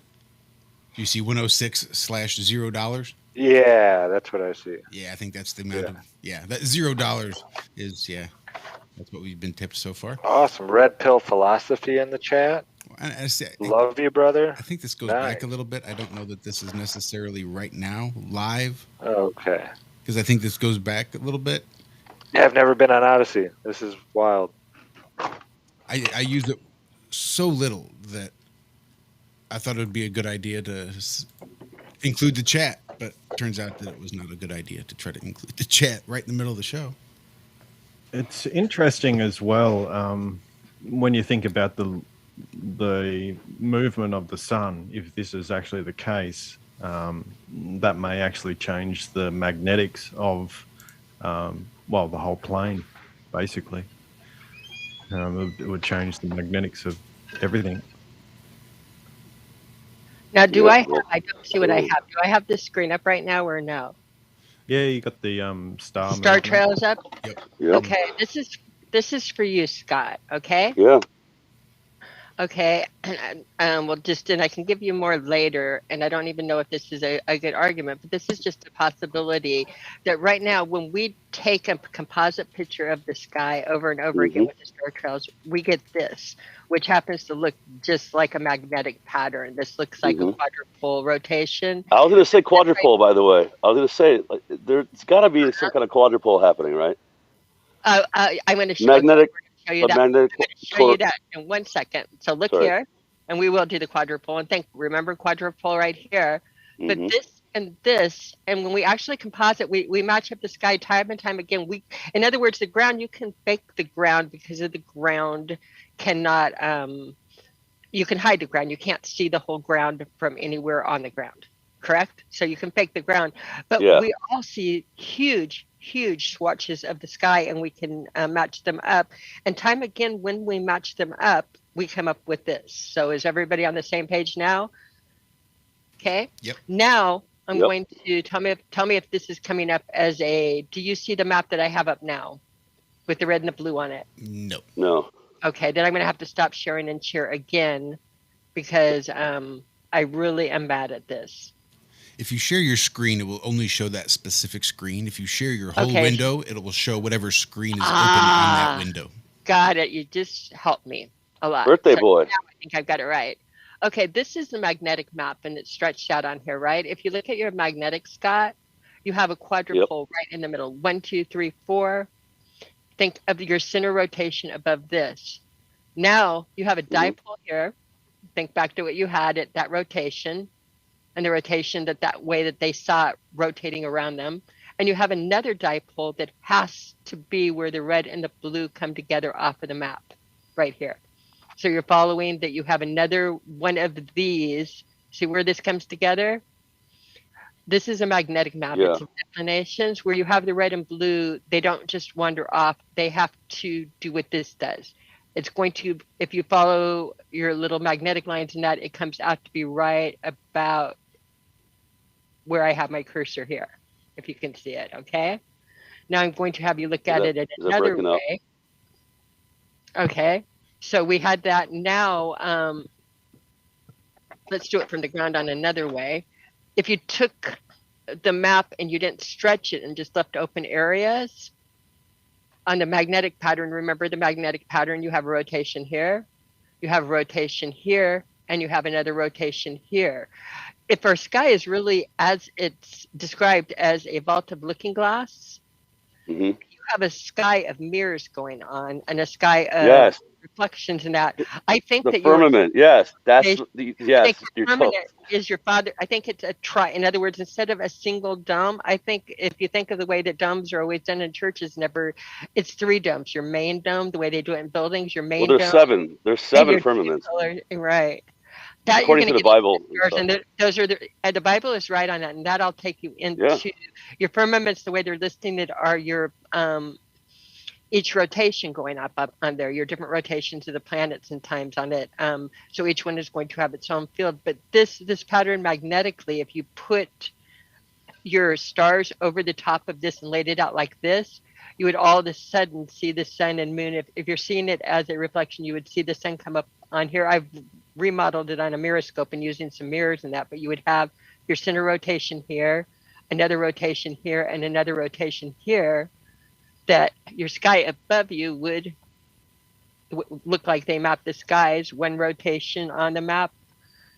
Do you see 106/$0? Yeah, that's what I see. Yeah, I think that's the amount that $0 is, that's what we've been tipped so far. Awesome. Red Pill Philosophy in the chat. Love you, brother. I think this goes back a little bit. I don't know that this is necessarily right now live. Okay. Because I think this goes back a little bit. Yeah, I've never been on Odyssey. This is wild. I use it so little that I thought it would be a good idea to include the chat, but it turns out that it was not a good idea to try to include the chat right in the middle of the show. It's interesting as well when you think about the movement of the sun. If this is actually the case, that may actually change the magnetics of the whole plane, basically. It would change the magnetics of everything. Now, I don't see what I have. Do I have this screen up right now or no? Yeah, you got the star trails up. Yep. Okay, this is for you, Scott. Okay. Yeah. Okay, and I can give you more later, and I don't even know if this is a good argument, but this is just a possibility that right now, when we take a composite picture of the sky over and over again with the star trails, we get this, which happens to look just like a magnetic pattern. This looks like a quadrupole rotation. I was going to say quadrupole, by the way. I was going to say, there's got to be some kind of quadrupole happening, right? I'm going to show magnetic. Show you that. I'm going to show you that in 1 second. So look here, and we will do the quadrupole. And remember quadrupole right here. But this and this, and when we actually composite, we match up the sky time and time again. In other words, the ground, you can fake the ground because of the ground cannot. You can hide the ground. You can't see the whole ground from anywhere on the ground. Correct? So you can fake the ground, but we all see huge swatches of the sky, and we can match them up. And time again, when we match them up, we come up with this. So is everybody on the same page now? Okay. Yep. Now I'm going to tell me if this is coming up as a. Do you see the map that I have up now, with the red and the blue on it? No. Okay, then I'm going to have to stop sharing and share again, because I really am bad at this. If you share your screen, it will only show that specific screen. If you share your whole window, it will show whatever screen is open on that window. Got it. You just helped me a lot. Birthday boy. Now I think I've got it right. Okay, this is the magnetic map, and it's stretched out on here, right? If you look at your magnetic, Scott, you have a quadrupole right in the middle. 1, 2, 3, 4. Think of your center rotation above this. Now you have a dipole here. Think back to what you had at that rotation. And the rotation that way that they saw it rotating around them. And you have another dipole that has to be where the red and the blue come together off of the map, right here. So you're following that you have another one of these. See where this comes together? This is a magnetic map. Yeah. It's declinations where you have the red and blue. They don't just wander off. They have to do what this does. It's going to, if you follow your little magnetic lines in that, it comes out to be right about where I have my cursor here, if you can see it, okay? Now I'm going to have you look at it in another way. Okay, so we had that. Now, let's do it from the ground on another way. If you took the map and you didn't stretch it and just left open areas, on the magnetic pattern, remember the magnetic pattern, you have a rotation here, you have a rotation here, and you have another rotation here. If our sky is really as it's described as a vault of looking glass, you have a sky of mirrors going on and a sky of reflections in that. I think the that firmament, yes, that's the, yes. I think the firmament is your father. I think it's a in other words, instead of a single dome, I think if you think of the way that domes are always done in churches, it's 3 domes. Your main dome, the way they do it in buildings, your main well, dome. There's 7 firmaments. Right. That according to the Bible. And those are the Bible is right on that, and that'll take you into your firmaments. The way they're listing it are your each rotation going up on there, your different rotations of the planets and times on it. So each one is going to have its own field. But this pattern magnetically, if you put your stars over the top of this and laid it out like this, you would all of a sudden see the sun and moon. If you're seeing it as a reflection, you would see the sun come up on here. I've remodeled it on a mirroscope and using some mirrors and that, but you would have your center rotation here, another rotation here, and another rotation here, that your sky above you would look like they map the skies. One rotation on the map,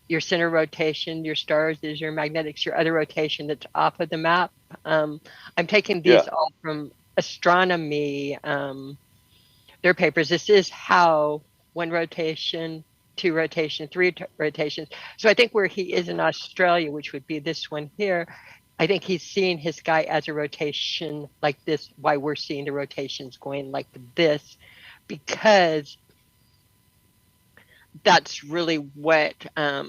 your center rotation, your stars is your magnetics, your other rotation that's off of the map. I'm taking these all from astronomy, their papers. This is how 1 rotation, 2 rotation, 3 rotations. So I think where he is in Australia, which would be this one here, I think he's seeing his sky as a rotation like this, why we're seeing the rotations going like this, because that's really what, I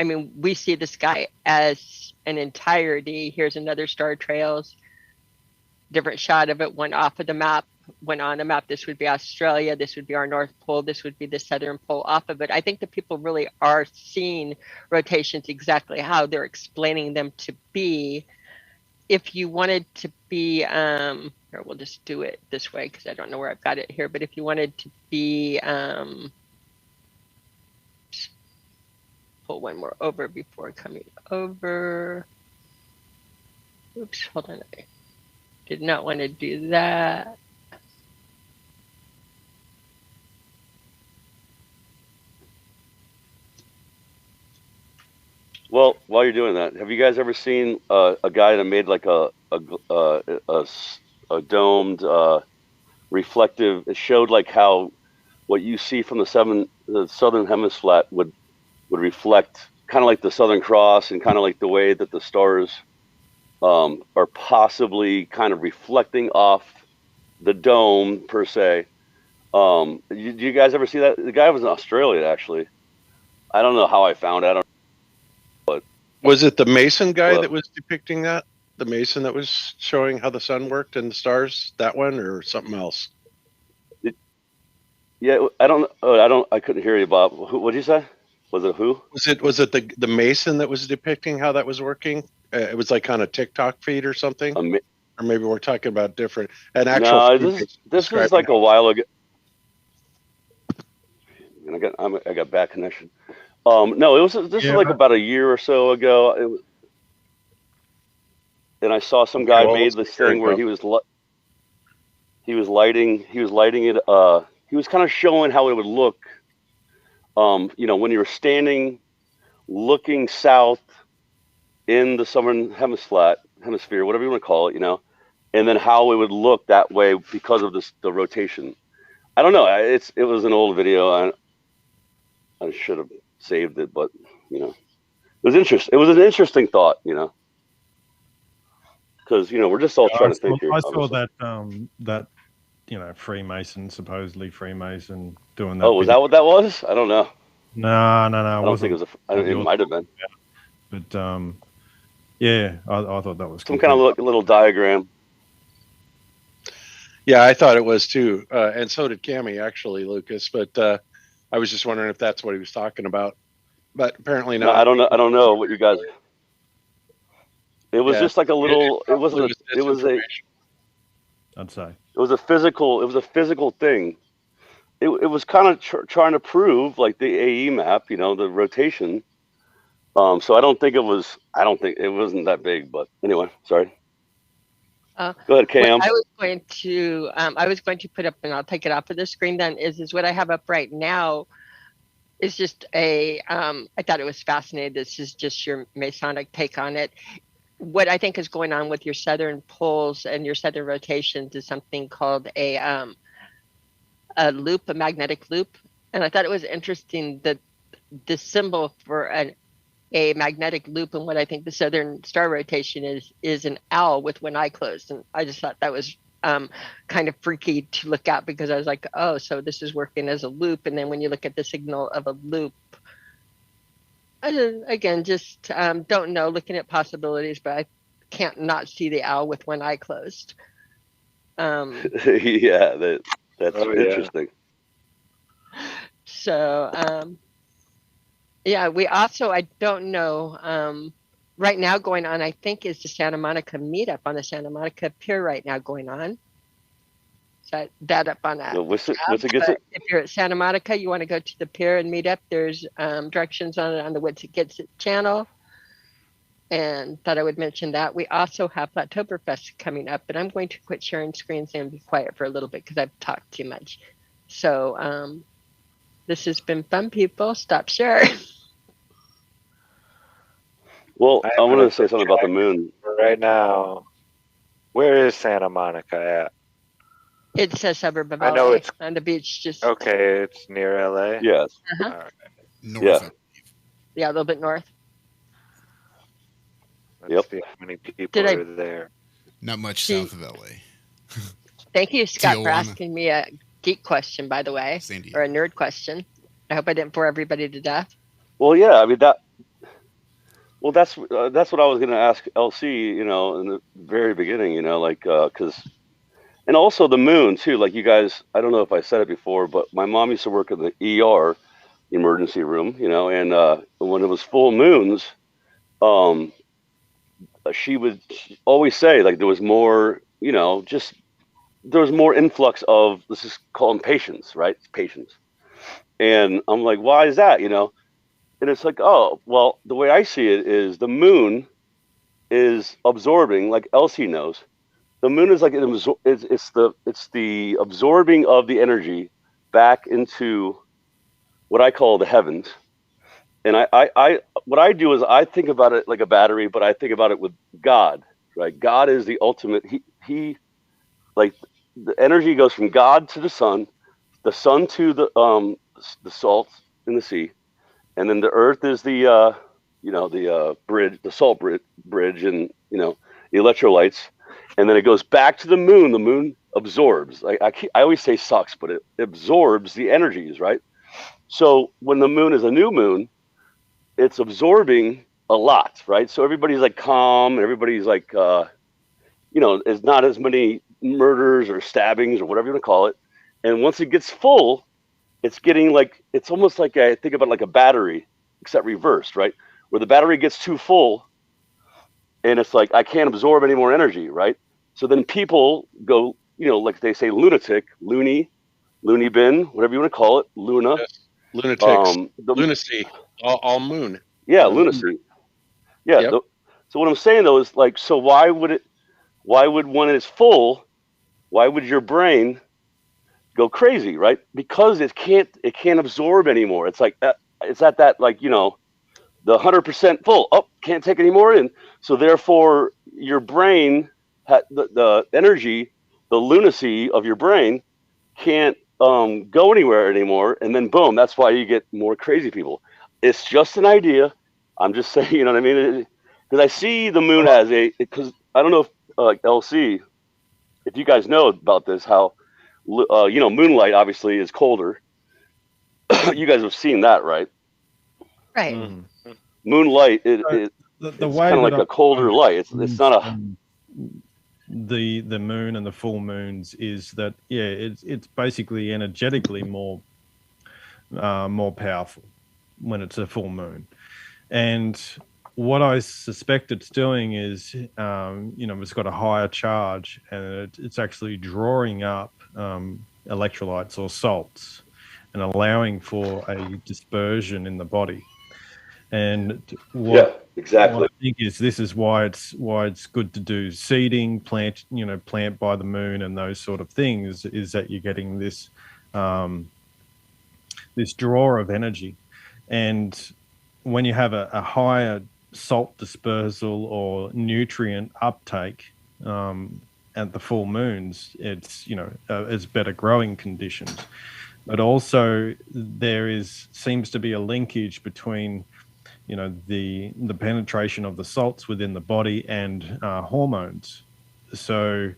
mean, we see the sky as an entirety. Here's another star trails, different shot of it, one off of the map, one on the map. This would be Australia. This would be our North Pole. This would be the Southern Pole off of it. I think that people really are seeing rotations exactly how they're explaining them to be. If you wanted to be, here, we'll just do it this way because I don't know where I've got it here, but if you wanted to be, pull one more over before coming over. Oops, hold on. I did not want to do that. Well, while you're doing that, have you guys ever seen a guy that made like a domed reflective? It showed like how what you see from the southern hemisphere would reflect kind of like the Southern Cross and kind of like the way that the stars are possibly kind of reflecting off the dome per se. Do you guys ever see that? The guy was in Australia actually. I don't know how I found out. Was it the Mason guy that was depicting that? The Mason that was showing how the sun worked and the stars? That one or something else? I couldn't hear you, Bob. What did you say? Was it who? Was it the Mason that was depicting how that was working? It was like on a TikTok feed or something, or maybe we're talking about different. An actual. No, this was like a while ago. And I got bad connection. No, this was like about a year or so ago. And I saw some guy made this thing where he was lighting it. He was kind of showing how it would look. When you were standing, looking south in the southern hemisphere, whatever you want to call it, and then how it would look that way because of the rotation. I don't know. It was an old video. I should have saved it, but it was interesting. It was an interesting thought, because we're just all trying to think here. I saw that supposedly Freemason doing that. Oh, was that what that was? I don't know. No. I don't think it was. It might have been. But Yeah, I thought that was some kind of little diagram. Yeah, I thought it was too, and so did Cammy actually, Lucas. But I was just wondering if that's what he was talking about. But apparently No, not. I don't know. I don't know what you guys. It was Yeah, just like a little. It wasn't. was It was a. I'd say It was a physical. It was a physical thing. It was kind of trying to prove like the AE map, you know, the rotation. So I don't think it was. I don't think it wasn't that big. But anyway, sorry. Go ahead, Cam. What I was going to put up, and I'll take it off of the screen. Then is what I have up right now. Is just a. I thought it was fascinating. This is just your Masonic take on it. What I think is going on with your southern poles and your southern rotations is something called a loop, a magnetic loop. And I thought it was interesting that the symbol for a magnetic loop and what I think the southern star rotation is an owl with one eye closed. And I just thought that was kind of freaky to look at, because I was like, oh, so this is working as a loop. And then when you look at the signal of a loop, again, just don't know, looking at possibilities, but I can't not see the owl with one eye closed. Yeah, that's interesting. So, yeah, we also, I don't know, right now going on, I think, is the Santa Monica meetup on the Santa Monica Pier right now going on. So that up on that. What's it gets it? If you're at Santa Monica, you want to go to the pier and meet up. There's directions on it on the What's It Gets It channel. And thought I would mention that. We also have Flattoberfest coming up, but I'm going to quit sharing screens and be quiet for a little bit because I've talked too much. So this has been fun, people. Stop sharing. Well, I wanted to say something about the moon. Right now, where is Santa Monica at? It's a suburb of I know LA, it's on the beach. Just okay. It's near LA. Yes. Uh-huh. All right. North. Yeah, a little bit north. Let's see how many people are there. Not much south of LA. Thank you, Scott, for Tijuana. asking me a geek question, by the way, or a nerd question. I hope I didn't bore everybody to death. Well, yeah, I mean that. Well, that's what I was going to ask LC. You know, in the very beginning. You know, like because, and also the moon too. Like you guys, I don't know if I said it before, but my mom used to work in the ER, emergency room. You know, and when it was full moons, she would always say like there was more. You know, just there was more influx of, let's just call them patients, right? Patients. And I'm like, why is that? You know. And it's like, oh, well, the way I see it is the moon is absorbing, like Elsie knows. The moon is like it's the absorbing of the energy back into what I call the heavens. And I what I do is I think about it like a battery, but I think about it with God, right? God is the ultimate. He like the energy goes from God to the sun to the salt in the sea. And then the earth is the, the bridge, the salt bridge, and, the electrolytes. And then it goes back to the moon. The moon absorbs. I always say sucks, but it absorbs the energies, right? So when the moon is a new moon, it's absorbing a lot, right? So everybody's like calm. And everybody's like, there's not as many murders or stabbings or whatever you want to call it. And once it gets full, it's getting like, it's almost like I think about like a battery, except reversed, right? Where the battery gets too full and it's like, I can't absorb any more energy, right? So then people go, like they say, lunatic, loony bin, whatever you want to call it, Luna. Yes. Lunatics, lunacy, all moon. Yeah, lunacy. Yeah. Yep. So what I'm saying though is like, so why would when it's full, why would your brain go crazy, right? Because it can't absorb anymore. It's like it's at that, like, the 100% full. Oh, can't take any more in. So therefore your brain the energy, the lunacy of your brain can't go anywhere anymore. And then boom, that's why you get more crazy people. It's just an idea. I'm just saying, you know what I mean? Because I see the moon as because I don't know if LC, if you guys know about this, how moonlight obviously is colder. You guys have seen that, right? Right. Mm-hmm. Moonlight, the it's way kind of that like a colder light. It's not a the moon and the full moons is that it's basically energetically more powerful when it's a full moon. And what I suspect it's doing is, it's got a higher charge, and it's actually drawing up electrolytes or salts and allowing for a dispersion in the body. And what I think is this is why it's good to do seeding, plant by the moon and those sort of things, is that you're getting this this draw of energy. And when you have a higher salt dispersal or nutrient uptake at the full moons, it's it's better growing conditions. But also there seems to be a linkage between the penetration of the salts within the body and hormones. So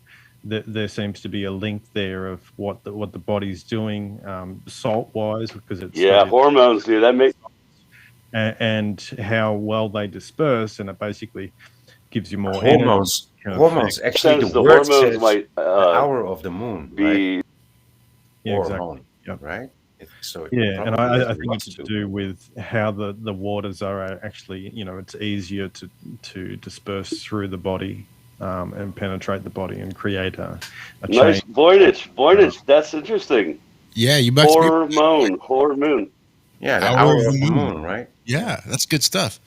there seems to be a link there of what the body's doing salt wise, because it's hormones, dude. That makes and how well they disperse, and it basically gives you more hormones. energy. Hormones. Actually, the word says the hour of the moon, right? Yeah, exactly. Hormone, right? So and I think it's to do with how the waters are actually, it's easier to disperse through the body and penetrate the body and create a nice change. Voynich. That's interesting. Yeah, you must hormone. Yeah, the hour of the moon, right? Yeah, that's good stuff.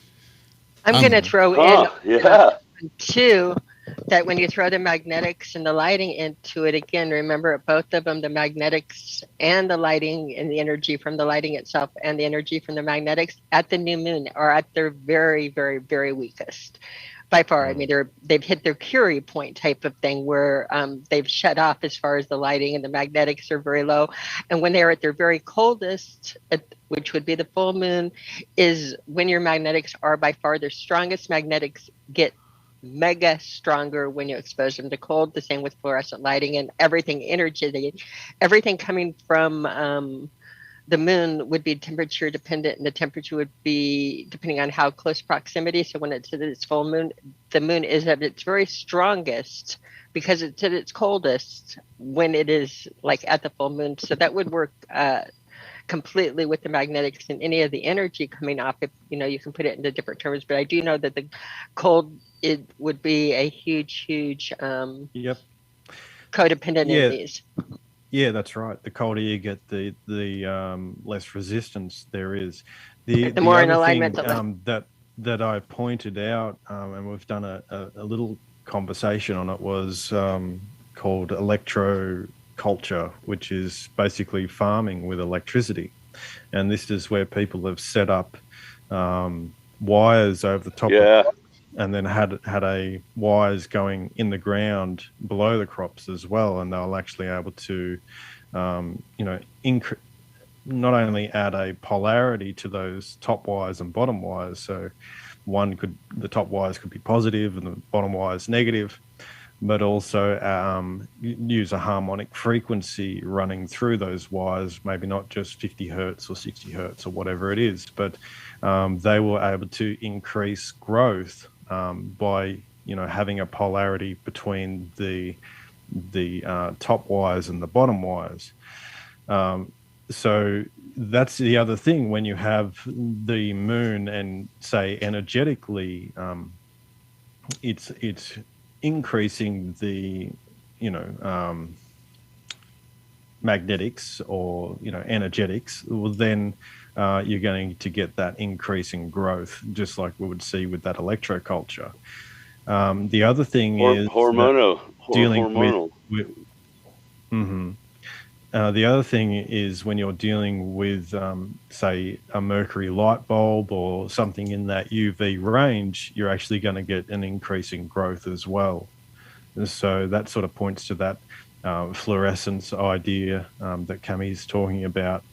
I'm going to throw in too that when you throw the magnetics and the lighting into it, again, remember both of them, the magnetics and the lighting, and the energy from the lighting itself and the energy from the magnetics at the new moon are at their very, very, very weakest by far. I mean, they've hit their Curie point type of thing where they've shut off as far as the lighting, and the magnetics are very low. And when they're at their very coldest, which would be the full moon, is when your magnetics are by far their strongest. Magnetics get mega stronger when you expose them to cold. The same with fluorescent lighting and everything everything coming from the moon would be temperature dependent, and the temperature would be depending on how close proximity. So when it's at its full moon, the moon is at its very strongest because it's at its coldest when it is like at the full moon. So that would work completely with the magnetics and any of the energy coming off. If you can put it into different terms, but I do know that the cold, it would be a huge codependent in these. Yeah, that's right. The colder you get, the less resistance there is. The more in alignment that I pointed out, and we've done a little conversation on it, was called electroculture, which is basically farming with electricity. And this is where people have set up wires over the top of it, and then had a wires going in the ground below the crops as well, and they'll actually able to not only add a polarity to those top wires and bottom wires, so the top wires could be positive and the bottom wires negative, but also use a harmonic frequency running through those wires, maybe not just 50 hertz or 60 hertz or whatever it is, but they were able to increase growth by having a polarity between the top wires and the bottom wires. So that's the other thing when you have the moon, and say energetically, it's increasing the magnetics or energetics. Well, then you're going to get that increase in growth, just like we would see with that electroculture. The other thing is dealing with the other thing is when you're dealing with, say, a mercury light bulb or something in that UV range, you're actually going to get an increase in growth as well. And so that sort of points to that fluorescence idea that Cammie's talking about,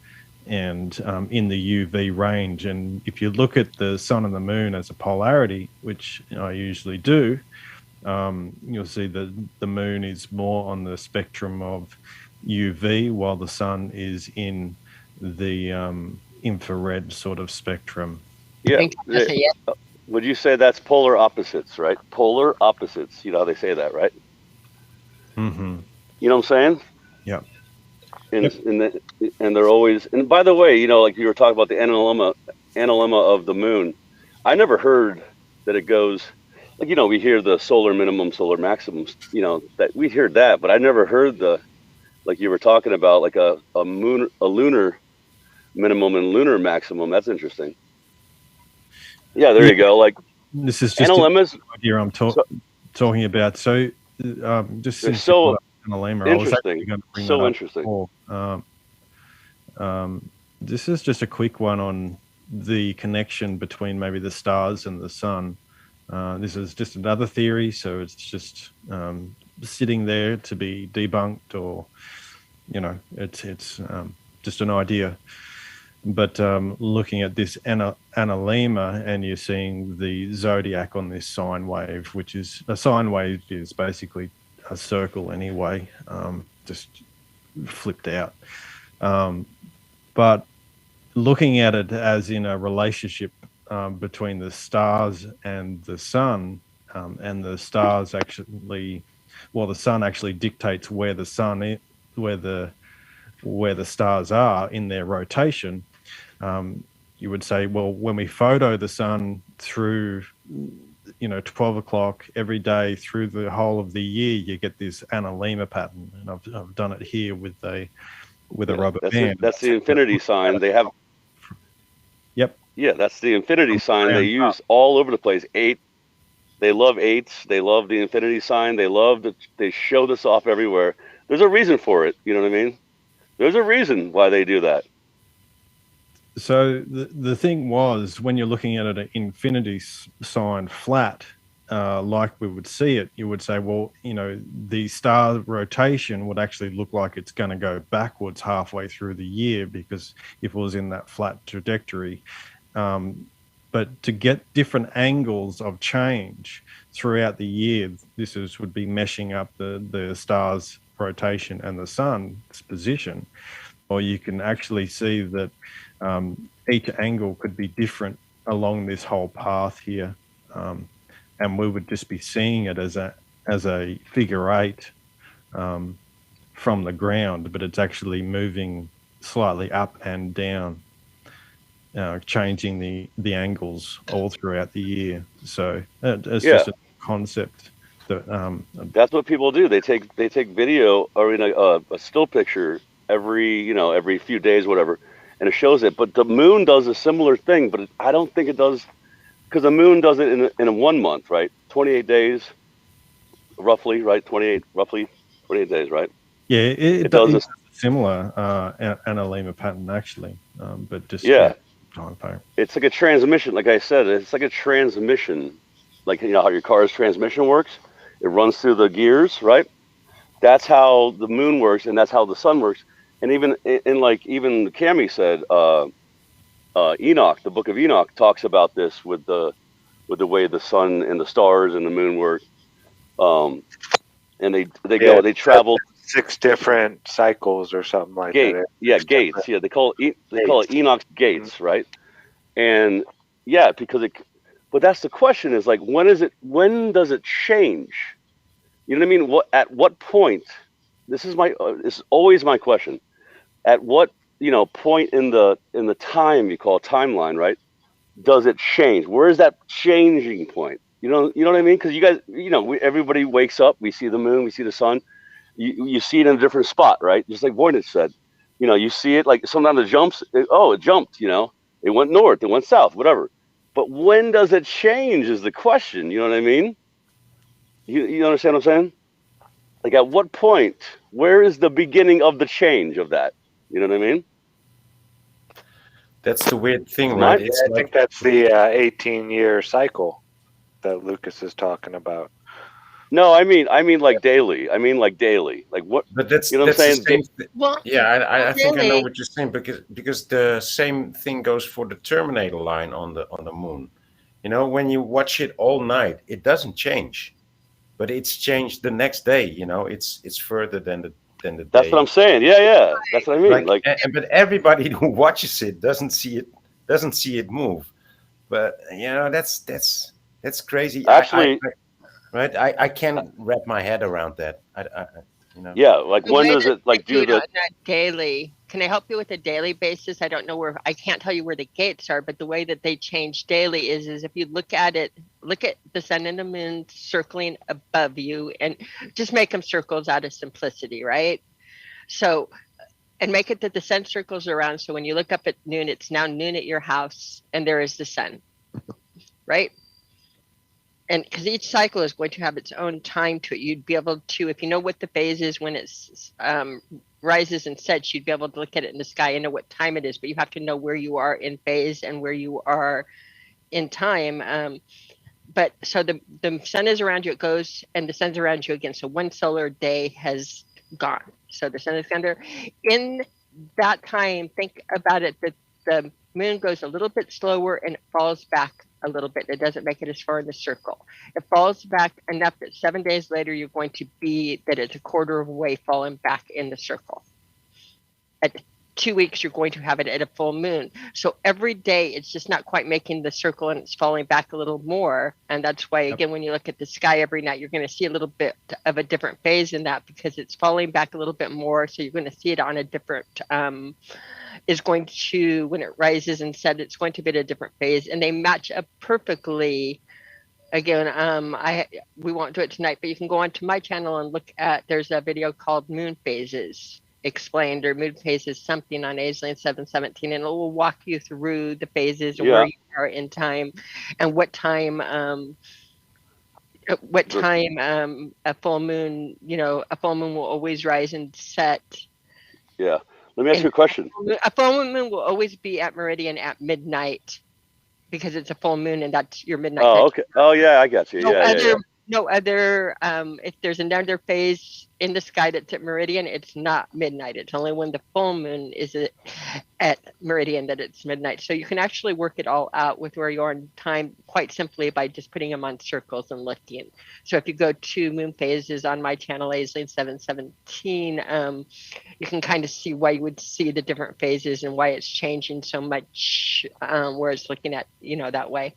and in the UV range. And if you look at the sun and the moon as a polarity, which I usually do, you'll see that the moon is more on the spectrum of UV, while the sun is in the infrared sort of spectrum. Would you say that's polar opposites, right? Polar opposites. You know how they say that, right? Mm-hmm. You know what I'm saying? Yeah. And they're always. And by the way, like you were talking about the analemma of the moon. I never heard that it goes like we hear the solar minimum, solar maximum. That we hear that, but I never heard the like you were talking about like a lunar minimum and lunar maximum. That's interesting. Yeah, there you go. Like this is just analemmas. Idea I'm talking about. So just They're since so analemma, I was interesting. actually going to bring So that up interesting. before. This is just a quick one on the connection between maybe the stars and the sun. This is just another theory, so it's just sitting there to be debunked, or it's just an idea. But looking at this analemma, and you're seeing the zodiac on this sine wave, which is a sine wave is basically a circle anyway, just flipped out. But looking at it as in a relationship between the stars and the sun, and the stars actually, the sun actually dictates where the sun is, where the stars are in their rotation. You would say, well, when we photo the sun through 12 o'clock every day through the whole of the year, you get this analemma pattern, and I've done it here with a rubber band. That's the infinity sign. They have. Yep. Yeah, that's the infinity sign they use all over the place. They love eights. They love the infinity sign. They show this off everywhere. There's a reason for it. You know what I mean? There's a reason why they do that. So the thing was, when you're looking at an infinity sign flat, like we would see it, you would say, well, the star rotation would actually look like it's going to go backwards halfway through the year, because if it was in that flat trajectory. But to get different angles of change throughout the year, would be meshing up the star's rotation and the sun's position. Or you can actually see that each angle could be different along this whole path here, and we would just be seeing it as a figure eight from the ground, but it's actually moving slightly up and down, changing the angles all throughout the year. So it's just a concept that that's what people do. They take video or a still picture every few days, whatever, and it shows it. But the moon does a similar thing, but I don't think it does, because the moon does it in a 1 month, right? 28 days, roughly, right? 28 days, right? Yeah, it does a similar analemma pattern actually, but just time frame. It's like a transmission. Like I said, it's like a transmission. Like how your car's transmission works. It runs through the gears, right? That's how the moon works, and that's how the sun works. And even even Cammie said, Enoch, the book of Enoch, talks about this with the way the sun and the stars and the moon work. And they travel 6 different cycles or something like that. Yeah, gates. Yeah, they call it Enoch's gates, right? And yeah, but that's the question, is like, when does it change? You know what I mean? At what point? This is always my question. At what point in the time you call timeline, right? Does it change? Where is that changing point? You know what I mean? Because you guys, everybody wakes up. We see the moon. We see the sun. You see it in a different spot, right? Just like Voynich said. You see it like sometimes it jumps. It jumped. It went north. It went south. Whatever. But when does it change is the question. You know what I mean? You understand what I'm saying? Like, at what point? Where is the beginning of the change of that? You know what I mean? That's the weird thing, right? I think that's the 18-year cycle that Lucas is talking about. No, I mean like daily. Like what? But that's what I'm saying. I think I know what you're saying, because the same thing goes for the Terminator line on the moon. When you watch it all night, it doesn't change, but it's changed the next day. It's further than the day. That's what I'm saying. Yeah. That's what I mean. But everybody who watches it doesn't see it move. But that's crazy. Actually, Right, I can't wrap my head around that. yeah, like The when way does that it they like do do it the? on a daily, can I help you with a daily basis? I don't know where, I can't tell you where the gates are, but the way that they change daily is if you look at it, look at the sun and the moon circling above you and just make them circles out of simplicity, right? So, and make it that the sun circles around. So when you look up at noon, it's now noon at your house and there is the sun, right? And because each cycle is going to have its own time to it, you'd be able to, if you know what the phase is when it's rises and sets, you'd be able to look at it in the sky and know what time it is. But you have to know where you are in phase and where you are in time. But so the sun is around you, it goes, and the sun's around you again. So one solar day has gone. So the sun is under. In that time, think about it that the moon goes a little bit slower and it falls back a little bit. It doesn't make it as far in the circle. It falls back enough that 7 days later you're going to be that it's a quarter of a way falling back in the circle. At 2 weeks you're going to have it at a full moon. So every day it's just not quite making the circle and it's falling back a little more. And that's why again when you look at the sky every night you're going to see a little bit of a different phase in that because it's falling back a little bit more. So you're going to see it on a different is going to, when it rises and sets, it's going to be at a different phase, and they match up perfectly. Again, we won't do it tonight, but you can go onto my channel and look at. There's a video called Moon Phases Explained, or Moon Phases something on Aislinn 717, and it will walk you through the phases and where you are in time, and what time. A full moon, a full moon will always rise and set. Yeah. Let me ask you a question. A full moon will always be at meridian at midnight because it's a full moon and that's your midnight. Oh, okay. Oh, yeah, I got you. No other, if there's another phase in the sky that's at meridian, it's not midnight. It's only when the full moon is at meridian that it's midnight. So you can actually work it all out with where you are in time quite simply by just putting them on circles and looking. So if you go to moon phases on my channel, Aislinn 717, you can kind of see why you would see the different phases and why it's changing so much, where it's looking at, that way.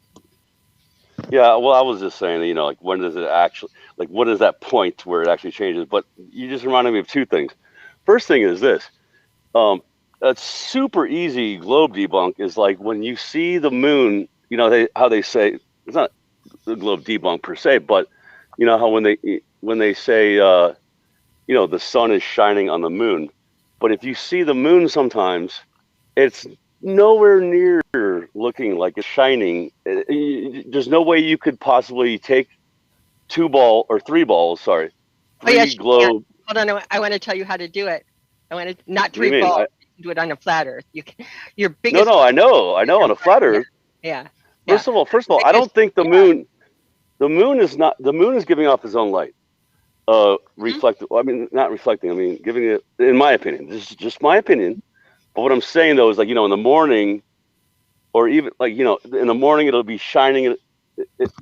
Yeah, well, I was just saying, like when does it actually, like what is that point where it actually changes? But you just reminded me of two things. First thing is this, a super easy globe debunk is like when you see the moon, how they say, it's not the globe debunk per se, but how when they say, the sun is shining on the moon, but if you see the moon sometimes, it's nowhere near looking like it's shining. There's no way you could possibly take three balls, globe. Hold on, I want to tell you how to do it. I want to not three balls. You can do it on a flat Earth. You can. Your biggest. No, I know on a flat Earth. Yeah. First of all, I don't think the moon is giving off its own light. Reflective. I mean, not reflecting. I mean, giving it. In my opinion, this is just my opinion. But what I'm saying though is like in the morning, or even like in the morning it'll be shining.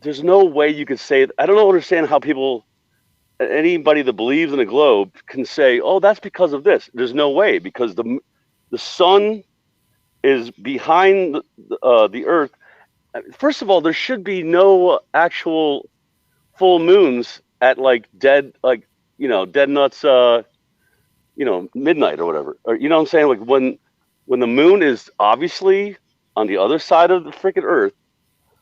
There's no way you could say. I don't understand how anybody that believes in a globe can say, "Oh, that's because of this." There's no way because the sun is behind the Earth. First of all, there should be no actual full moons at dead nuts midnight or whatever, or what I'm saying, like when the moon is obviously on the other side of the freaking Earth,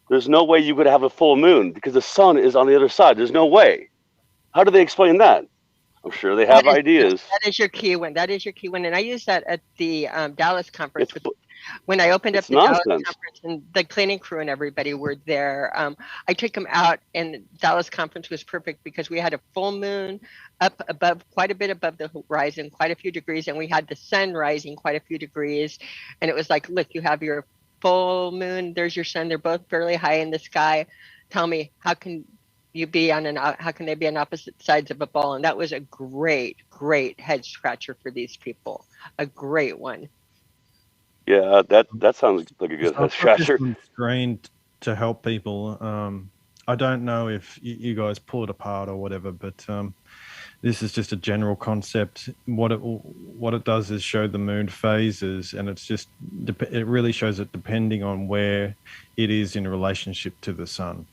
there's no way you could have a full moon because the sun is on the other side. There's no way. How do they explain that? I'm sure they have ideas. That is your key one. And I used that at the Dallas conference. When I opened up the Dallas conference and the cleaning crew and everybody were there, I took them out, and the Dallas conference was perfect because we had a full moon up above, quite a bit above the horizon, quite a few degrees, and we had the sun rising quite a few degrees. And it was like, look, you have your full moon, there's your sun, they're both fairly high in the sky. Tell me, how can they be on opposite sides of a ball? And that was a great head scratcher for these people. A great one. Yeah, that sounds like a good head scratcher. Screened to help people. I don't know if you guys pull it apart or whatever, but this is just a general concept. What it does is show the moon phases, and it really shows it depending on where it is in relationship to the sun.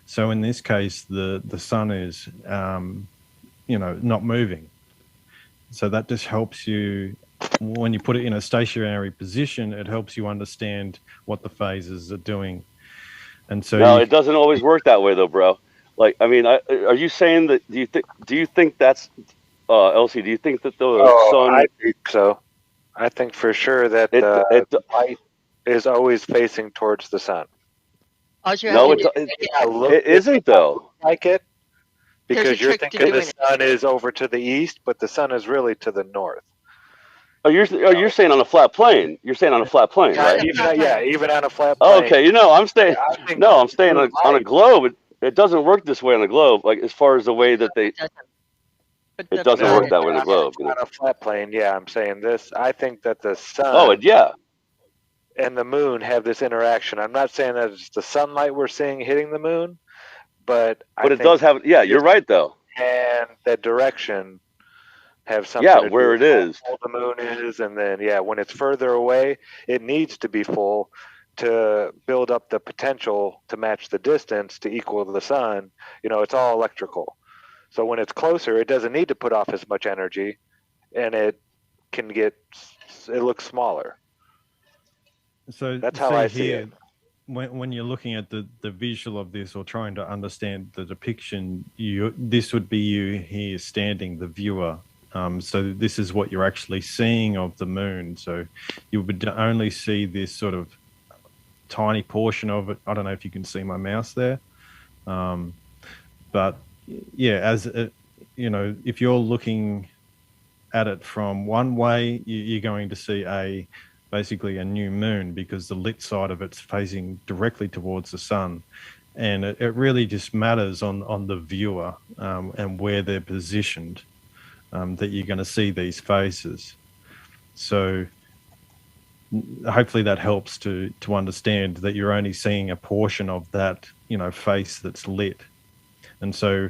So in this case, the sun is not moving. So that just helps you, when you put it in a stationary position, it helps you understand what the phases are doing. And so no, it doesn't always work that way though, bro. Like, I mean, are you saying that? Do you think that's LC? Do you think that the sun? I think so. I think for sure that light is always facing towards the sun. No, it isn't though. Like it, because you're thinking the sun is over to the east, but the sun is really to the north. Oh, you're saying on a flat plane. You're saying on a flat plane, right? Even on a flat plane. Okay, I'm saying on a globe. It doesn't work this way on a globe. Like as far as the way that it doesn't work that way on a globe. On a flat plane, I'm saying this. I think that the sun. Oh, yeah. And the moon have this interaction. I'm not saying that it's the sunlight we're seeing hitting the moon, but it does have. Yeah, you're right though. And that direction have something. Yeah, where it is. How the moon is, and then when it's further away, it needs to be full to build up the potential to match the distance to equal the sun. It's all electrical. So when it's closer, it doesn't need to put off as much energy, and it looks smaller. So that's how I see it. When you're looking at the visual of this or trying to understand the depiction, this would be you here standing, the viewer. So this is what you're actually seeing of the moon. So you would only see this sort of tiny portion of it. I don't know if you can see my mouse there, but if you're looking at it from one way, you're going to see basically a new moon, because the lit side of it's facing directly towards the sun, and it really just matters on the viewer and where they're positioned that you're going to see these phases. So hopefully that helps to understand that you're only seeing a portion of that face that's lit. And so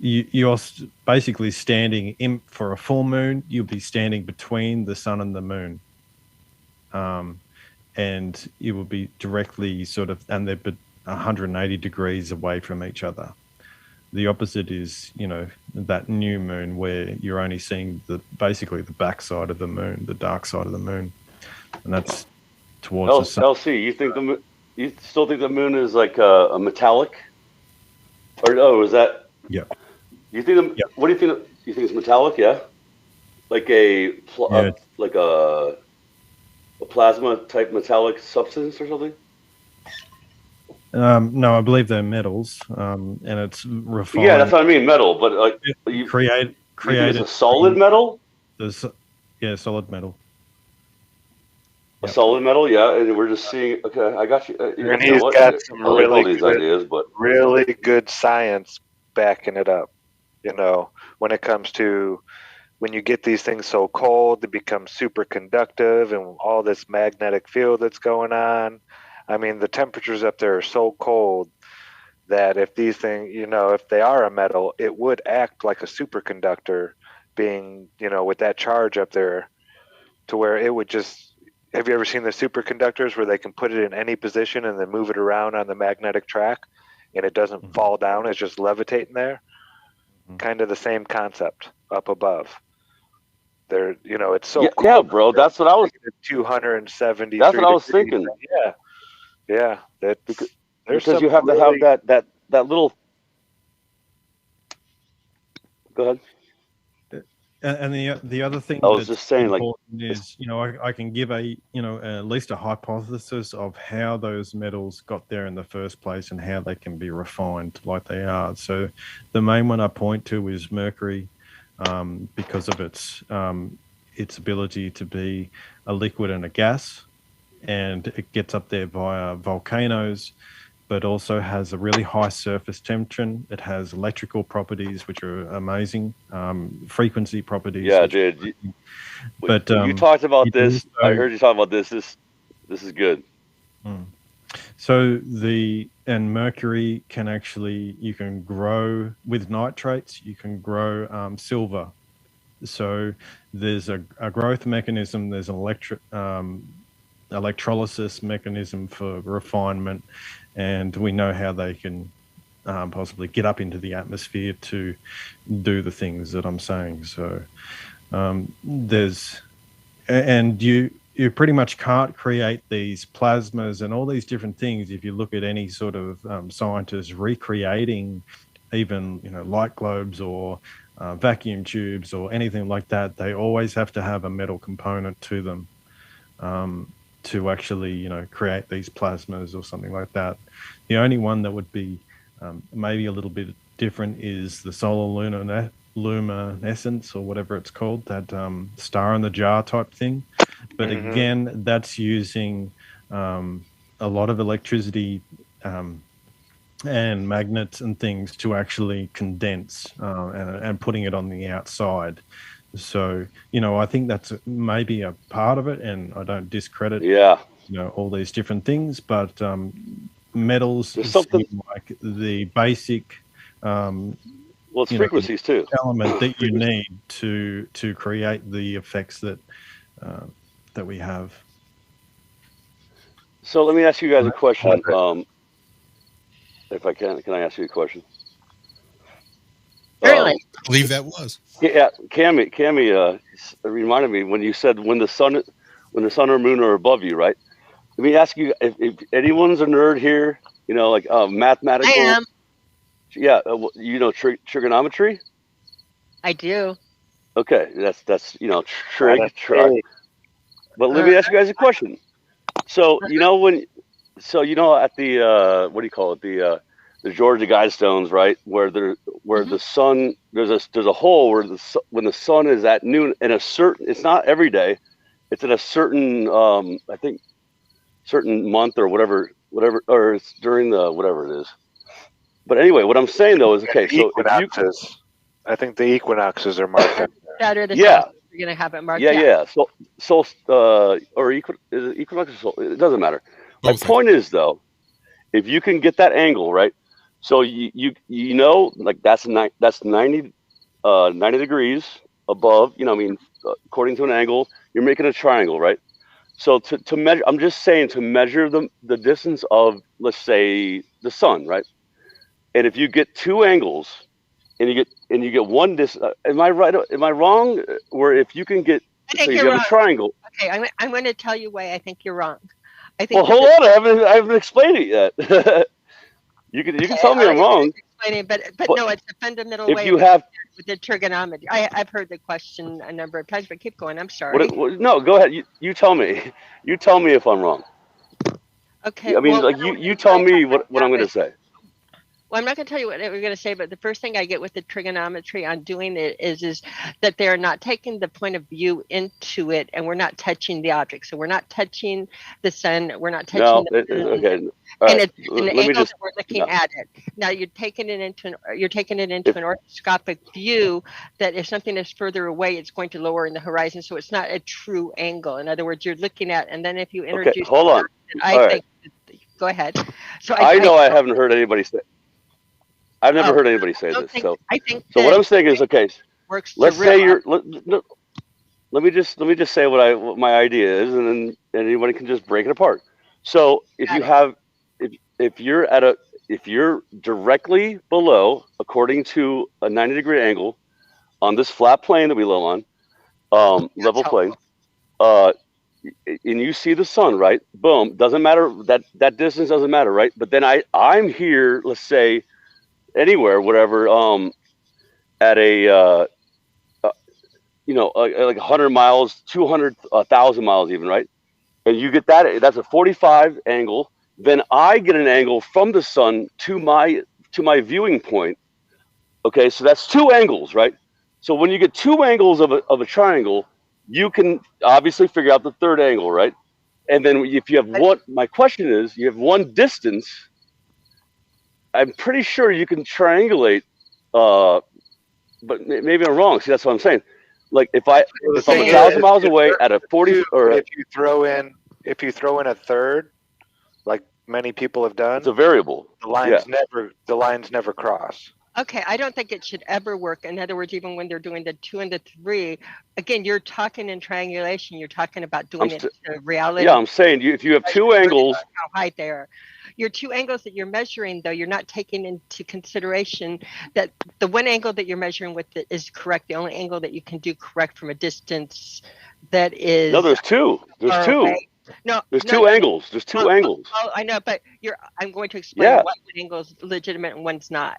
you're basically standing for a full moon. You'll be standing between the sun and the moon, and you will be directly and they're 180 degrees away from each other. The opposite is that new moon, where you're only seeing basically the backside of the moon, the dark side of the moon, and that's towards the sun. LC, you still think the moon is like a metallic? Or is that? Yeah. You think? What do you think? You think it's metallic? Yeah. Like a plasma type metallic substance or something? No, I believe they're metals, and it's refined. Yeah, that's what I mean, metal. But like, you created it's a solid metal. Solid metal. A solid metal, yeah, and we're just seeing. Okay, I got you. And he's got some really good science backing it up. When it comes to when you get these things so cold, they become super conductive, and all this magnetic field that's going on. I mean, the temperatures up there are so cold that if these things, if they are a metal, it would act like a superconductor, being, with that charge up there, to where it would just. Have you ever seen the superconductors where they can put it in any position and then move it around on the magnetic track, and it doesn't fall down? It's just levitating there. Kind of the same concept up above. There, it's so cool. Yeah, bro. That's what I was. 270. That's what I was thinking. Yeah. Because you have to have that little. Go ahead. And the other thing I was just saying, is I can give at least a hypothesis of how those metals got there in the first place and how they can be refined like they are. So the main one I point to is mercury, because of its ability to be a liquid and a gas, and it gets up there via volcanoes, but also has a really high surface temperature. It has electrical properties, which are amazing, frequency properties. Yeah, dude. But you talked about this. I heard you talk about this. This is good. So mercury can actually, you can grow with nitrates, you can grow silver. So there's a growth mechanism, there's an electrolysis mechanism for refinement, and we know how they can possibly get up into the atmosphere to do the things that I'm saying. So you pretty much can't create these plasmas and all these different things if you look at any sort of scientist recreating even light globes or vacuum tubes or anything like that. They always have to have a metal component to them to actually create these plasmas or something like that. The only one that would be maybe a little bit different is the solar luminescence or whatever it's called, that star in the jar type thing. But again, that's using a lot of electricity and magnets and things to actually condense and putting it on the outside. So, I think that's maybe a part of it, and I don't discredit all these different things, but metals seem like the basic it's frequencies too, element that you need to create the effects that we have. So let me ask you guys a question. If I can I ask you a question? Really? I believe that was. Yeah, Cammy reminded me when you said when the sun or moon are above you, right? Let me ask you if anyone's a nerd here, like mathematical. I am. Yeah, trigonometry. I do. Okay, that's trig. But let me ask you guys a question. So at the what do you call it, the Georgia Guidestones, right, where the sun, there's a hole where when the sun is at noon in a certain, it's not every day, it's in a certain I think certain month or whatever, or it's during the whatever it is. But anyway, what I'm saying though is okay. So I think the equinoxes are marked out. Saturday. Yeah. You're gonna have it marked. Yeah. So or is it equinox or sol? It doesn't matter. My point is though, if you can get that angle right, so like that's 90 degrees above. According to an angle, you're making a triangle, right? So to measure, I'm just saying to measure the distance of, let's say, the sun, right? And if you get two angles, and you get one distance, am I right? Am I wrong? Or if you can get, so you have a triangle. Okay, I'm going to tell you why I think you're wrong. Well, hold on, I haven't explained it yet. You can tell me I'm wrong. But no, it's a fundamental way. If you have with the trigonometry, I've heard the question a number of times, but keep going. I'm sorry. No, go ahead. You tell me. You tell me if I'm wrong. Okay. I mean, you tell me what I'm going to say. Well, I'm not going to tell you what we're going to say, but the first thing I get with the trigonometry on doing it is that they're not taking the point of view into it, and we're not touching the object. So we're not touching the sun. We're not touching the moon. Okay. And it's an angle that we're looking at it. Now you're taking it into an orthoscopic view that if something is further away, it's going to lower in the horizon. So it's not a true angle. In other words, you're looking at, and then if you introduce, okay, hold on. Go ahead. So I haven't heard anybody say. I've never heard anybody say this. So what I'm saying is, okay, let's say let me just say what my idea is, and then anybody can just break it apart. So if you're directly below, according to a 90-degree angle on this flat plane that we live on, level plane, and you see the sun, right? Boom. Doesn't matter, that distance doesn't matter, right? But then I'm here, let's say, anywhere, whatever, at a like 100 miles, 200, 1,000 miles even, right? And you get that's a 45 angle. Then I get an angle from the sun to my viewing point. Okay, so that's two angles, right? So when you get two angles of a triangle, you can obviously figure out the third angle, right? And then if you have one, my question is, you have one distance, I'm pretty sure you can triangulate, but maybe I'm wrong. See, that's what I'm saying. Like if I'm 1,000 miles away at a 40, or if you throw in a third, like many people have done, It's a variable. the lines never cross. Okay, I don't think it should ever work. In other words, even when they're doing the 2 and the 3, again, you're talking in triangulation. You're talking about doing it to reality. Yeah, I'm saying if you have two angles, how high they are. Your two angles that you're measuring, though, you're not taking into consideration that the one angle that you're measuring with is correct. The only angle that you can do correct from a distance that is. No, there's two. There's two. Away. No, there's two angles. There's two angles. Oh, I know, but I'm going to explain why one angle is legitimate and one's not.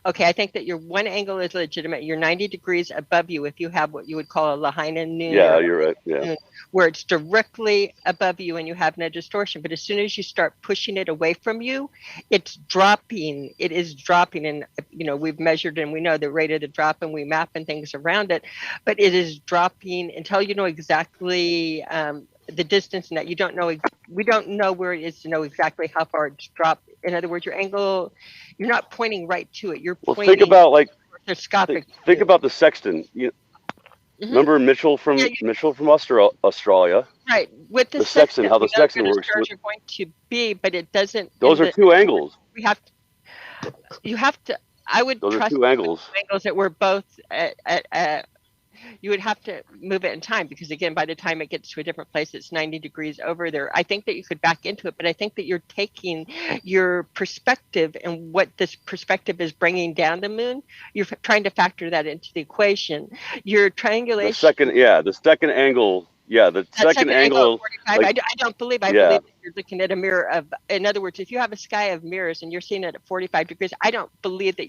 Okay, I think that your one angle is legitimate. You're 90 degrees above you if you have what you would call a Lahaina noon. Yeah, you're right. Yeah. Where it's directly above you and you have no distortion. But as soon as you start pushing it away from you, it's dropping. It is dropping. And, we've measured and we know the rate of the drop and we map and things around it. But it is dropping until you know exactly the distance and that you don't know. We don't know where it is to know exactly how far it's dropped. In other words, your angle, you're not pointing right to it. You're pointing. Think about think about the sextant. Remember Mitchell from Australia? Right. With the sextant, how the sextant works. Are going to be, but it doesn't. Those are two angles. You have to. I would Those trust are two angles. Angles that were both at you would have to move it in time because again, by the time it gets to a different place, it's 90 degrees over there. I think that you could back into it, but I think that you're taking your perspective and what this perspective is bringing down the moon. You're trying to factor that into the equation. Your triangulation. The second angle. Yeah, the second angle. 45, I don't believe. I believe that you're looking at a mirror of. In other words, if you have a sky of mirrors and you're seeing it at 45 degrees, I don't believe that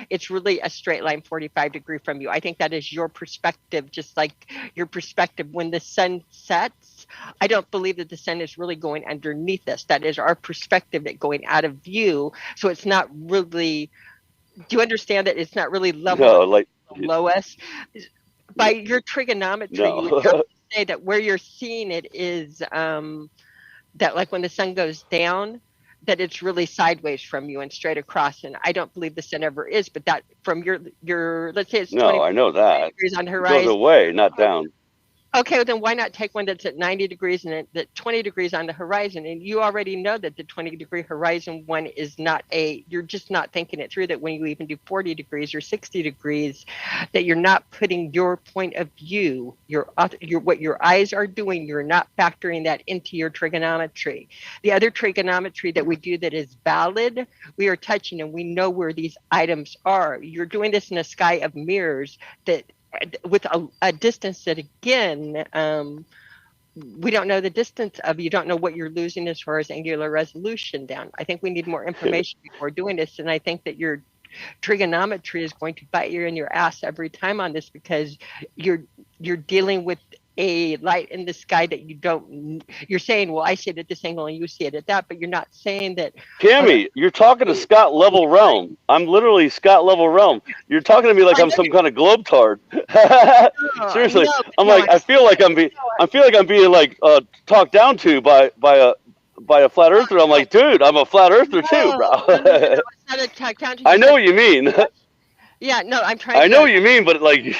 it's really a straight line 45 degree from you. I think that is your perspective, just like your perspective when the sun sets. I don't believe that the sun is really going underneath us. That is our perspective that going out of view. So it's not really. Do you understand that it's not really level below us? By your trigonometry, you have to say that where you're seeing it is that like when the sun goes down, that it's really sideways from you and straight across. And I don't believe the sun ever is, but that from your let's say it's 20 I know that degrees on the horizon. It goes away, not down. Okay, well then why not take one that's at 90 degrees and at 20 degrees on the horizon? And you already know that the 20-degree horizon one is not you're just not thinking it through, that when you even do 40 degrees or 60 degrees, that you're not putting your point of view, your what your eyes are doing, you're not factoring that into your trigonometry. The other trigonometry that we do that is valid, we are touching and we know where these items are. You're doing this in a sky of mirrors that with a distance that again we don't know the distance of. You don't know what you're losing as far as angular resolution down. I think we need more information before doing this, and I think that your trigonometry is going to bite you in your ass every time on this because you're dealing with a light in the sky that you're saying, well, I see it at this angle and you see it at that, but you're not saying that. Cammy, you're talking to Scott Level Realm. I'm literally Scott Level Realm. You're talking to me like I'm some kind of globetard. Seriously, I feel like I'm being like talked down to by a flat earther. I'm like, dude, I'm a flat earther too, bro. It's not a talk down to you. I know what you mean. Yeah, no, I'm trying. I know what you mean, but like.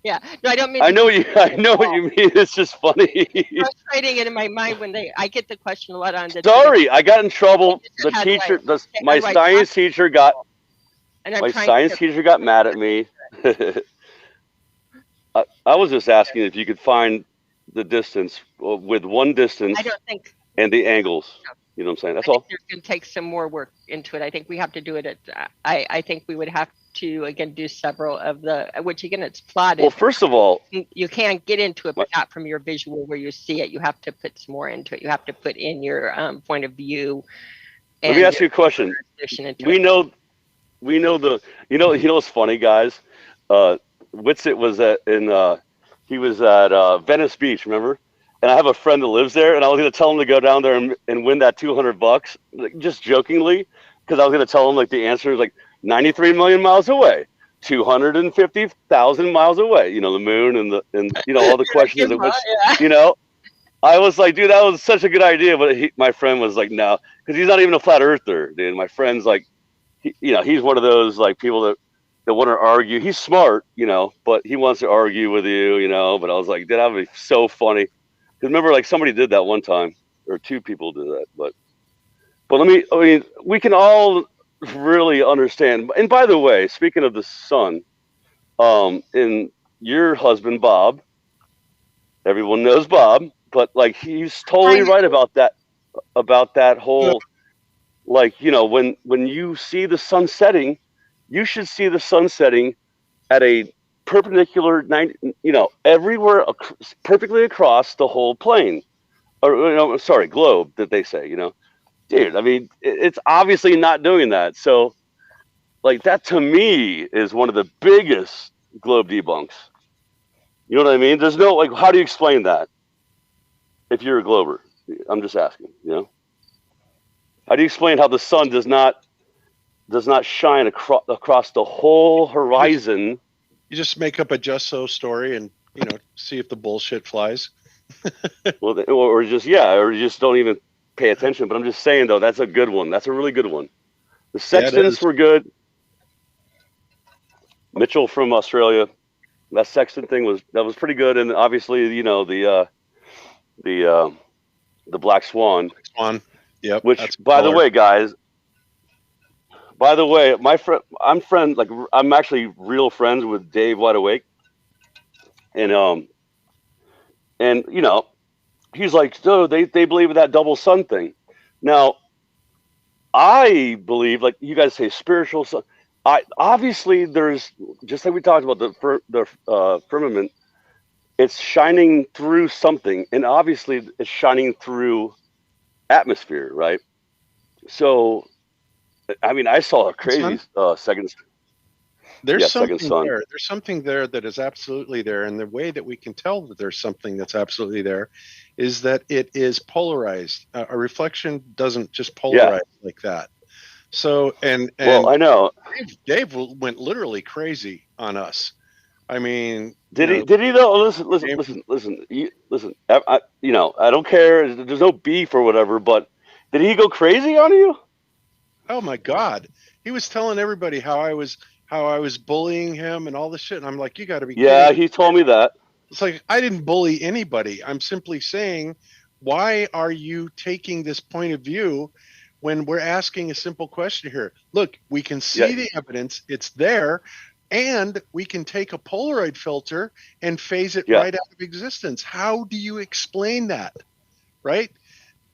Yeah, no, I don't mean. I know what you mean. It's just funny. Frustrating it in my mind when I get the question a lot on the. Sorry, I got in trouble. The teacher, my science teacher got. My science teacher got mad at me. I was just asking if you could find the distance with one distance. I don't think. And the angles. No. You know what I'm saying? That's all. There's going to take some more work into it. I think we have to do it at. I think we would have to again do several of the, which again it's plotted. Well, first of all, you can't get into it, but not from your visual where you see it. You have to put some more into it. You have to put in your point of view. Let me ask you a question. We know what's funny, guys. Whitsitt was he was at Venice Beach, remember? And I have a friend that lives there, and I was going to tell him to go down there and win that $200, like, just jokingly, because I was going to tell him like the answer is like 93 million miles away, 250,000 miles away. You know, the moon and all the questions. I was like, dude, that was such a good idea, but my friend was like, no, because he's not even a flat earther, dude. My friend's like, he's one of those like people that want to argue. He's smart, but he wants to argue with you, But I was like, dude, that would be so funny. Because remember, like somebody did that one time, or two people did that. But But we can all really understand. And by the way, speaking of the sun, and your husband Bob, everyone knows Bob, but like he's totally right about that whole, like, when you see the sun setting, you should see the sun setting at a perpendicular 90, everywhere perfectly across the whole plane, or sorry, globe that they say, dude. I mean, it's obviously not doing that. So, like, that to me is one of the biggest globe debunks. You know what I mean? There's no, like, how do you explain that if you're a glober? I'm just asking. How do you explain how the sun does not shine across the whole horizon? You just make up a just so story and see if the bullshit flies. Well, or just don't even pay attention. But I'm just saying, though, that's a good one. That's a really good one. The sextants were good. Mitchell from Australia, that sextant thing was pretty good, and obviously, the Black Swan. Yep. Which, by the way, guys. By the way, I'm actually real friends with Dave Wide Awake, and he's like, so they believe in that double sun thing. Now, I believe, like you guys say, spiritual sun. Obviously there's, just like we talked about the firmament, it's shining through something, and obviously it's shining through atmosphere, right? So, I mean, I saw a crazy second. There's second something sun. there. There's something there that is absolutely there, and the way that we can tell that there's something that's absolutely there is that it is polarized. A reflection doesn't just polarize like that. So, and well, I know Dave went literally crazy on us. I mean, Did he though? Listen. Listen. I don't care. There's no beef or whatever. But did he go crazy on you? Oh my God, he was telling everybody how I was bullying him and all this shit. And I'm like, you got to be Yeah, kidding. he told me that. It's like, I didn't bully anybody. I'm simply saying, why are you taking this point of view when we're asking a simple question here? Look, we can see the evidence. It's there. And we can take a Polaroid filter and phase it right out of existence. How do you explain that? Right?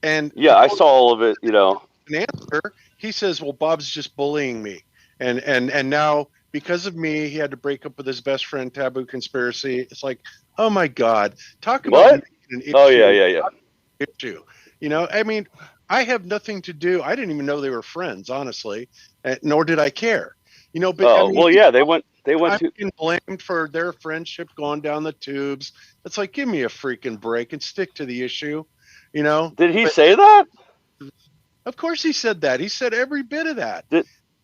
And I saw all of it, An answer, he says, well, Bob's just bullying me. And now, because of me, he had to break up with his best friend, Taboo Conspiracy. It's like, oh my God. Talk about making an issue. Oh, yeah. Issue. I mean, I have nothing to do. I didn't even know they were friends, honestly, nor did I care. But they went I'm being blamed for their friendship going down the tubes. It's like, give me a freaking break and stick to the issue. Did he say that? Of course he said that. He said every bit of that.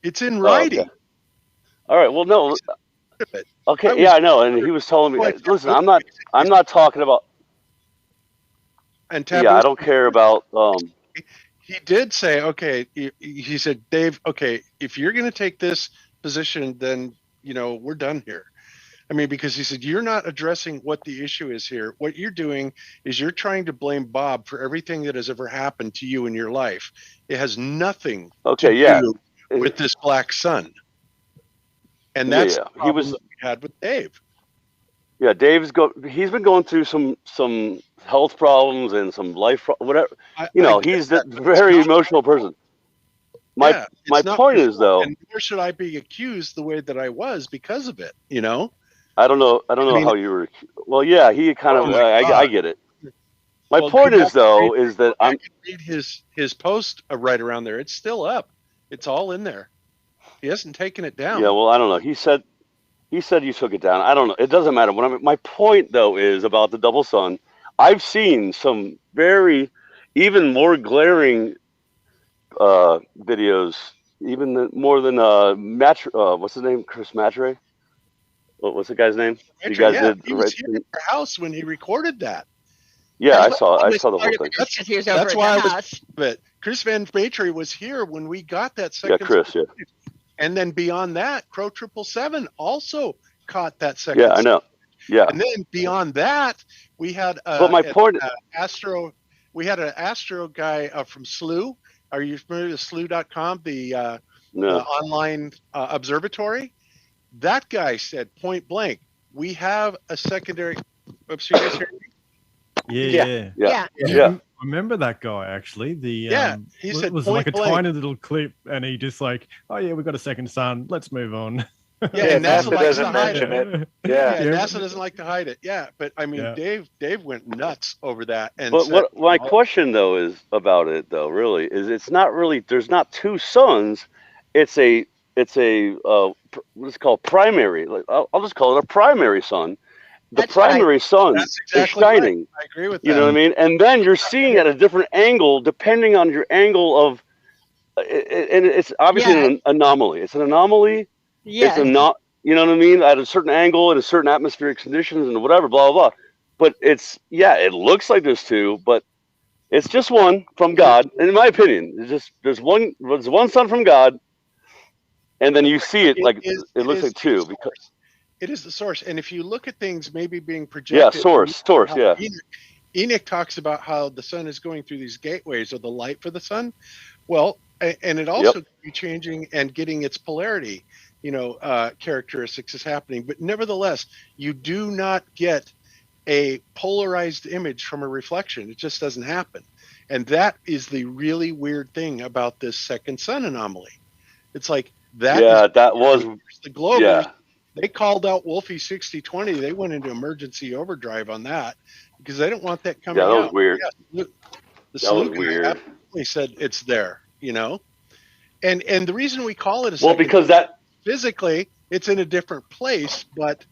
It's in writing. Okay. All right. Well, no. Okay. I know. And he was telling me, listen, I'm not talking about. And I don't care about. He did say, okay. He said, Dave, okay, if you're going to take this position, then we're done here. I mean, because he said, you're not addressing what the issue is here. What you're doing is you're trying to blame Bob for everything that has ever happened to you in your life. It has nothing to do with this black sun. And that's the problem that we had with Dave. Yeah, he's been going through some health problems and some life, whatever. He's a very emotional person. My point is, though, and nor should I be accused the way that I was because of it. I don't know how you were. Well, yeah, he kind of. I get it. My point is, though, is that I can read his post right around there. It's still up. It's all in there. He hasn't taken it down. Yeah, well, I don't know. He said you took it down. I don't know. It doesn't matter. My point, though, is about the double sun. I've seen some even more glaring videos, more than what's his name? Chris Matre? What's the guy's name? You guys did. He was here at our house when he recorded that. Yeah, I saw the whole thing. That's why I was. But Chris Van Matre was here when we got that second. Yeah, Chris. Yeah. And then beyond that, Crow 777 also caught that second. Yeah, I know. Yeah. And then beyond that, we had but my point, Astro. We had an Astro guy from SLU Are you familiar with SLU.com, the No. online observatory? That guy said point blank, we have a secondary. Oops, you guys hear me? Yeah. Yeah. I remember that guy actually. The he it said was point like a blank. tiny little clip, and he just like, oh yeah, we got a second son. Let's move on. Yeah, and NASA likes to doesn't hide mention it. Yeah, Yeah. NASA doesn't like to hide it. Yeah, but I mean, Dave went nuts over that. And But said, what my question though is about it though, really, is it's not really. There's not two suns. It's a what's called primary. Like, I'll just call it a primary sun. The primary sun That's exactly is shining. right. I agree with that. You know what I mean? And then you're seeing at a different angle depending on your angle of, and it's obviously an anomaly. It's an anomaly. Yeah. It's not. You know what I mean? At a certain angle, in a certain atmospheric conditions, and whatever, blah blah blah. But it looks like there's two, but it's just one from God. And in my opinion, there's one sun from God, and then you see it like it looks like two because. It is the source. And if you look at things maybe being projected. Yeah, source, yeah. Enoch talks about how the sun is going through these gateways, or the light for the sun. Well, and it also can be changing and getting its polarity, characteristics is happening. But nevertheless, you do not get a polarized image from a reflection. It just doesn't happen. And that is the really weird thing about this second sun anomaly. It's like that. Yeah, that was the global. Yeah. They called out Wolfie 6020. They went into emergency overdrive on that because they didn't want that coming out. Yeah, that was weird. Yeah, that was weird. Absolutely said it's there, and the reason we call it because that physically it's in a different place, but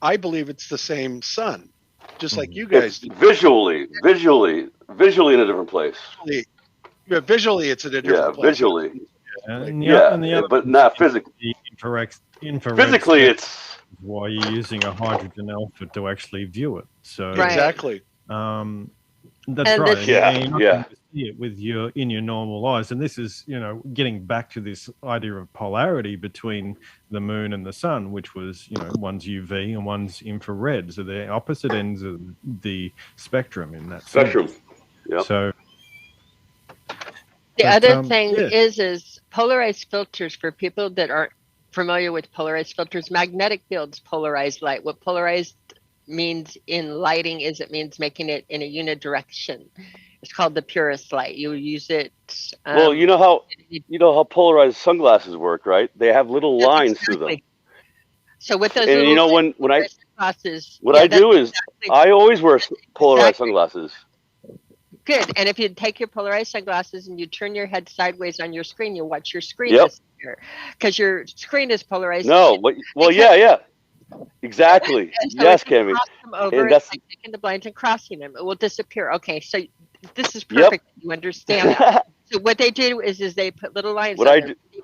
I believe it's the same sun, just like you guys do. Visually in a different place. Visually it's in a different place. Visually. But not physically. Infrared. Physically, it's why you're using a hydrogen alpha to actually view it. So exactly. That's And right. this- You're not going to see it with in your normal eyes. And this is, getting back to this idea of polarity between the moon and the sun, which was, one's UV and one's infrared. So they're opposite ends of the spectrum in that spectrum. sense. Yep. So the other thing is polarized filters for people that aren't familiar with polarized filters. Magnetic fields polarize light. What polarized means in lighting is it means making it in a unidirection. It's called the purest light. You use it. Well, you know how polarized sunglasses work, right? They have little lines through them. So with those, and when I glasses, I do is I always wear polarized sunglasses. Good. And if you take your polarized sunglasses and you turn your head sideways on your screen, you watch your screen disappear because your screen is polarized. No, yeah. Exactly. So yes, Cammy. And that's like taking the blinds and crossing them. It will disappear. Okay, so this is perfect. You understand that. So what they do is they put little lines.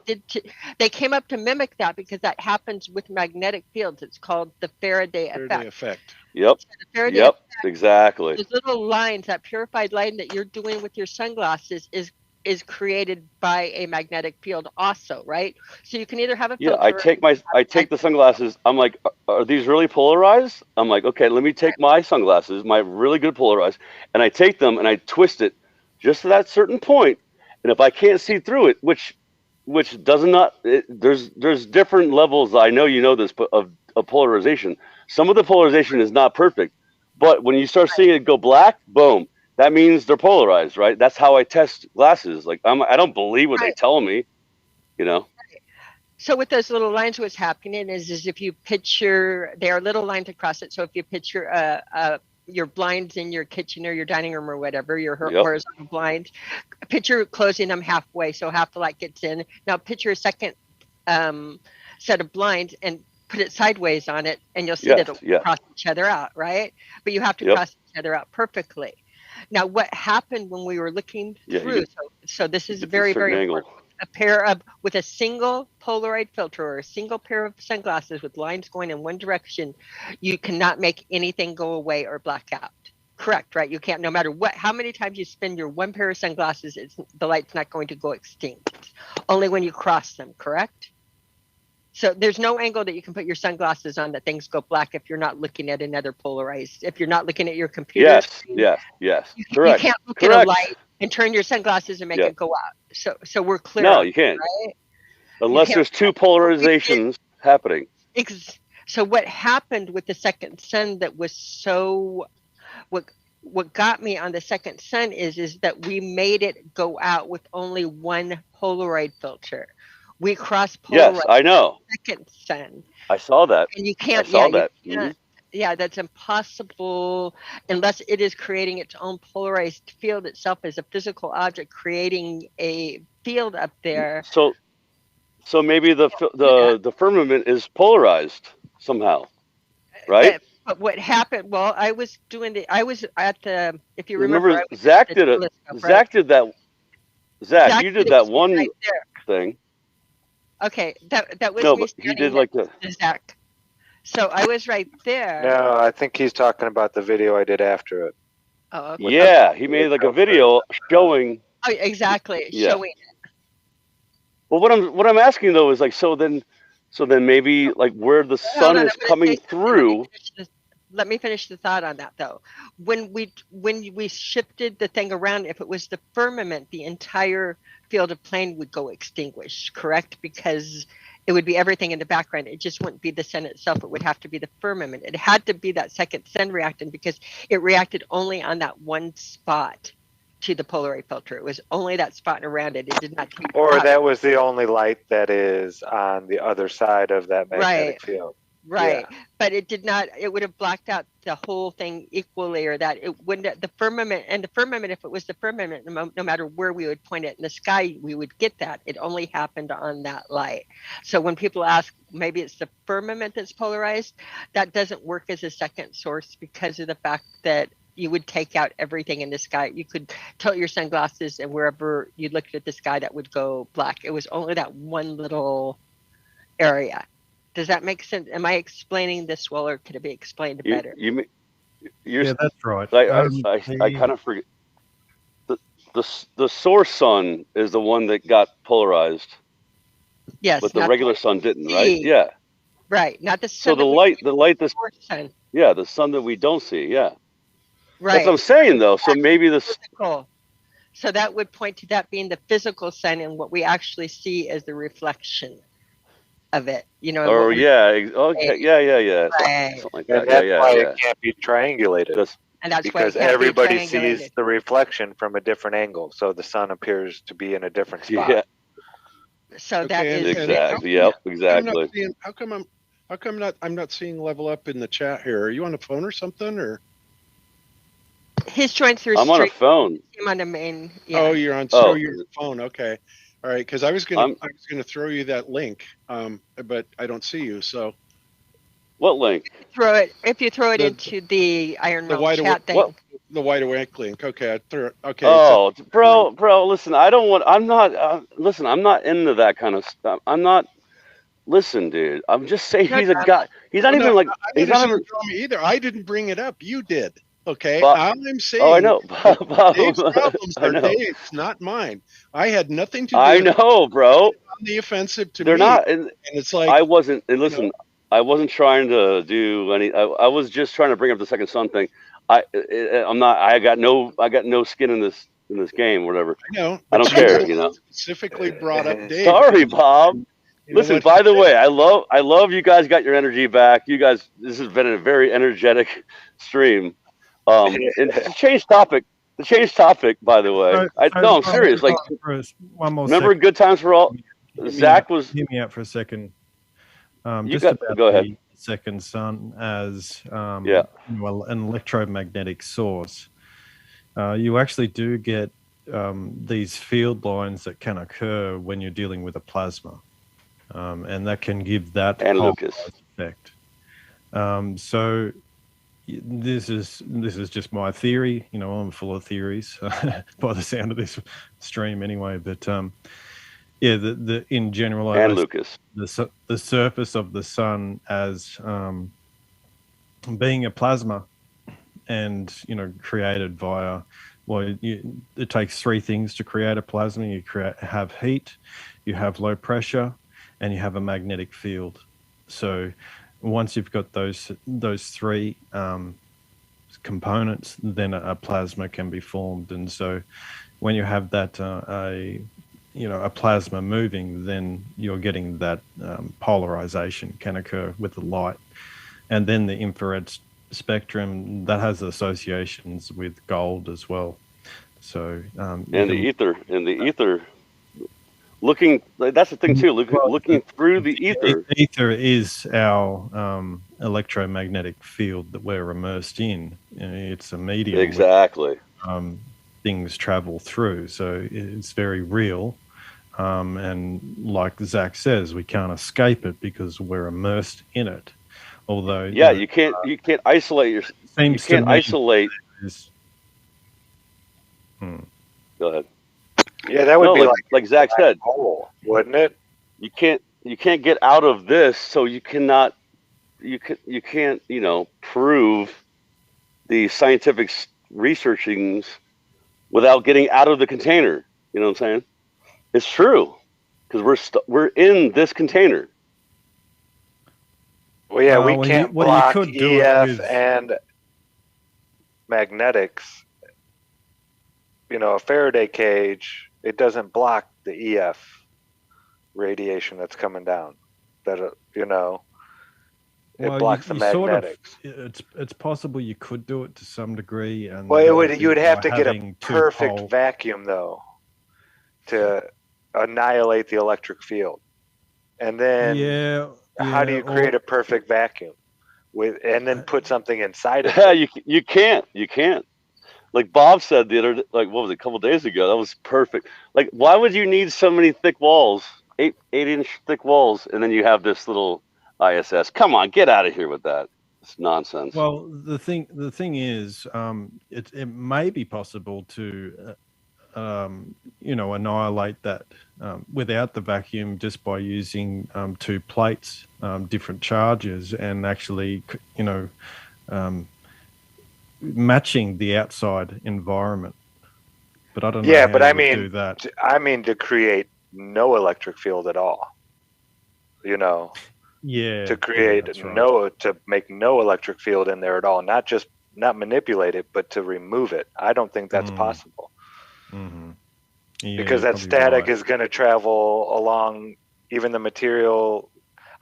They came up to mimic that because that happens with magnetic fields. It's called the Faraday effect. Yep. So the Faraday effect, exactly. those little lines, that purified light that you're doing with your sunglasses is created by a magnetic field also, right? So you can either have a filter. Yeah, I take the sunglasses. I'm like, are these really polarized? I'm like, okay, let me take my sunglasses, my really good polarized, and I take them and I twist it just to that certain point. And if I can't see through it, which does not, there's different levels. I know you know this, but of polarization. Some of the polarization is not perfect, but when you start seeing it go black, boom. That means they're polarized, right? That's how I test glasses. Like I don't believe what they tell me, So with those little lines, what's happening is if you picture, there are little lines across it. So if you picture your blinds in your kitchen or your dining room or whatever, your horizontal blinds, picture closing them halfway, so half the light gets in. Now picture a second set of blinds and put it sideways on it, and you'll see that it'll cross each other out, right? But you have to cross each other out perfectly. Now, what happened when we were looking through? So this is very, very important. With a single Polaroid filter or a single pair of sunglasses with lines going in one direction, you cannot make anything go away or black out. Correct, right? You can't, no matter how many times you spin your one pair of sunglasses, the light's not going to go extinct. Only when you cross them, correct? So there's no angle that you can put your sunglasses on that things go black if you're not looking at another polarized. If you're not looking at your computer. Yes. Correct. You can't look at a light and turn your sunglasses and make Yeah. it go out. So we're clear. No, on you can't. Right? Unless there's two polarizations happening. So what happened with the second sun that was so what got me on the second sun is that we made it go out with only one Polaroid filter. We cross polarized. Yes, I know. Second sun. I saw that. And you can't. I saw that. Yeah, that's impossible unless it is creating its own polarized field itself as a physical object, creating a field up there. So maybe the firmament is polarized somehow, right? But what happened? Well, I was at the. If you remember, Zach did it. Zach did that. Zach, you did that one right thing. Okay, that was no, me. But he did like the Zach. So I was right there. No, I think he's talking about the video I did after it. Oh, okay. Yeah, he made like a video showing. Oh, exactly, yeah. showing it. Well, what I'm asking though is like so then maybe like where the sun is coming through. Let me finish the thought on that though. When we shifted the thing around, if it was the firmament, the entire field of plane would go extinguished, correct? Because it would be everything in the background. It just wouldn't be the sun itself. It would have to be the firmament. It had to be that second sun reactant because it reacted only on that one spot to the Polaroid filter. It was only that spot around it. It did not take Or that was the only light that is on the other side of that magnetic field. Right. Yeah. But it did not, it would have blacked out the whole thing equally, or that it wouldn't, the firmament, if it was the firmament, no matter where we would point it in the sky, we would get that. It only happened on that light. So when people ask, maybe it's the firmament that's polarized, that doesn't work as a second source because of the fact that you would take out everything in the sky. You could tilt your sunglasses and wherever you looked at the sky, that would go black. It was only that one little area. Does that make sense? Am I explaining this well, or could it be explained better? Yeah, that's right. I kind of forget. The source sun is the one that got polarized. Yes. But the regular sun didn't, right? Yeah. Right. Not the sun. So the light, sun. Yeah, the sun that we don't see. Yeah. Right. That's what I'm saying, though. So maybe this. Physical. So that would point to that being the physical sun, and what we actually see as the reflection of it. You know. Oh yeah. Okay. Yeah. Right. Something like that. And that's why it can't be triangulated. And that's because why it can't everybody be sees the reflection from a different angle, so the sun appears to be in a different spot. Yeah. So that is exactly. Yep. Exactly. How come I'm not seeing level up in the chat here? Are you on the phone or something, or? His joint through. I'm on a phone. I'm on the main. Yeah. Oh, you're on. So you're on the phone. Okay. All right. Because I was gonna throw you that link, but I don't see you. So. What link? If you throw it into the Iron Realm chat thing. The wide awake link. Okay. I threw it. Okay. Oh, bro, listen. I'm not into that kind of stuff. I'm not. Listen, dude. I'm just saying he's a guy. He's not even like. He's not even me either. I didn't bring it up. You did. Okay. But, I'm saying. Oh, I know. Dave's problems are Dave's, not mine. I had nothing to do. I know, bro. On the offensive to They're me. not. And it's like I wasn't. And listen, I wasn't trying to do any. I was just trying to bring up the second son thing. I'm not. I got no skin in this game, or whatever. I know. I don't care. You know. Specifically brought up Dave. Sorry, Bob. Listen. By the way, I love you guys. Got your energy back. You guys. This has been a very energetic stream. And to change topic. To change topic. By the way, no, I'm serious. Like, one more. Remember Good Times for All? Zach was. Hear me out for a second. Go ahead. Second sun as an electromagnetic source. You actually do get these field lines that can occur when you're dealing with a plasma, and that can give that effect. So this is just my theory. You know, I'm full of theories by the sound of this stream, anyway. But the in general, and Lucas, the surface of the sun as being a plasma, and created via it takes three things to create a plasma. You have heat, you have low pressure, and you have a magnetic field. So once you've got those three components, then a plasma can be formed. And so when you have that a plasma moving, then you're getting that polarization can occur with the light. And then the infrared spectrum, that has associations with gold as well. So the ether looking, that's the thing too, looking through the ether. Ether is our electromagnetic field that we're immersed in. It's a medium exactly where, things travel through, so it's very real. And like Zach says, we can't escape it because we're immersed in it. Although you can't isolate yourself. You can't isolate. Go ahead. Yeah, that would be like Zach said, hole, wouldn't it? You can't get out of this, so you can't prove the scientific researchings without getting out of the container. You know what I'm saying? It's true, because we're in this container. Well, yeah, we can't block EF and magnetics. A Faraday cage, it doesn't block the EF radiation that's coming down. It blocks the magnetics. It's possible you could do it to some degree, and you would have to get a perfect vacuum though to annihilate the electric field, and then how do you create a perfect vacuum and then put something inside it? Yeah, you can't. Like Bob said the other, what was it, a couple days ago? That was perfect. Like, why would you need so many thick walls, 8-inch thick walls, and then you have this little ISS? Come on, get out of here with that. It's nonsense. Well, the thing is, it may be possible to, annihilate that without the vacuum, just by using two plates, different charges, and actually, matching the outside environment. But I don't know. Yeah, but I mean, do that. I mean to create no electric field at all. Yeah. To create to make no electric field in there at all, not manipulate it, but to remove it. I don't think that's possible. Mm-hmm. Yeah, because that static is going to travel along even the material.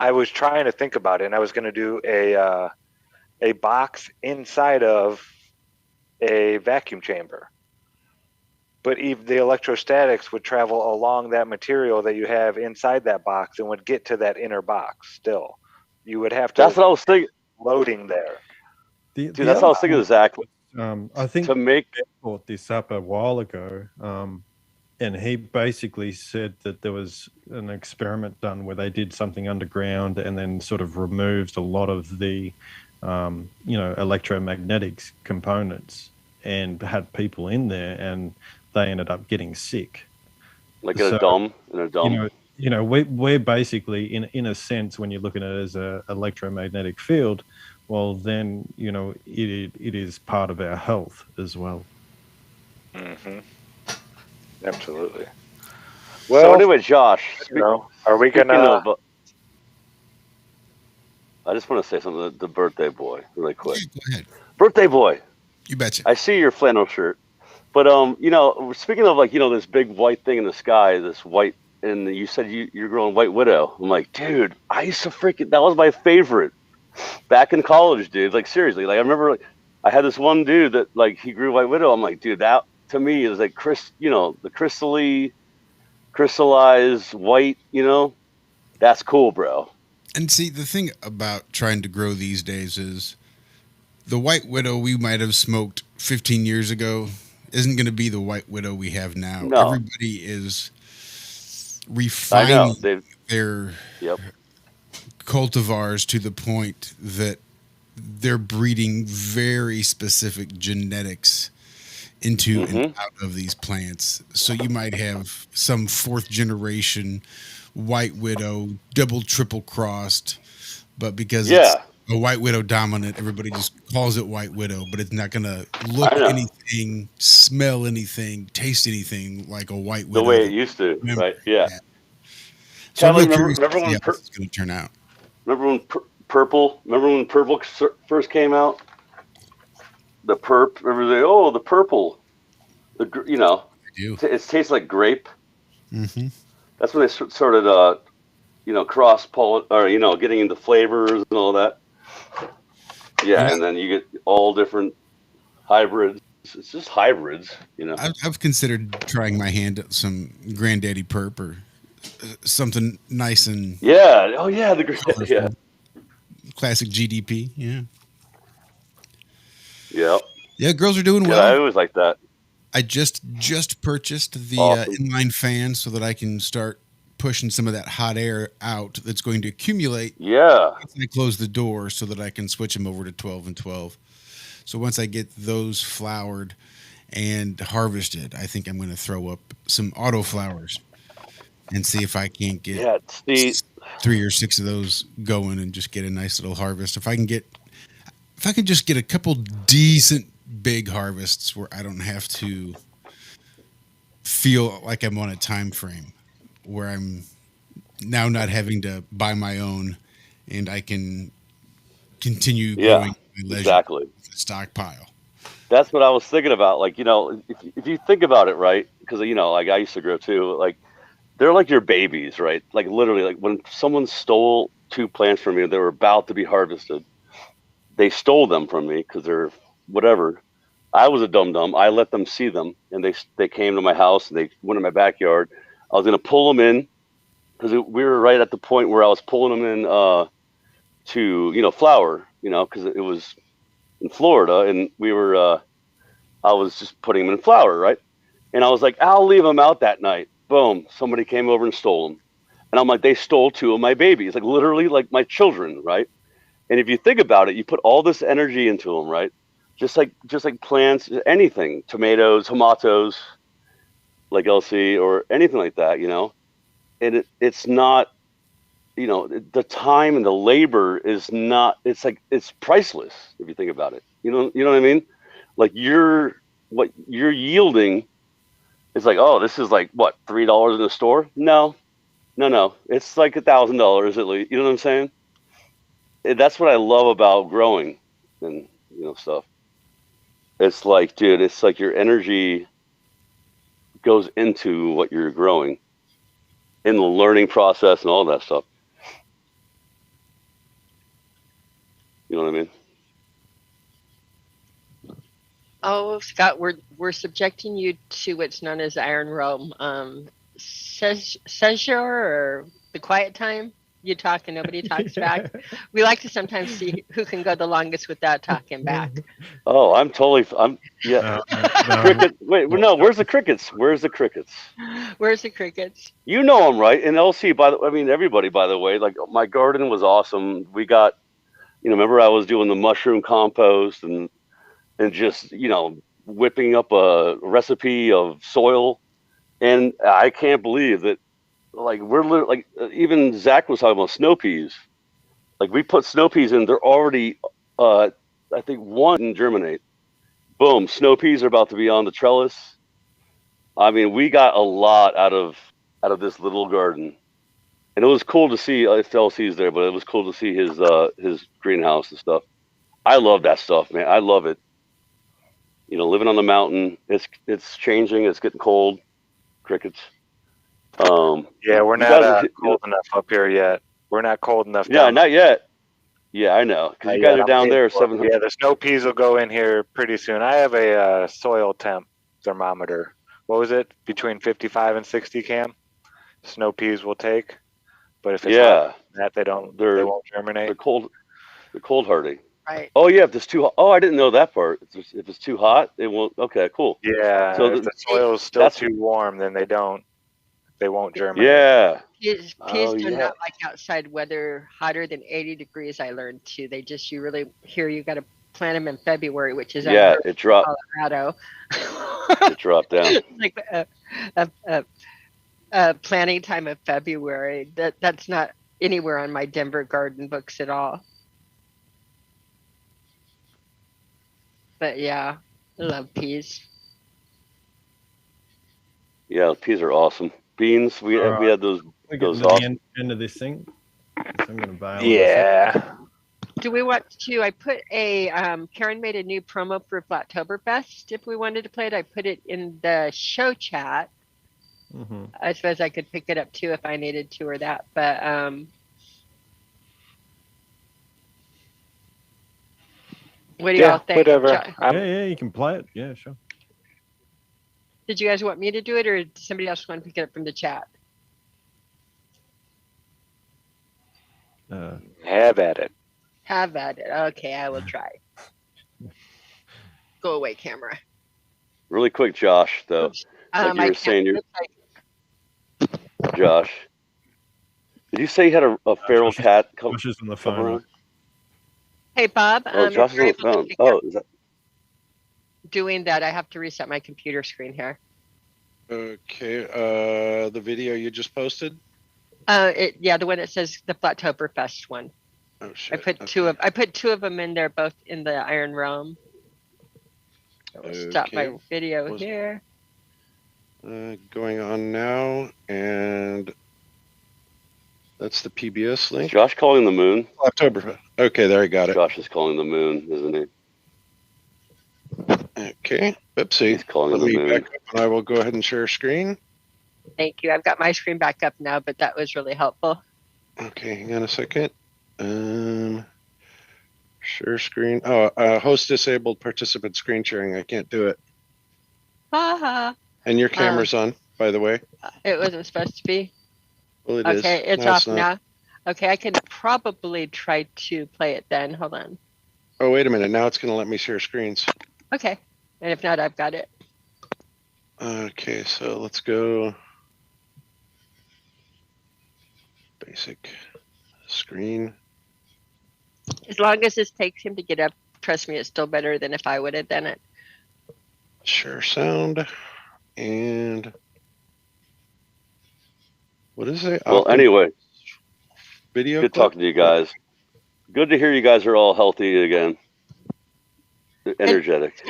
I was trying to think about it, and I was going to do a box inside of a vacuum chamber. But the electrostatics would travel along that material that you have inside that box and would get to that inner box still. You would have to... That's what I was thinking. Loading there. Dude, that's what I was thinking exactly. I think Ben brought this up a while ago, and he basically said that there was an experiment done where they did something underground and then sort of removed a lot of the electromagnetics components and had people in there, and they ended up getting sick. Like in a dome? We're basically, in a sense, when you're looking at it as an electromagnetic field, well, then, it is part of our health as well. Mm-hmm. Absolutely. Well, so anyway, Josh, are we going to... I just want to say something to the birthday boy really quick. Go ahead. Birthday boy. You betcha. I see your flannel shirt. But, speaking of this big white thing in the sky, this white, and you said you're growing White Widow. I'm like, dude, I used to that was my favorite back in college, dude. Like, seriously. Like, I remember, I had this one dude that, he grew White Widow. I'm like, dude, that to me is like, the crystallized white, that's cool, bro. And see, the thing about trying to grow these days is the White Widow we might have smoked 15 years ago isn't going to be the White Widow we have now. No. Everybody is refining their cultivars to the point that they're breeding very specific genetics into and out of these plants. So you might have some 4th generation White Widow, double, triple crossed, but because it's a White Widow dominant, everybody just calls it White Widow, but it's not going to look anything, smell anything, taste anything like a White Widow. The way it used to, right? Yeah. So remember when it's going to turn out. Remember when purple first came out? the perp. Everything. Oh, the purple. You know, I do. it tastes like grape. Mm-hmm. That's when they started, cross pollen or getting into flavors and all that. Yeah, and then you get all different hybrids. It's just hybrids. I've considered trying my hand at some Granddaddy Perp or something nice and Yeah. Oh yeah, yeah. Classic GDP. Yeah. Yeah. Yeah, girls are doing Yeah, well. I always like that. I just purchased the Awesome. inline fan so that I can start pushing some of that hot air out that's going to accumulate. Yeah. Once I close the door so that I can switch them over to 12 and 12. So once I get those flowered and harvested, I think I'm going to throw up some auto flowers and see if I can't get 3 or 6 of those going and just get a nice little harvest. If I can just get a couple decent big harvests where I don't have to feel like I'm on a time frame, where I'm now not having to buy my own and I can continue growing my leisure exactly. stockpile. That's what I was thinking about. Like, if you think about it, right? Because, like I used to grow too, like they're like your babies, right? Like literally, like when someone stole 2 plants from me, they were about to be harvested. They stole them from me because they're whatever. I was a dum-dum. I let them see them, and they came to my house, and they went in my backyard. I was going to pull them in because we were right at the point where I was pulling them in to, flower, because it was in Florida, and I was just putting them in flower, right? And I was like, I'll leave them out that night. Boom, somebody came over and stole them. And I'm like, they stole 2 of my babies, like literally like my children, right? And if you think about it, you put all this energy into them, right? Just like plants, anything, tomatoes, like LC or anything like that, And it's not, the time and the labor is not. It's priceless if you think about it. You know what I mean? Like what you're yielding is like, oh, this is like what, $3 in the store? No, it's like $1,000 at least. You know what I'm saying? That's what I love about growing and stuff. It's like, dude, it's like your energy goes into what you're growing in the learning process and all that stuff. You know what I mean? Oh, Scott, we're subjecting you to what's known as Iron Realm. Seizure or the quiet time. You talk and nobody talks back. We like to sometimes see who can go the longest without talking back. Oh, yeah. Cricket. Wait, no. Where's the crickets? Where's the crickets? You know them, right? And LC, everybody, by the way, like my garden was awesome. We got, remember I was doing the mushroom compost and just, whipping up a recipe of soil. And I can't believe that, like, even Zach was talking about snow peas. Like, we put snow peas in, they're already, I think, 1 didn't germinate. Boom, snow peas are about to be on the trellis. I mean, we got a lot out of this little garden. And it was cool to see, if LC's there, but it was cool to see his greenhouse and stuff. I love that stuff, man. I love it. Living on the mountain, it's changing, it's getting cold. Crickets. Yeah, we're not cold enough up here yet. We're not cold enough. Yeah, not yet. Yeah, I know. Because you guys are down there. 700. Yeah, the snow peas will go in here pretty soon. I have a soil temp thermometer. What was it? Between 55 and 60, Cam? Snow peas will take. But if it's hot, they won't germinate. They're cold hardy. Right. Oh yeah, if it's too hot. Oh, I didn't know that part. If it's too hot, it won't. Okay, cool. Yeah. So if the soil is still too warm, then they won't germinate. Yeah. Peas do not like outside weather hotter than 80 degrees. I learned too. They just you got to plant them in February, which is it dropped. Colorado. It dropped down. Like planting time of February. That's not anywhere on my Denver garden books at all. But yeah, I love peas. Yeah, peas are awesome. Beans, we had those. We're getting to the end of this thing. So I'm going to bail. Yeah. do we want to? I put a Karen made a new promo for Flattoberfest. If we wanted to play it, I put it in the show chat. I suppose I could pick it up too if I needed to or that. But what do y'all think? Whatever. Yeah, you can play it. Yeah, sure. Did you guys want me to do it, or did somebody else want to pick it up from the chat? Have at it. Have at it. Okay, I will try. Go away, camera. Really quick, Josh, though. Like you were saying, Josh, did you say you had a feral cat come on the phone? around? Hey, Bob. Oh, Josh is on the phone. Oh, is that... Doing that, I have to reset my computer screen here. Okay. The video you just posted? Yeah, the one that says the Flattoberfest one. Oh shit. I put two of them in there, both in the Iron Realm. I will stop my video here. Going on now, and that's the PBS link. Is Josh calling the moon? October. Okay, there I got it. Josh is calling the moon, isn't he? Okay. Oopsie. He's calling Let the me moon. back up, and I will go ahead and share screen. Thank you. I've got my screen back up now, but that was really helpful. Okay, hang on a second. Share screen. Oh, host disabled participant screen sharing. I can't do it. Haha. And your camera's on, by the way. It wasn't supposed to be. Well, it is. Okay, it's No, off not. now. Okay, I can probably try to play it then. Hold on. Oh, wait a minute. Now it's going to let me share screens. Okay. And if not, I've got it. Okay, so let's go. Basic screen. As long as this takes him to get up, trust me, it's still better than if I would have done it. Share sound. And what is it? Well, anyway, video. good clip? talking to you guys. Good to hear you guys are all healthy again. Energetic.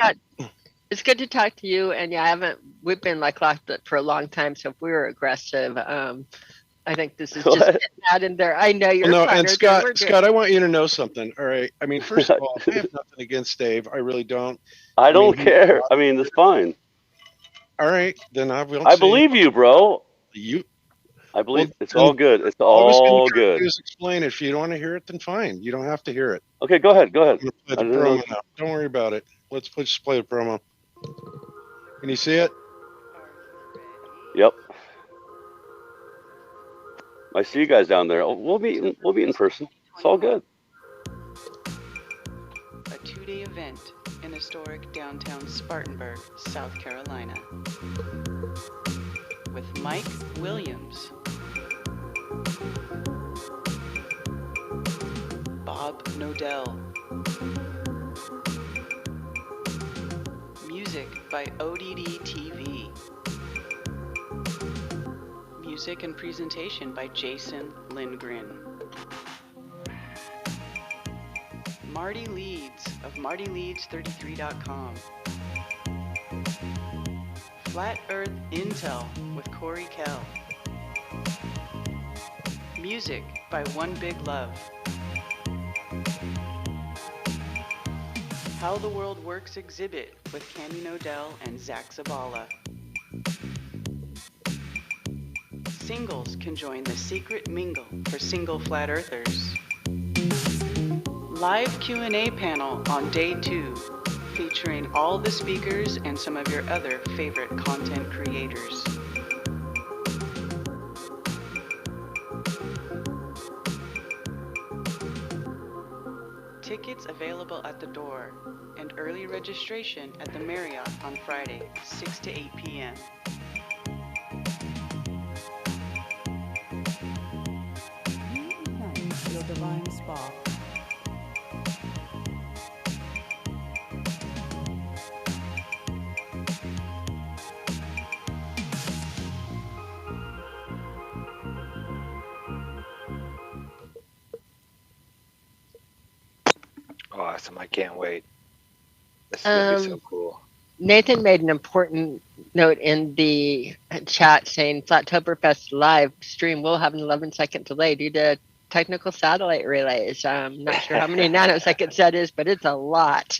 It's good to talk to you. And yeah, we've been like locked up for a long time. So if we were aggressive, I think this is just getting out in there. I know you're No, flattered, and but Scott, we're good. Scott, I want you to know something. All right. I mean, first of all, I have nothing against Dave. I really don't. I don't care. I mean, it's fine. All right, then I will. I believe you, bro. I believe it's all good. It's all good. Just explain it. If you don't want to hear it, then fine. You don't have to hear it. Okay, go ahead. Go ahead. I'm gonna play the promo now. Don't worry about it. Let's just play the promo. Can you see it? Yep. I see you guys down there. We'll be in person. It's all good. A 2-day event in historic downtown Spartanburg, South Carolina, with Mike Williams, Bob Nodell, music by ODD TV, music and presentation by Jason Lindgren. Marty Leeds of MartyLeeds33.com. Flat Earth Intel with Corey Kell. Music by One Big Love. How the World Works exhibit with Candy Nodell and Zach Zabala. Singles can join the secret mingle for single flat earthers. Live Q&A panel on day 2, featuring all the speakers and some of your other favorite content creators. Tickets available at the door and early registration at the Marriott on Friday, 6 to 8 p.m. Ignite your divine spark. Awesome. I can't wait. This is going to be so cool. Nathan made an important note in the chat saying Flattoberfest live stream will have an 11-second delay due to technical satellite relays. I'm not sure how many nanoseconds that is, but it's a lot.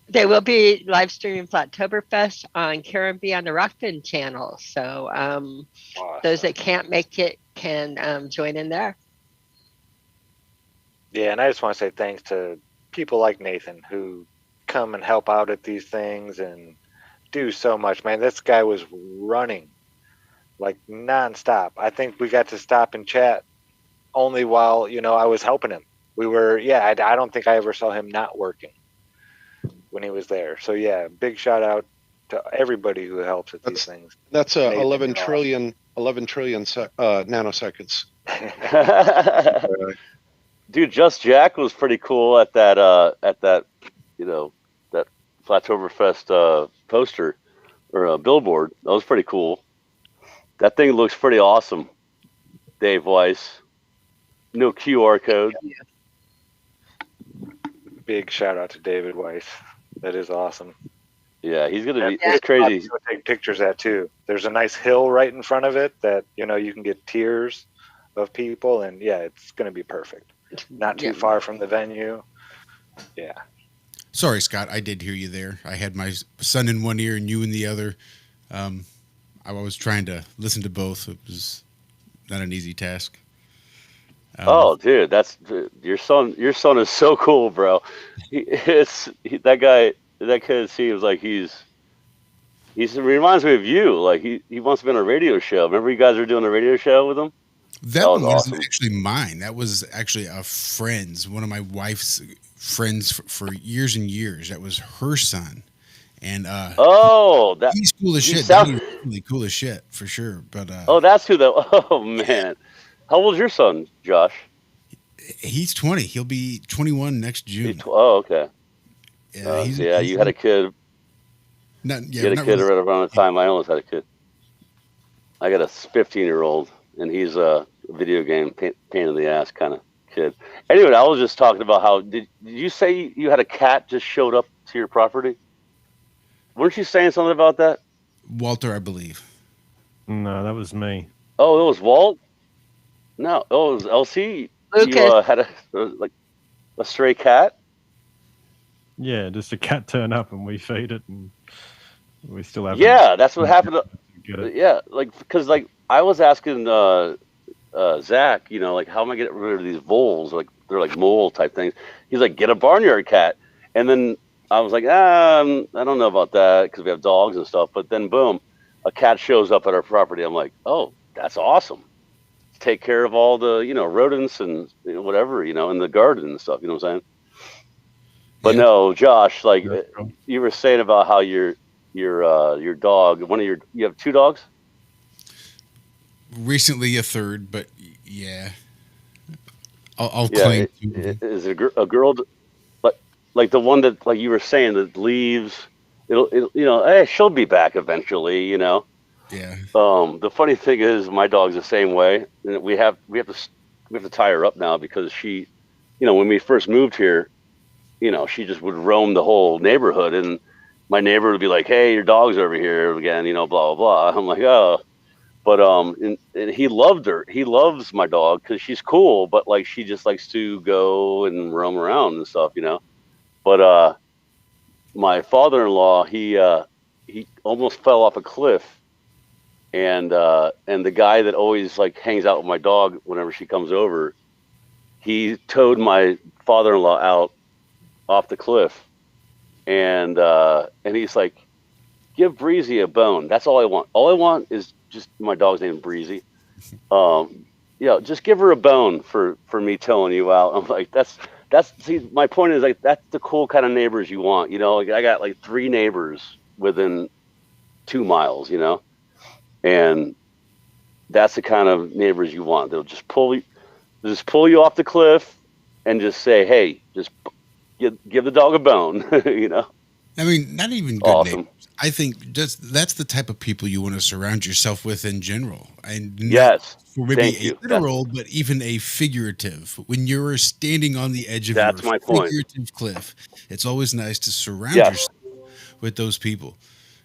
They will be live streaming Flattoberfest on Caribbean on the Rockfin channel. So those that can't make it can join in there. Yeah, and I just want to say thanks to people like Nathan who come and help out at these things and do so much. Man, this guy was running like nonstop. I think we got to stop and chat only while, I was helping him. We were, I don't think I ever saw him not working when he was there. So yeah, big shout out to everybody who helps at these things. That's 11 trillion nanoseconds. Dude, Just Jack was pretty cool at that that Flattoberfest poster or billboard. That was pretty cool. That thing looks pretty awesome. Dave Weiss. No QR code. Big shout out to David Weiss. That is awesome. Yeah, he's gonna be. It's crazy. Take pictures at too. There's a nice hill right in front of it that you can get tiers of people, and yeah, it's gonna be perfect. Not too far from the venue. Yeah. Sorry, Scott. I did hear you there. I had my son in one ear and you in the other. I was trying to listen to both. It was not an easy task. Dude, your son. Your son is so cool, bro. That kid seems like he reminds me of you. Like he wants to be on a radio show. Remember you guys were doing a radio show with him? That one wasn't actually mine. That was actually a friend's, one of my wife's friends for years and years. That was her son. And he's cool as shit. He's really cool as shit for sure. But that's who that. Oh man, how old's your son, Josh? He's 20. He'll be 21 next June. Okay. Yeah, you had a kid. You had a kid right around the time I almost had a kid. I got a 15-year-old, and he's a video game pain in the ass kind of kid. Anyway, I was just talking about how did you say you had a cat just showed up to your property? Weren't you saying something about that? Walter, I believe. No, that was me. Oh, it was Walt? No, it was LC. Lucas. You had a stray cat? Yeah, just a cat turn up and we feed it, and we still have. Yeah, that's what happened. Yeah, because I was asking Zach, how am I getting rid of these voles? Like they're like mole type things. He's like, get a barnyard cat, and then I was like, I don't know about that because we have dogs and stuff. But then boom, a cat shows up at our property. I'm like, oh, that's awesome. Take care of all the rodents and whatever in the garden and stuff. You know what I'm saying? But no, Josh, you were saying about how your dog, you have two dogs? Recently a third, but yeah. I'll claim. Is it a girl, like the one that you were saying that leaves, it'll she'll be back eventually, Yeah. The funny thing is my dog's the same way. And we have to tie her up now because she, when we first moved here, she just would roam the whole neighborhood, and my neighbor would be like, "Hey, your dog's over here again," blah blah blah. I'm like, "Oh," but and he loved her. He loves my dog because she's cool, but she just likes to go and roam around and stuff, But my father-in-law, he almost fell off a cliff, and the guy that always hangs out with my dog whenever she comes over, he towed my father-in-law out off the cliff, and he's like, give Breezy a bone. That's all I want. All I want is just my dog's name Breezy. Just give her a bone for me towing you out. I'm like, see, my point is that's the cool kind of neighbors you want. I got 3 neighbors within 2 miles. And that's the kind of neighbors you want. They'll just pull you off the cliff and just say, hey, just give the dog a bone, I mean, not even good neighbors. I think that's the type of people you want to surround yourself with in general. And yes, for maybe a literal, but even a figurative. When you're standing on the edge of a figurative cliff, it's always nice to surround yourself with those people.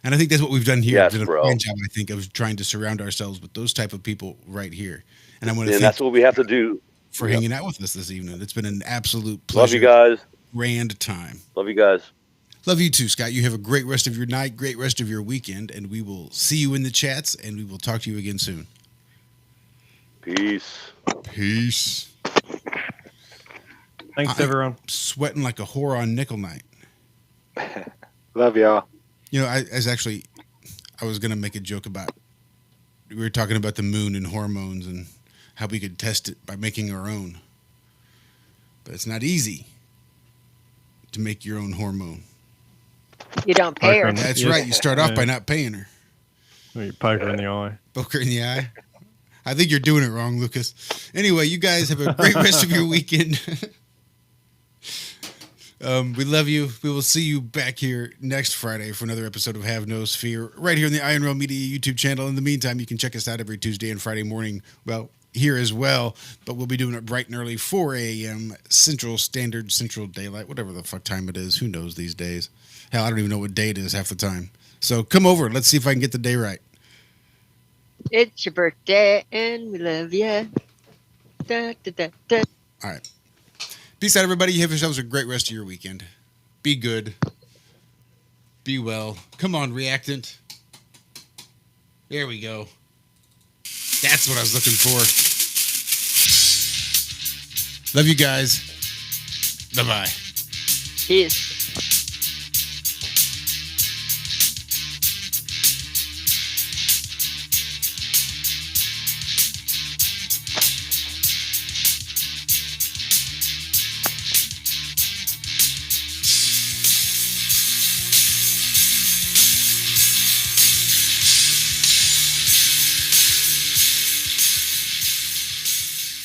And I think that's what we've done here. Yes, we've done a fine job, I think, of trying to surround ourselves with those type of people right here. And I want to. And that's what we have to do. for Yep. hanging out with us this evening. It's been an absolute Love pleasure. you guys. Grand time. Love you guys. Love you too, Scott. You have a great rest of your night, great rest of your weekend, and we will see you in the chats, and we will talk to you again soon. Peace. Peace. Thanks, everyone. Sweating like a whore on nickel night. Love y'all. You know, I was going to make a joke about, we were talking about the moon and hormones and how we could test it by making our own. But it's not easy to make your own hormone. You don't pay her. That's right. You start off by not paying her. Well, you poke her in the eye. Poke her in the eye. I think you're doing it wrong, Lucas. Anyway, you guys have a great rest of your weekend. We love you. We will see you back here next Friday for another episode of Have No Sphere right here on the Iron Realm Media YouTube channel. In the meantime, you can check us out every Tuesday and Friday morning. Well, here as well, but we'll be doing it bright and early, 4 a.m. Central Daylight, whatever the fuck time it is. Who knows these days? Hell, I don't even know what day it is half the time. So come over. Let's see if I can get the day right. It's your birthday and we love you. Da, da, da, da. All right. Peace out, everybody. You have yourselves a great rest of your weekend. Be good. Be well. Come on, reactant. There we go. That's what I was looking for. Love you guys. Bye-bye. Peace.